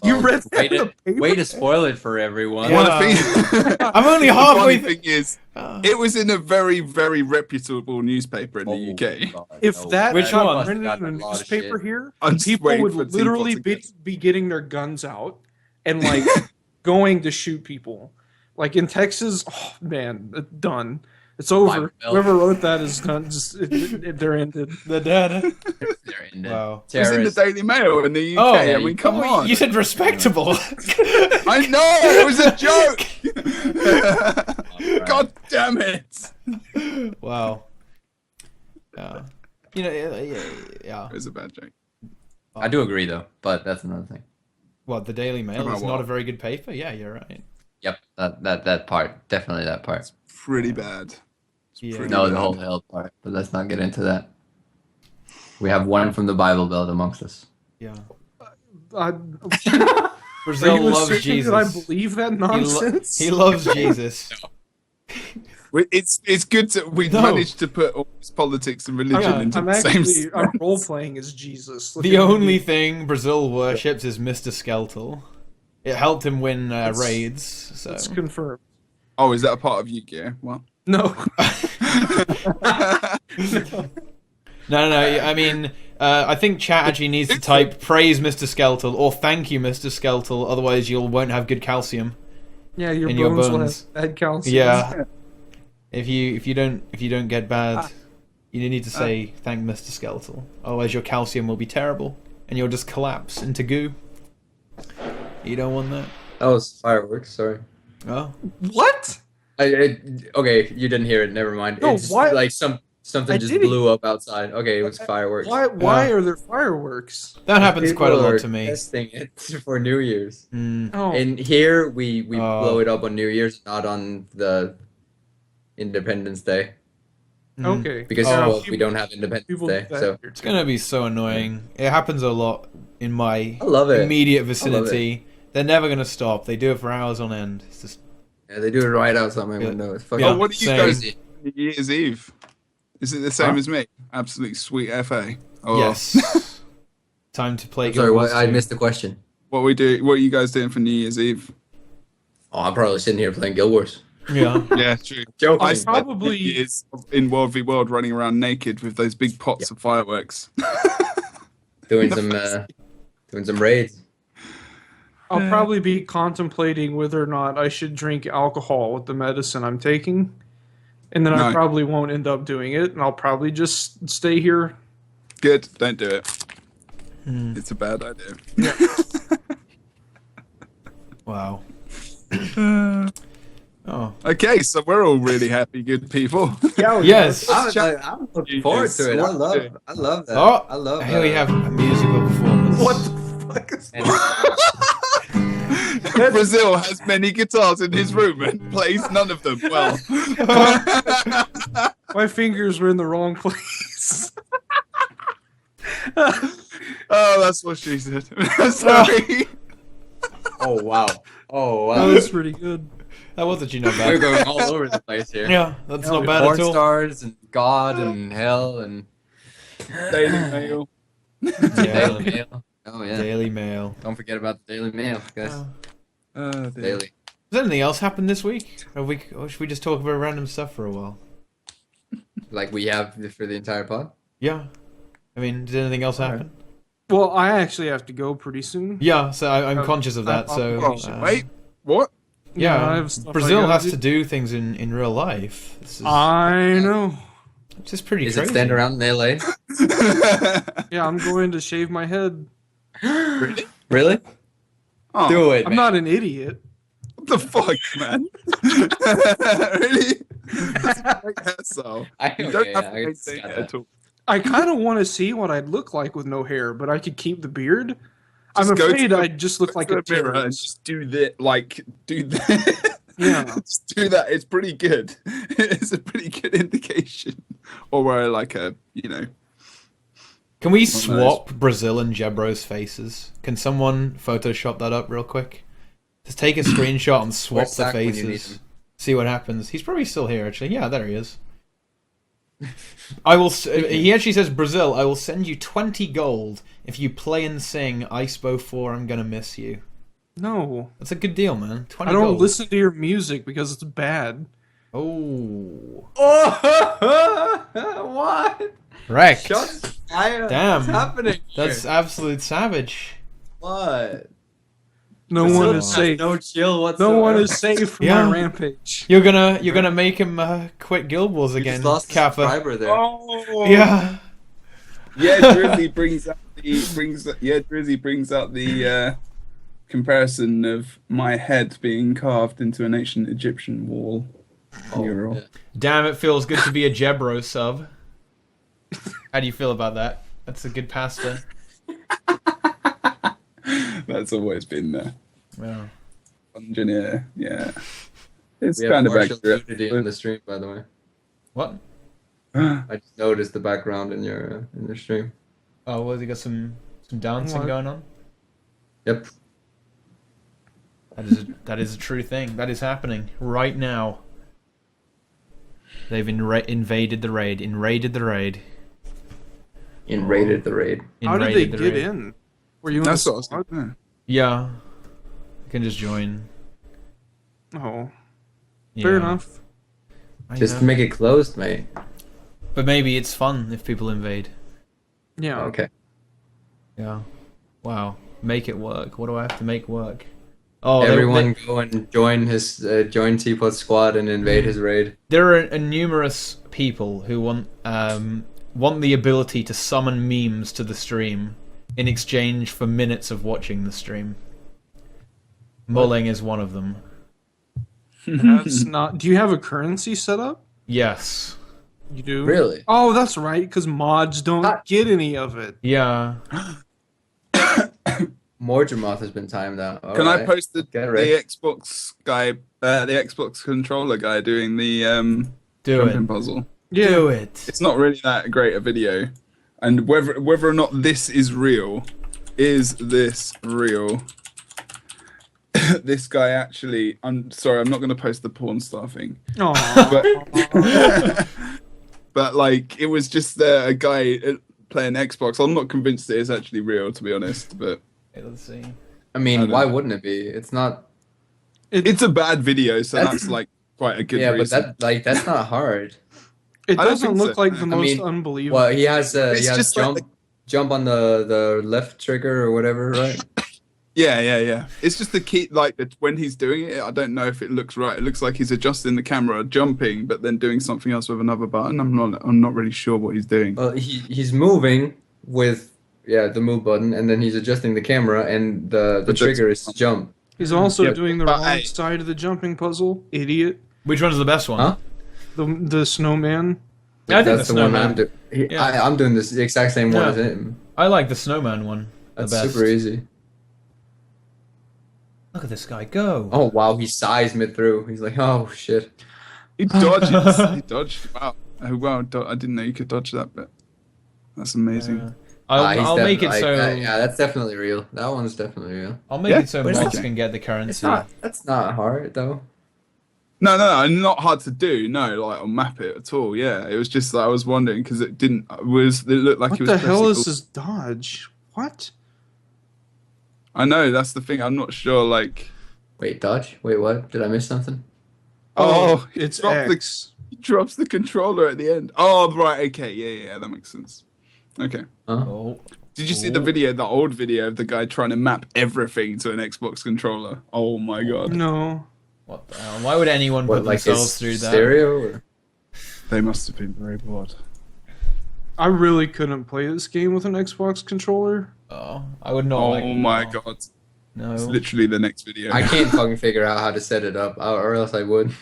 S1: You
S2: Well,
S1: read that
S2: way
S1: in the
S2: to,
S1: paper?
S2: way to spoil it for everyone.
S4: Yeah.
S3: Well, the thing,
S4: I'm only
S3: the
S4: halfway
S3: funny thing is,
S4: Oh.
S3: it was in a very, very reputable newspaper in the UK.
S2: God,
S1: If
S2: no.
S1: that
S4: Which
S1: got
S4: one?
S1: printed
S2: Got
S1: in a
S2: a lot of
S1: newspaper
S2: shit.
S1: here,
S3: I'm just
S1: people
S3: waiting
S1: would
S3: for TeaPot
S1: literally
S3: to
S1: be,
S3: get-
S1: be getting their guns out and like going to shoot people. Like in Texas, oh man, done. It's over.
S2: Bible.
S1: Whoever wrote that is done. Just they're ended.
S4: the dead.
S2: They're in it.
S4: Wow.
S3: It was in the
S2: Terrorists.
S3: Daily Mail in the UK.
S4: Oh,
S3: I mean, come on.
S4: You said respectable.
S3: I know, it was a joke. God damn it.
S4: Wow. Yeah. You know, yeah.
S3: It was a bad joke.
S2: I do agree though, but that's another thing.
S4: What, the Daily Mail
S3: About
S4: is not
S3: what?
S4: a very good paper? Yeah, you're right.
S2: Yep, that part, definitely that part.
S3: Pretty bad.
S4: Yeah.
S3: pretty
S2: No,
S3: bad.
S2: the whole hell part, but let's not get into that. We have one from the Bible Belt amongst us.
S4: Yeah.
S1: Are
S4: Brazil
S1: you
S4: loves
S1: assuming
S4: Jesus.
S1: that I believe that nonsense?
S4: He loves Jesus.
S3: It's good that we've
S4: No.
S3: managed to put all this politics and religion into
S1: I'm
S3: the same
S1: actually I'm
S3: sentence.
S1: role playing as Jesus. Look
S4: The
S1: at me.
S4: only thing Brazil worships is Mr. Skeletal. It helped him win raids, so...
S1: It's confirmed.
S3: Oh, is that a part of Yu-Gi-Oh? What?
S1: No.
S4: No, I mean, I think chat actually needs to type "praise Mr. Skeletal" or "thank you, Mr. Skeletal." Otherwise, you won't have good calcium.
S1: Yeah, your
S4: in
S1: bones,
S4: your
S1: will
S4: bones.
S1: have bad calcium.
S4: Yeah. If you don't get bad, you need to say "thank Mr. Skeletal." Otherwise, your calcium will be terrible, and you'll just collapse into goo. You don't want that.
S2: That was fireworks. Sorry.
S4: Oh.
S1: What?
S2: Okay, you didn't hear it. Never mind.
S1: No,
S2: It's
S1: what?
S2: like something
S1: I
S2: just
S1: didn't.
S2: blew up outside. Okay, it was fireworks.
S1: Why are there fireworks?
S4: That happens quite a
S2: People
S4: lot
S2: are
S4: to me.
S2: Testing it for New Year's.
S1: Oh,
S2: And here we blow it up on New Year's, not on the Independence Day,
S1: okay.
S2: because well, we don't have Independence
S1: People
S2: Day.
S1: do that
S2: So
S1: here,
S4: It's
S1: too.
S4: gonna be so annoying. It happens a lot in my
S2: I love it.
S4: immediate
S2: I love
S4: vicinity. They're never gonna stop. They do it for hours on end. It's just
S2: Yeah, they do it right outside my
S4: Yeah.
S2: window. It's fucking
S4: Yeah.
S3: Oh, what do you
S4: Same.
S3: guys
S2: crazy.
S3: do New Year's Eve? Is it the same
S4: Huh?
S3: as me? Absolute sweet FA. Or
S4: yes. Time to play.
S2: I'm sorry,
S4: Guild
S2: what,
S4: Wars
S2: I
S4: 2.
S2: missed the question.
S3: What are you guys doing for New Year's Eve?
S2: Oh, I'm probably sitting here playing Guild Wars.
S4: Yeah.
S3: Yeah, true.
S2: Joking.
S3: I
S1: probably-
S3: spent New Year's in World v World running around naked with those big pots of fireworks.
S2: doing some raids.
S1: I'll probably be contemplating whether or not I should drink alcohol with the medicine I'm taking. And then I
S3: No.
S1: probably won't end up doing it, and I'll probably just stay here.
S3: Good, don't do it. It's a bad idea.
S4: Wow. Oh.
S3: Okay, so we're all really happy, good people.
S4: Yes.
S2: I'm looking forward to it. I love that.
S4: Oh,
S2: I love
S4: here we
S2: that.
S4: have a musical performance.
S1: What the fuck is
S2: And-
S3: Brazil has many guitars in his room and plays none of them well.
S1: My fingers were in the wrong place.
S3: Oh, that's what she said. Sorry.
S2: oh wow. Oh
S1: That
S2: wow.
S1: was pretty good.
S4: That wasn't you know
S2: We're
S4: bad.
S2: going all over the place here.
S4: Yeah, that's
S1: Hell
S4: not bad
S2: Porn
S4: at all.
S2: stars and God and hell and
S3: Daily Mail.
S4: Yeah.
S2: Daily Mail. Oh yeah.
S4: Daily Mail.
S2: Don't forget about the Daily Mail, guys.
S3: Dear.
S2: Daily.
S4: Has anything else happened this week? Or should we just talk about random stuff for a while?
S2: Like we have for the entire pod.
S4: Yeah. I mean, did anything else happen?
S1: Well, I actually have to go pretty soon.
S4: Yeah, so I'm
S1: Oh,
S4: conscious of that. So
S3: Oh, wait, what?
S4: yeah,
S1: I have stuff I
S4: Brazil
S1: gotta
S4: has
S1: do.
S4: to do things in real life. This is
S1: I know.
S4: just pretty
S2: Is
S4: crazy.
S2: it stand around in LA?
S1: Yeah, I'm going to shave my head.
S3: Really?
S2: Really?
S3: Oh,
S2: Do it.
S1: I'm
S2: man.
S1: not an idiot.
S3: What the fuck, man? Really? That's a great hairstyle. You don't have to
S2: I
S3: maintain
S2: got
S3: it
S2: that.
S3: at all.
S1: I kind of want to see what I'd look like with no hair, but I could keep the beard. I'm
S3: Just go to
S1: afraid
S3: the-
S1: I'd just look
S3: Go
S1: like
S3: to
S1: a
S3: the mirror and
S1: terrorist.
S3: just do that. Do that.
S1: Yeah.
S3: Just do that. It's pretty good. It's a pretty good indication. Or wear like a,
S4: Can we
S3: those.
S4: swap Brazil and Jebro's faces? Can someone Photoshop that up real quick? Just take a screenshot and swap
S2: Where's
S4: the
S2: Zach when you need
S4: faces.
S2: him?
S4: See what happens. He's probably still here, actually. Yeah, there he is. I will. He actually says, Brazil, I will send you 20 gold if you play and sing Icepo 4, I'm Gonna Miss You.
S1: No.
S4: That's a good deal, man. 20
S1: I don't
S4: gold.
S1: listen to your music because it's bad.
S4: Oh.
S2: What?
S4: Wrecked.
S2: Shots fired.
S4: Damn.
S2: What's happening?
S4: That's
S2: here?
S4: absolute savage.
S2: What?
S1: No
S2: Brazil
S1: one is
S2: has
S1: safe.
S2: No chill whatsoever.
S1: No one is safe from
S4: Yeah.
S1: my rampage.
S4: You're gonna make him quit Guild Wars
S2: We
S4: again,
S2: just lost a
S4: Kappa.
S2: subscriber there.
S3: Oh.
S4: Yeah.
S3: Yeah, Drizzly brings out the comparison of my head being carved into an ancient Egyptian wall mural.
S2: yeah.
S4: Damn, it feels good to be a Jebro sub. How do you feel about that? That's a good pasta.
S3: That's always been there.
S4: Yeah.
S3: Engineer, yeah. It's
S2: We have
S3: kind of
S2: partial
S3: accurate.
S2: nudity in the stream, by the way.
S4: What?
S2: I just noticed the background in your stream.
S4: Oh, well, you got some dancing
S1: What?
S4: going on?
S2: Yep.
S4: That is a true thing. That is happening right now. They've invaded the raid. Raided the raid.
S2: Raided the raid.
S1: How did they
S4: Invaded the
S1: get
S4: raid.
S1: in? Were you in
S3: That's
S1: the
S3: what I was
S1: squad?
S3: thinking.
S4: Yeah. You can just join.
S1: Oh,
S4: Yeah.
S1: fair enough.
S4: I
S2: Just
S4: know.
S2: to make it closed, mate.
S4: But maybe it's fun if people invade.
S1: Yeah.
S2: Okay.
S4: Yeah. Wow. Make it work. What do I have to make work? Oh,
S2: Everyone go and join Teapot's squad and invade his raid.
S4: There are numerous people who want the ability to summon memes to the stream in exchange for minutes of watching the stream. Mulling is one of them.
S1: That's not. Do you have a currency set up?
S4: Yes.
S1: You do?
S2: Really?
S1: Oh, that's right, because mods don't
S2: Ah.
S1: get any of it.
S4: Yeah.
S2: Morgemoth has been timed out.
S3: Can I post the
S2: ready.
S3: Xbox guy, the Xbox controller guy doing the
S4: Do
S3: jumping
S4: it.
S3: puzzle?
S4: Do it.
S3: It's not really that great a video, and whether or not this is real, is this real? This guy actually. I'm sorry, I'm not going to post the porn star thing.
S1: Oh,
S3: But like, it was just a guy playing Xbox. I'm not convinced it is actually real, to be honest. But
S4: Okay, let's see.
S2: I mean,
S3: don't
S2: why
S3: know.
S2: wouldn't it be? It's not.
S3: it's a bad video, so
S2: That's-
S3: that's like quite a good
S2: Yeah, but
S3: reason.
S2: that's not hard.
S1: it
S3: I don't
S1: doesn't
S3: think
S1: look
S3: so.
S1: like the
S3: I
S1: most
S2: mean,
S1: unbelievable.
S2: Well, he has
S3: It's just like
S2: jump on the left trigger or whatever, right?
S3: Yeah. It's just the key, like when he's doing it. I don't know if it looks right. It looks like he's adjusting the camera, jumping, but then doing something else with another button. I'm not really sure what he's doing.
S2: Well, he's moving with the move button, and then he's adjusting the camera, and the
S3: But
S2: trigger is to jump.
S1: He's also
S3: Yeah,
S1: doing the
S3: but
S1: wrong
S3: hey.
S1: side of the jumping puzzle. Idiot.
S4: Which one's the best one?
S2: Huh?
S1: The snowman.
S4: I think
S2: That's
S4: the
S2: the one
S4: snowman.
S2: I'm doing.
S4: Yeah.
S2: I'm doing this the exact same one
S4: Yeah.
S2: as him.
S4: I like the snowman one. The
S2: That's
S4: best.
S2: super easy.
S4: Look at this guy go.
S2: Oh wow, he sighs mid through. He's like, oh shit.
S3: He dodges. He dodged. Wow. Oh, wow. I didn't know you could dodge that, but that's amazing.
S4: I'll make it so.
S2: yeah, that's definitely real. That one's definitely real.
S4: I'll make
S3: Yeah,
S4: it so
S3: but it's
S4: mods
S3: okay.
S4: can get the
S2: It's
S4: currency.
S2: not. That's not hard though.
S3: No, not hard to do. No, like on map it at all. Yeah, it was just that I was wondering because it didn't. It looked like
S1: What
S3: it was.
S1: the hell
S3: pressing
S1: is
S3: all-
S1: this dodge? What?
S3: I know that's the thing. I'm not sure. Like,
S2: Wait, dodge? Wait, what? Did I miss something?
S1: It's
S3: dropped the-
S1: X.
S3: he drops the controller at the end. Oh, right. Okay. Yeah. That makes sense. Okay.
S2: Huh?
S4: Oh.
S3: Did you see the video, the old video of the guy trying to map everything to an Xbox controller? Oh my god.
S1: No.
S4: What the hell? Why would anyone
S2: What,
S4: put
S2: like
S4: themselves
S2: his
S4: through that?
S2: stereo? Or?
S3: They must have been very bored.
S1: I really couldn't play this game with an Xbox controller.
S4: Oh, I would not.
S3: Oh
S4: like
S3: my
S4: no.
S3: god.
S4: No.
S3: It's literally the next video.
S2: I can't fucking figure out how to set it up, or else I would.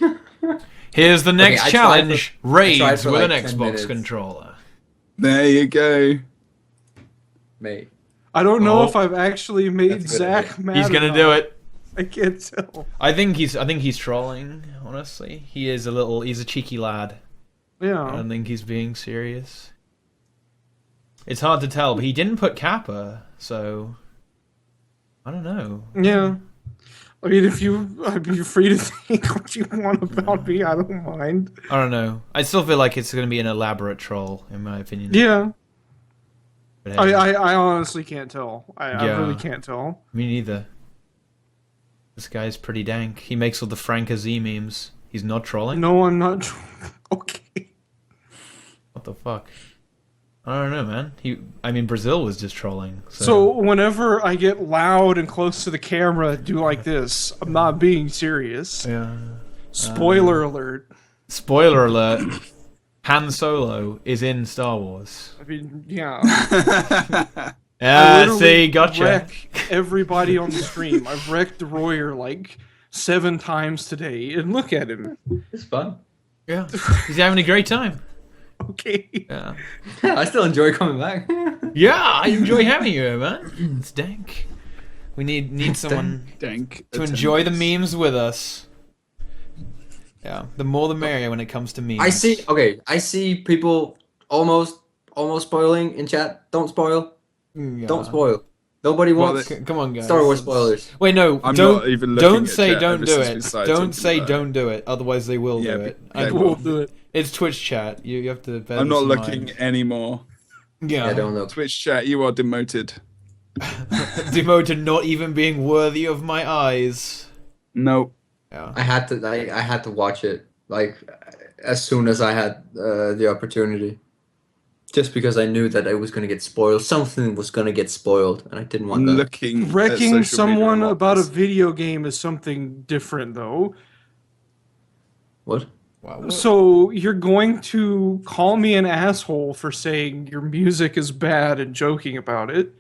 S4: Here's the next
S2: I tried
S4: challenge:
S2: for- I tried
S4: raids
S2: for
S4: with
S2: like
S4: an
S2: 10
S4: Xbox
S2: minutes.
S4: controller.
S3: There you go.
S2: Mate.
S1: I don't know
S4: Oh.
S1: if I've actually made
S2: That's a good
S1: Zach mad.
S4: He's gonna
S1: enough.
S4: do it.
S1: I can't tell.
S4: I think he's trolling. Honestly, he is he's a cheeky lad. I
S1: Yeah.
S4: don't think he's being serious. It's hard to tell, but he didn't put Kappa, so I don't know.
S1: Yeah. I mean, I'd be free to think what you want about me. I don't mind.
S4: I don't know. I still feel like it's going to be an elaborate troll, in my opinion.
S1: Yeah.
S4: But hey,
S1: I honestly can't tell. I
S4: Yeah.
S1: really can't tell.
S4: me neither. This guy's pretty dank. He makes all the Frank Z memes. He's not trolling?
S1: No, I'm not. Okay.
S4: What the fuck? I don't know, man. I mean, Brazil was just trolling.
S1: So whenever I get loud and close to the camera, do like this. I'm not being serious.
S4: Yeah.
S1: Spoiler alert.
S4: Spoiler alert. Han Solo is in Star Wars.
S1: I mean, yeah. I
S4: Ah,
S1: literally
S4: see, gotcha.
S1: wreck everybody on the stream. I've wrecked Deroir like 7 times today, and look at him.
S2: It's fun.
S4: Yeah. He's having a great time.
S1: Okay.
S4: Yeah.
S2: I still enjoy coming back.
S4: Yeah, I enjoy having you here, man. It's dank. We need someone
S3: Dank
S4: to enjoy the
S3: attendance.
S4: memes with us. Yeah, the more the merrier when it comes to memes.
S2: I see people almost spoiling in chat. Don't spoil.
S4: Yeah.
S2: Don't spoil. Nobody
S3: Well,
S2: wants
S4: Come on, guys.
S2: Star Wars spoilers.
S4: Wait, no,
S3: I'm
S4: don't
S3: not even looking
S4: don't
S3: at
S4: say
S3: chat
S4: don't
S3: ever
S4: do
S3: since we
S4: it.
S3: started
S4: Don't
S3: talking
S4: say
S3: about
S4: don't do it. Otherwise, they will
S3: Yeah,
S4: do it.
S3: they
S1: We'll do it.
S4: It's Twitch chat. You have to. bear
S3: I'm
S4: this
S3: not
S4: in
S3: looking
S4: mind.
S3: anymore.
S4: Yeah,
S2: Yeah, don't look.
S3: Twitch chat, you are demoted.
S4: demoted, not even being worthy of my eyes.
S3: No.
S4: Yeah.
S2: I had to watch it like as soon as I had the opportunity. Just because I knew that I was going to get spoiled. Something was going to get spoiled, and I didn't want
S3: I'm
S2: that.
S3: looking at
S1: Wrecking
S3: social media
S1: someone
S3: lot
S1: about a
S3: this-
S1: video game is something different, though.
S2: What?
S4: Wow.
S1: So you're going to call me an asshole for saying your music is bad and joking about it,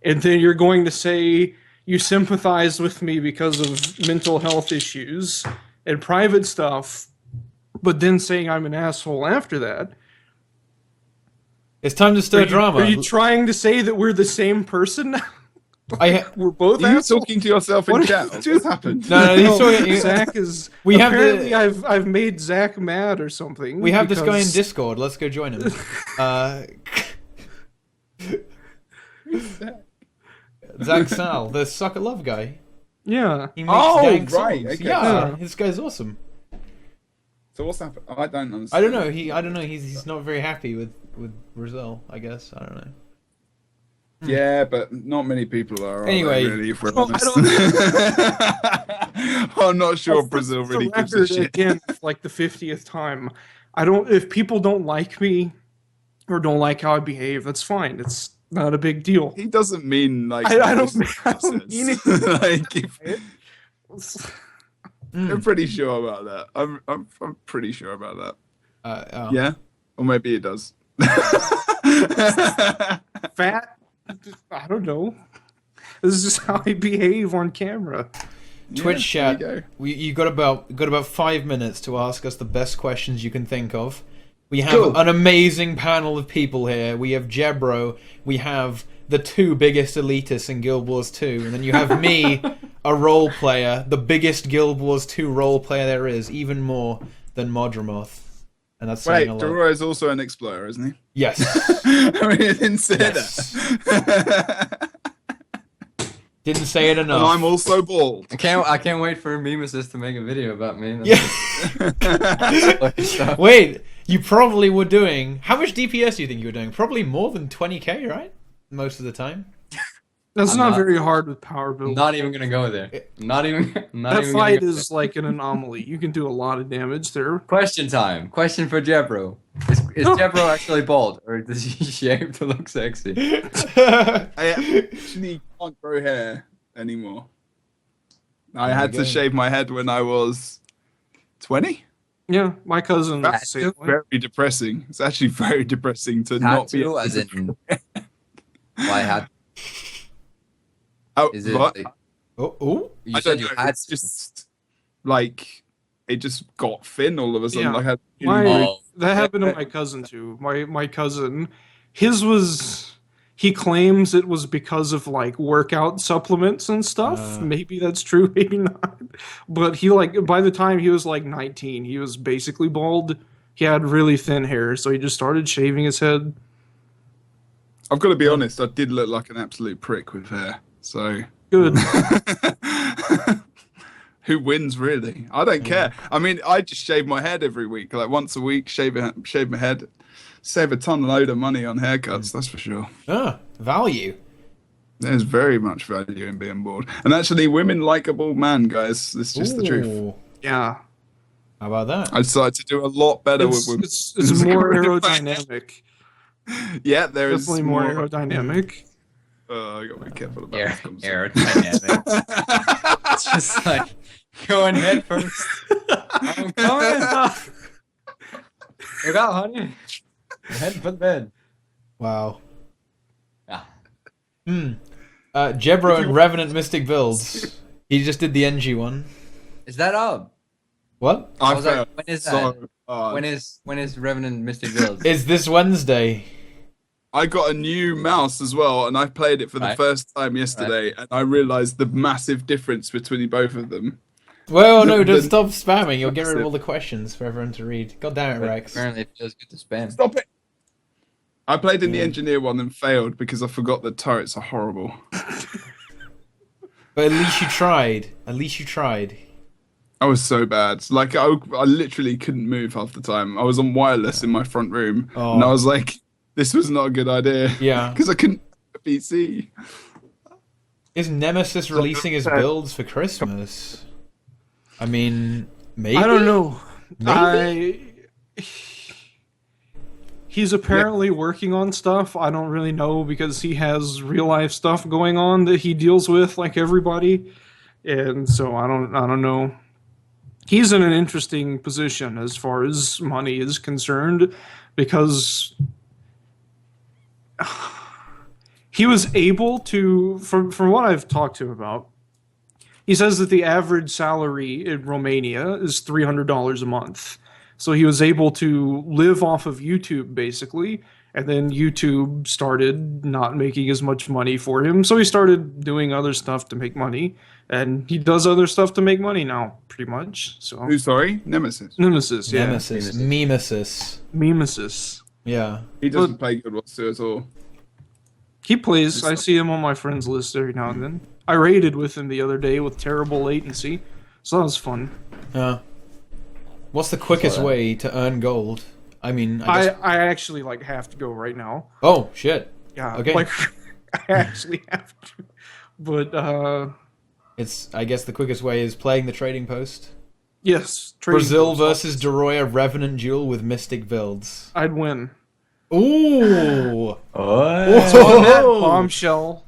S1: and then you're going to say you sympathize with me because of mental health issues and private stuff, but then saying I'm an asshole after that.
S4: It's time to stir drama.
S1: Are you trying to say that we're the same person now?
S4: I
S1: We're both
S3: Are you
S1: assholes?
S3: talking to yourself in
S1: What
S3: chat?
S1: are you
S3: What's
S1: doing?
S3: happened?
S4: No, he's talking.
S1: Zach is.
S4: We have
S1: apparently
S4: the-
S1: I've made Zach mad or something.
S4: We have this guy in
S1: because-
S4: Discord. Let's go join him. Zach Sal, the Sucker Love guy.
S1: Yeah.
S4: He makes
S3: Oh,
S4: gang
S3: right,
S4: songs.
S3: okay.
S4: Yeah,
S1: Yeah.
S4: this guy's awesome.
S3: So what's happened? I don't understand.
S4: I don't know. I don't know. He's not very happy with Brazil. I guess I don't know.
S3: Yeah, but not many people are.
S4: Anyway.
S3: Really, if we're
S1: Well, I
S3: honest. I'm not sure Brazil
S1: For
S3: really
S1: the
S3: gives a
S1: record,
S3: shit.
S1: Again, like the 50th time. I don't. If people don't like me or don't like how I behave, that's fine. It's not a big deal.
S3: He doesn't mean like.
S1: I don't mean it.
S3: like. I'm pretty sure about that. I'm pretty sure about that.
S4: Oh.
S3: Yeah, or maybe it does.
S1: Fat. I don't know. This is just how I behave on camera.
S4: Twitch
S3: Yeah,
S4: chat.
S3: there you go.
S4: You got about 5 minutes to ask us the best questions you can think of. We have
S2: Cool.
S4: an amazing panel of people here. We have Jebro. We have the two biggest elitists in Guild Wars 2, and then you have me, a role player, the biggest Guild Wars 2 role player there is, even more than Modramoth. And that's
S3: Wait,
S4: saying a lot.
S3: Deroir is also an explorer, isn't he?
S4: Yes.
S3: I mean, he didn't say
S4: Yes.
S3: that.
S4: Didn't say it
S3: And
S4: enough.
S3: I'm also bald.
S2: I can't wait for Mimesis to make a video about me.
S4: Yeah.
S2: Stuff.
S4: Wait, you probably were doing... How much DPS do you think you were doing? Probably more than 20k, right? Most of the time.
S1: That's
S2: I'm
S1: not
S2: not-
S1: very hard with power build.
S2: Not even gonna go there. Not even. Not
S1: That
S2: even
S1: fight
S2: gonna go
S1: is like an anomaly. You can do a lot of damage there.
S2: Question time. Question for Jebro. Is Jebro actually bald, or does he shave to look sexy?
S3: I actually can't grow hair anymore. I had to shave my head when I was 20.
S1: Yeah, my cousin. was the
S3: That's
S1: same way.
S3: very depressing. It's actually very depressing to not be.
S2: Tattoo, as in. Why had?
S3: Oh,
S2: Is it?
S3: what?
S2: Like,
S4: Oh,
S2: you
S3: I
S2: said
S3: don't
S2: you
S3: know,
S2: had.
S3: it's just like it just got thin all of a sudden.
S1: Yeah.
S3: Like I had
S2: Oh.
S1: That happened to my cousin too. My cousin, his was. He claims it was because of like workout supplements and stuff. Maybe that's true, maybe not. But he like by the time he was like 19, he was basically bald. He had really thin hair, so he just started shaving his head.
S3: I've got to be honest. I did look like an absolute prick with hair. So
S1: Good.
S3: who wins really? I don't care. I mean, I just shave my head every week, like once a week. Shave my head. Save a load of money on haircuts. That's for sure.
S4: value.
S3: There's very much value in being bald. And actually, women like a bald man, guys. It's just the truth.
S4: Ooh.
S1: Yeah.
S4: How about that?
S3: I decided to do a lot better with women.
S1: It's more aerodynamic.
S3: Yeah, there is
S1: Definitely more aerodynamic.
S3: I got to be careful about
S2: Air,
S3: this conversation.
S2: aerodynamic. It's just like going head first. I'm coming. You got, honey. Head for the bed.
S4: Wow.
S2: Ah.
S4: Jebro and Revenant Mystic builds. He just did the NG one.
S2: Is that up?
S4: What?
S2: I
S3: I
S2: was like,
S3: felt
S2: when is
S3: so
S2: that?
S3: hard.
S2: When is Revenant Mystic Builds?
S4: It's this Wednesday.
S3: I got a new mouse as well, and I played it for the
S2: Right.
S3: first time yesterday, and I realised the massive difference between both of them.
S4: Well, no, just
S3: The-
S4: stop spamming. You'll get rid of all the questions for everyone to read. God damn it, Rex.
S2: Apparently, it feels good to spam.
S3: Stop it! I played in the engineer one and failed because I forgot the turrets are horrible.
S4: But at least you tried. At least you tried.
S3: I was so bad. Like, I literally couldn't move half the time. I was on wireless in my front room, and I was like, this was not a good idea.
S4: Yeah.
S3: Because I couldn't PC.
S4: Is Nemesis releasing his builds for Christmas? I mean, maybe?
S1: I don't know.
S4: Maybe?
S1: He's apparently working on stuff. I don't really know because he has real life stuff going on that he deals with like everybody. And so I don't know. He's in an interesting position as far as money is concerned because he was able to, from what I've talked to him about, he says that the average salary in Romania is $300 a month. So he was able to live off of YouTube, basically, and then YouTube started not making as much money for him. So he started doing other stuff to make money, and he does other stuff to make money now, pretty much. So
S3: Who, sorry? Nemesis.
S1: Nemesis, yeah.
S4: Mimesis. Yeah.
S3: He doesn't play Guild Wars 2 at all.
S1: He plays. I see him on my friends list every now and then. I raided with him the other day with terrible latency, so that was fun.
S4: What's the quickest way to earn gold? I mean,
S1: I actually like have to go right now.
S4: Oh shit!
S1: Yeah,
S4: okay.
S1: Like, I actually have to, but
S4: I guess the quickest way is playing the trading post.
S1: Yes,
S4: Brazil versus Deroir Revenant duel with Mystic builds.
S1: I'd win.
S4: Ooh!
S2: Oh.
S1: On that bombshell.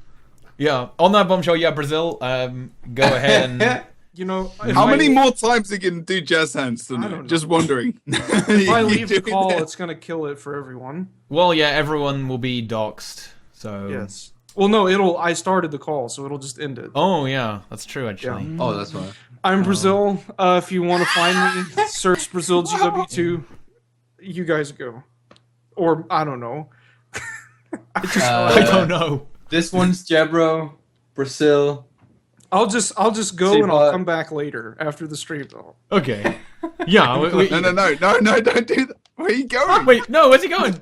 S4: Yeah, on that bombshell. Yeah, Brazil. Go ahead and.
S1: You know,
S3: how many more times are you going to do jazz hands tonight? Just wondering.
S1: If I leave the call, it's going to kill it for everyone.
S4: Well, yeah, everyone will be doxxed. So
S1: yes. Well, no, I started the call, so it'll just end it.
S4: Oh yeah, that's true actually.
S2: Yeah. Oh, that's fine.
S1: I'm Brazil. If you want to find me, search Brazil GW2. You guys go, or I don't know.
S4: I don't know.
S2: This one's Jebro, Brazil.
S1: I'll just go and I'll come back later after the stream though.
S4: Okay. Yeah.
S3: No, don't do that. Where are you going?
S4: Wait, no, where's he going?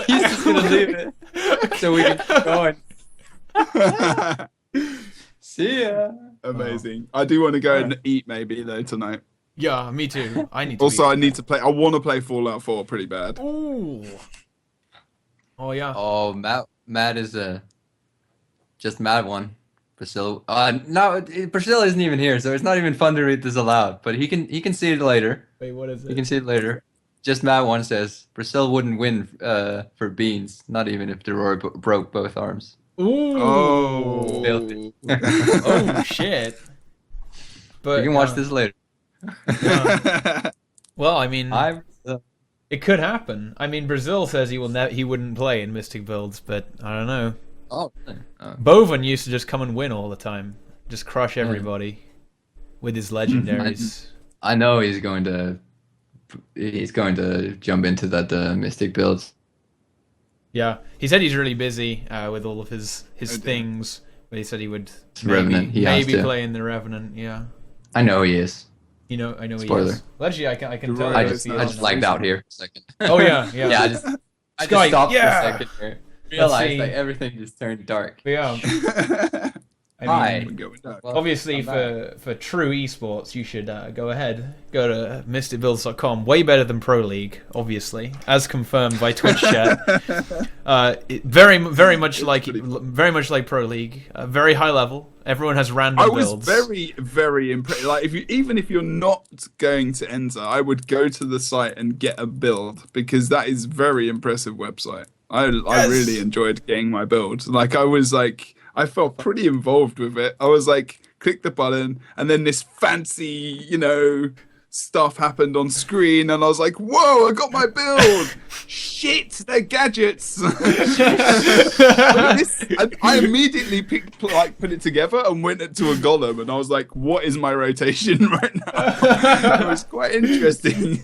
S2: He's just gonna leave it so we can keep going. See ya.
S3: Amazing. I do want to go and eat maybe though tonight.
S4: Yeah, me too. I need to.
S3: Also, I need to play. I want to play Fallout 4 pretty bad.
S4: Ooh. Oh yeah.
S2: Oh, Matt is just Matt one. Priscilla. No, Priscilla isn't even here, so it's not even fun to read this aloud. But he can see it later.
S4: Wait, what is it?
S2: He can see it later. Just Matt one says Priscilla wouldn't win for beans, not even if Deroir broke both arms.
S4: Ooh.
S3: Oh.
S4: Oh shit. But
S2: you can watch this later.
S4: Yeah. Well, I mean, it could happen. I mean, Brazil says he wouldn't play in Mystic builds, but I don't know.
S2: Oh, really?
S4: Bovan used to just come and win all the time, just crush everybody with his legendaries.
S2: I know he's going to jump into that Mystic builds.
S4: Yeah, he said he's really busy with all of his things, but he said he would maybe play in the Revenant. Yeah,
S2: I know he is.
S4: I know
S2: Spoiler.
S4: he is. Well, actually, I can tell.
S2: I just lagged out here for a second.
S4: Oh yeah.
S2: Yeah. I just stopped for a second here. Realized like everything just turned dark.
S4: Yeah. I mean, obviously for true esports, you should go ahead, go to mysticbuilds.com. Way better than Pro League, obviously, as confirmed by Twitch chat. Very much like Pro League, very high level. Everyone has random builds.
S3: I was very impressed. Like even if you're not going to enter, I would go to the site and get a build because that is very impressive website. I really enjoyed getting my build. Like I felt pretty involved with it. I was like, click the button, and then this fancy, stuff happened on screen, and I was like, whoa, I got my build! Shit, they're gadgets! I immediately put it together and went into a golem, and I was like, what is my rotation right now? It was quite interesting.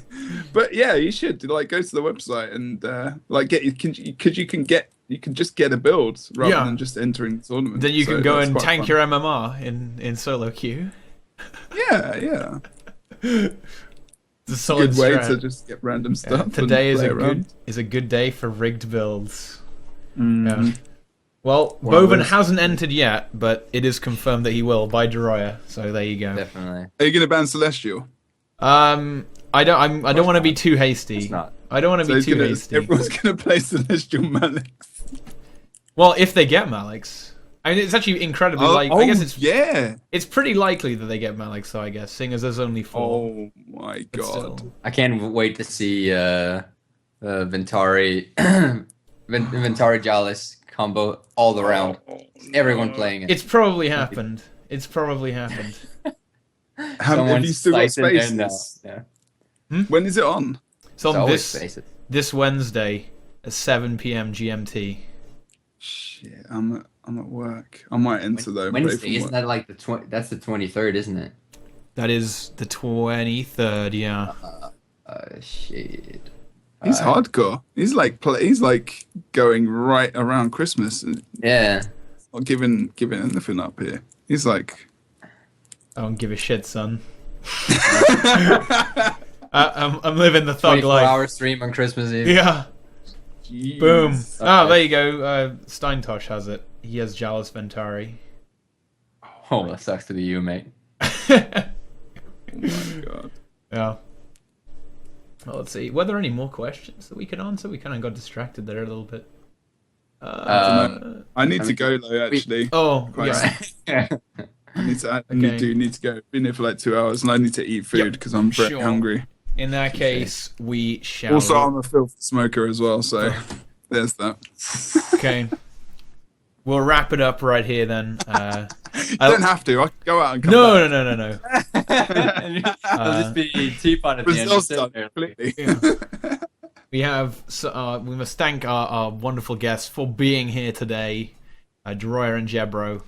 S3: But yeah, you should go to the website and you can just get a build rather than just entering the tournament.
S4: Then you can go and tank your MMR in solo queue.
S3: Yeah.
S4: It's a solid
S3: good way
S4: strat.
S3: to just get random stuff.
S4: Today is a good day for rigged builds.
S3: Mm.
S4: Yeah. Well, Bovan hasn't entered yet, but it is confirmed that he will by Deroir. So there you go.
S2: Definitely.
S3: Are you gonna ban Celestial?
S4: I don't want to be too hasty. I don't want to be too hasty.
S3: Everyone's gonna play Celestial Malix.
S4: Well, if they get Malix. I mean, it's actually incredibly likely. I guess it's pretty likely that they get Malix, though, I guess, seeing as there's only 4.
S3: Oh my god.
S2: I can't wait to see Ventari, Ventari Jalis combo all around. Everyone playing it.
S4: It's probably happened. It's probably happened.
S3: Have you still got spaces?
S2: Yeah.
S3: When is it on?
S4: It's on
S2: always spaces.
S4: this Wednesday at 7 p.m. GMT.
S3: Shit, I'm at work. I might enter though.
S2: Wednesday, isn't that like that's the 23rd, isn't it?
S4: That is the 23rd, yeah.
S2: Shit.
S3: He's hardcore. He's like going right around Christmas. And
S2: Yeah.
S3: not giving anything up here. He's like,
S4: I don't give a shit, son. I'm living the thug life.
S2: 24-hour stream on Christmas Eve.
S4: Yeah.
S3: Jeez.
S4: Boom.
S2: Okay.
S4: Oh, there you go. Steintosh has it. He has Jalis Ventari.
S2: Oh, that sucks to be you, mate.
S3: Oh my god.
S4: Yeah. Well, let's see. Were there any more questions that we could answer? We kind of got distracted there a little bit.
S3: I need to go though. Actually,
S4: Oh,
S3: Right.
S4: yeah.
S3: I need to.
S4: Okay.
S3: Need to go. Been here for like 2 hours, and I need to eat food because I'm very
S4: Sure.
S3: hungry.
S4: In that case, we shall.
S3: Also, I'm a filthy smoker as well, so there's that.
S4: Okay. We'll wrap it up right here then.
S3: You don't have to. I can go out and come back.
S4: No.
S2: It'll just be Teapot at the end.
S3: Brazil's
S2: Sit
S3: done
S2: there.
S3: completely.
S4: Yeah. We must thank our wonderful guests for being here today, Deroir and Jebro.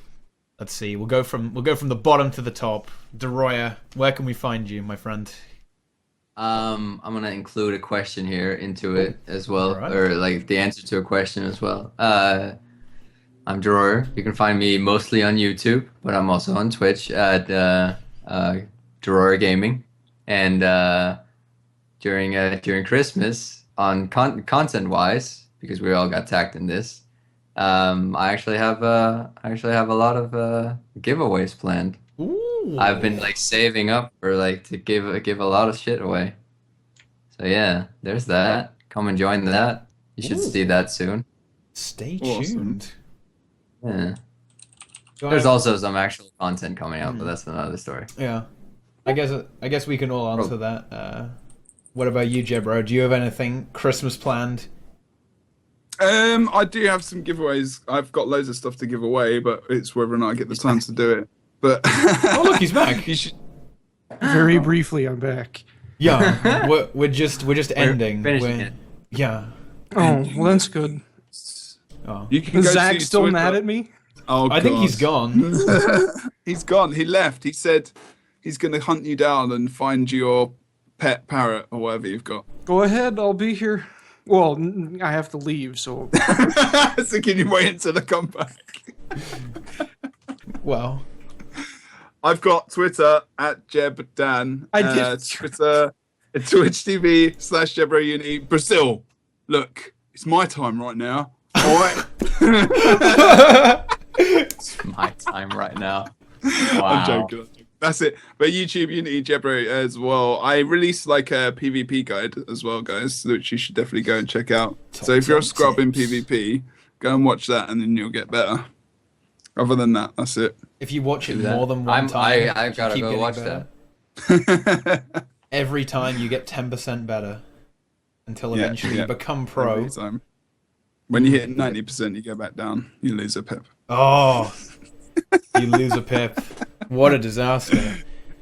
S4: Let's see. We'll go from the bottom to the top. Deroir, where can we find you, my friend?
S2: I'm gonna include a question here into it as well,
S4: Alright.
S2: or like the answer to a question as well. I'm Deroir. You can find me mostly on YouTube, but I'm also on Twitch at Deroir Gaming, and during Christmas on content wise, because we all got tagged in this. I actually have a lot of giveaways planned.
S4: Ooh.
S2: I've been like saving up for like to give a lot of shit away. So yeah, there's that. Come and join that. You should
S4: Ooh.
S2: see that soon.
S4: Stay
S3: Awesome.
S4: tuned.
S2: Yeah.
S4: Do
S2: There's
S4: I-
S2: also some actual content coming out, but that's another story.
S4: Yeah. I guess we can all answer that. What about you, Jebro? Do you have anything Christmas planned?
S3: I do have some giveaways. I've got loads of stuff to give away, but it's whether or not I get the time to do it. But
S4: Oh, look, he's back.
S3: You should.
S1: Very briefly, I'm back.
S4: Yeah, we're just ending.
S2: finishing it.
S4: Yeah.
S1: Oh, well, that's good.
S4: Oh.
S3: You can
S1: Is
S3: go
S1: Zach
S3: to
S1: still
S3: Twitter.
S1: mad at me?
S3: Oh,
S4: I think
S3: God.
S4: he's gone.
S3: He's gone. He left. He said he's going to hunt you down and find your pet parrot or whatever you've got.
S1: Go ahead, I'll be here. Well, I have to leave, so
S3: So can you wait until I come back?
S4: Well,
S3: I've got Twitter at JebDan.
S1: I did.
S3: Twitter, Twitch TV/JebroUnity. Brazil. Look, it's my time right now. All right.
S2: It's my time right now. Wow.
S3: I'm joking. That's it. But YouTube Unity Jebro as well. I released like a PvP guide as well, guys, which you should definitely go and check out. So if you're a scrub in PvP, go and watch that, and then you'll get better. Other than that, that's it.
S4: if you watch it
S2: Do that.
S4: more than one time,
S2: I've
S4: you
S2: got to
S4: keep
S2: go
S4: getting
S2: watch
S4: better.
S2: that.
S4: Every time you get 10% better until
S3: Yeah,
S4: eventually
S3: yeah.
S4: you become pro.
S3: Every time. When you hit 90%, you go back down. You lose a pip.
S4: Oh, you lose a pip. What a disaster.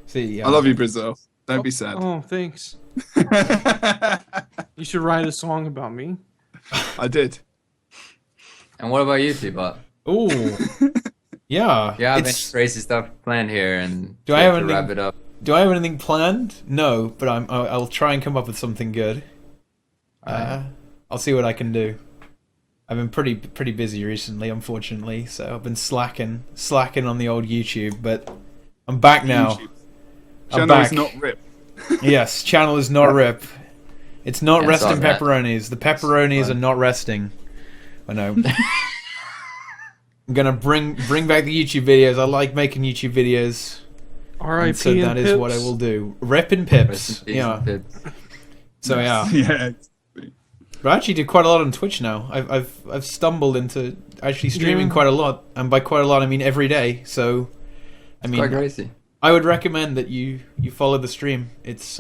S4: See,
S3: I love you, Brazil. Don't be sad.
S1: oh, thanks. You should write a song about me.
S3: I did.
S2: And what about you, Teapot?
S4: Ooh. Yeah.
S2: Yeah, I have any
S4: it's-
S2: crazy stuff planned here, and
S4: Do I have
S2: to
S4: anything-
S2: wrap it up?
S4: Do I have anything planned? No, but I'll try and come up with something good. I'll see what I can do. I've been pretty busy recently, unfortunately, so I've been slacking on the old YouTube, but I'm back now.
S3: YouTube.
S4: I'm
S3: Channel is
S4: back.
S3: not rip.
S4: Yes, channel is not rip. It's not
S2: Yeah,
S4: resting
S2: saw that.
S4: pepperonis. The pepperonis are not resting. I know. I'm gonna bring back the YouTube videos. I like making YouTube videos.
S1: R.I.P.
S4: And so
S1: and
S4: that is what I
S1: Pips.
S4: will do. Rip and
S2: Rest in
S4: pips.
S2: peace,
S4: Yeah.
S2: Pips.
S4: So yeah.
S3: Yeah.
S4: But I actually do quite a lot on Twitch now. I've stumbled into actually streaming
S1: Yeah.
S4: quite a lot, and by quite a lot I mean every day. So, I mean,
S2: Quite crazy.
S4: I would recommend that you follow the stream. It's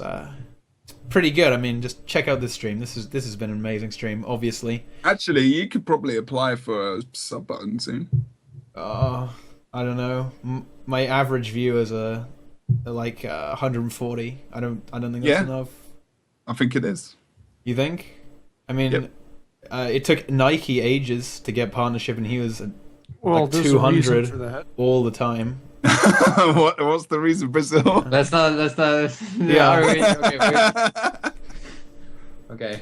S4: pretty good. I mean, just check out this stream. This has been an amazing stream. Obviously.
S3: Actually, you could probably apply for a sub button soon.
S4: I don't know. My average viewers are like 140. I don't think that's enough.
S3: I think it is.
S4: You think? I mean, it took Nike ages to get partnership, and he was like 200 all the time.
S3: What's the reason, Brazil?
S2: That's not.
S4: Yeah.
S2: Okay.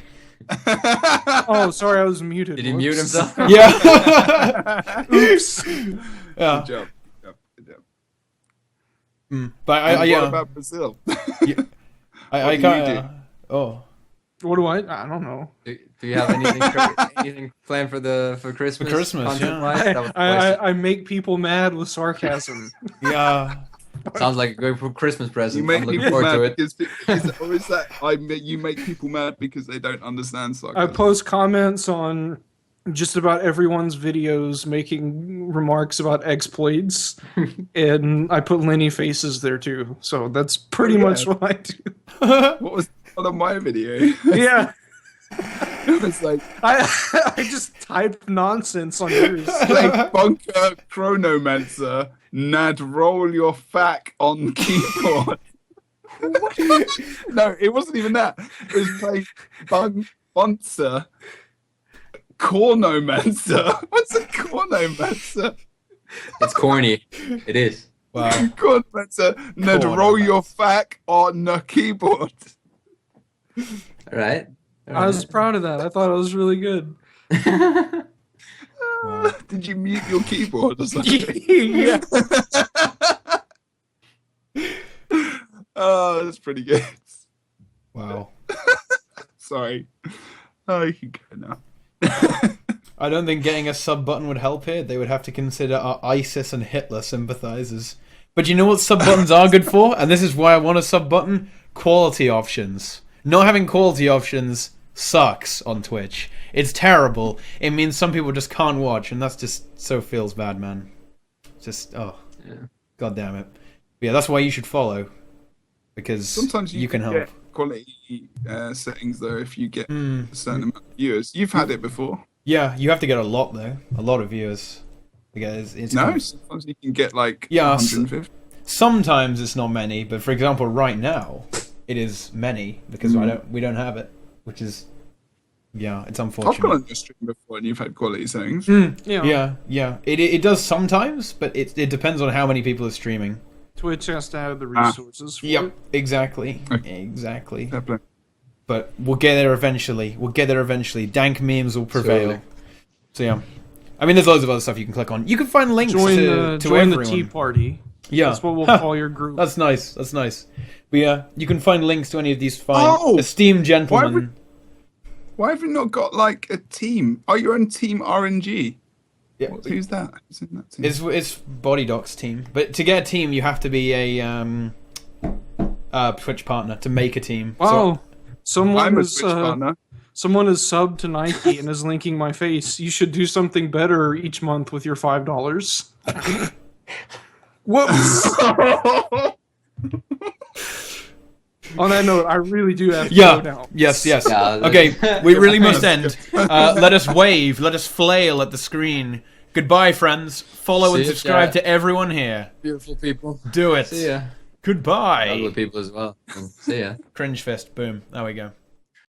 S1: Oh, sorry, I was muted.
S2: Did he mute himself?
S4: Yeah. Oops. Yeah.
S3: Good job. Good job.
S4: But
S3: what about Brazil?
S4: I can't.
S1: What do I don't know.
S2: Do you have anything planned for Christmas?
S4: For Christmas,
S1: I make people mad with sarcasm.
S4: Yeah.
S2: Sounds like a good Christmas present.
S3: You make
S2: I'm looking
S3: people
S2: forward
S3: mad
S2: to it.
S3: or is that you make people mad because they don't understand sarcasm?
S1: I post comments on just about everyone's videos making remarks about exploits, and I put Lenny faces there too. So that's pretty much what I do.
S3: What was one of my video?
S1: Yeah.
S3: It was like
S1: I just typed nonsense on yours.
S3: like bunker chronomancer, Nad roll your fac on keyboard. No, it wasn't even that. It was playing bunker cornomancer. What's a cornomancer?
S2: It's corny. It is.
S4: Wow.
S3: Cornomancer, Nad roll your fac on the keyboard.
S2: All right.
S1: I was proud of that. I thought it was really good.
S3: Did you mute your keyboard or something?
S1: Yeah.
S3: Oh, that's pretty good.
S4: Wow.
S3: Sorry. Oh, you can go now.
S4: I don't think getting a sub button would help here. They would have to consider our ISIS and Hitler sympathizers. But you know what sub buttons are good for? And this is why I want a sub button? Quality options. Not having quality options sucks on Twitch. It's terrible. It means some people just can't watch, and that's just so feels bad, man. Just God damn it. But yeah, that's why you should follow, because
S3: sometimes you
S4: can help.
S3: Get quality settings though if you get a certain amount of viewers. You've had it before.
S4: Yeah, you have to get a lot though, a lot of viewers. Because it's
S3: sometimes you can get like 150.
S4: Sometimes it's not many, but for example, right now it is many because we don't have it, which is it's unfortunate.
S3: I've gone on your stream before and you've had quality settings.
S4: Yeah. It does sometimes, but it depends on how many people are streaming.
S1: Twitch has to have the resources for it.
S4: Exactly.
S3: Okay.
S4: Exactly.
S3: Fair play.
S4: But we'll get there eventually. Dank memes will prevail.
S2: Surely.
S4: So yeah. I mean, there's loads of other stuff you can click on. You can find links
S1: join
S4: to
S1: join
S4: everyone.
S1: the Tea Party.
S4: Yeah.
S1: That's what we'll call your group.
S4: That's nice. But yeah, you can find links to any of these fine esteemed gentlemen.
S3: Why have you not got like a team? Oh, you're on Team RNG.
S4: Yeah.
S3: Who's that? Who's in that team?
S4: It's Bodydoc's team. But to get a team, you have to be a Twitch partner to make a team.
S1: Wow.
S3: I'm a Twitch partner.
S1: Someone is subbed to Nike and is linking my face. You should do something better each month with your $5. Whoops. On that note, I really do have to go now.
S4: Yes.
S2: Yeah,
S4: Okay, we really must end. Let us wave. Let us flail at the screen. Goodbye, friends. Follow and subscribe to everyone here.
S2: Beautiful people.
S4: Do it.
S2: See ya.
S4: Goodbye.
S2: Ugly people as well. See ya.
S4: Cringe fist. Boom. There we go.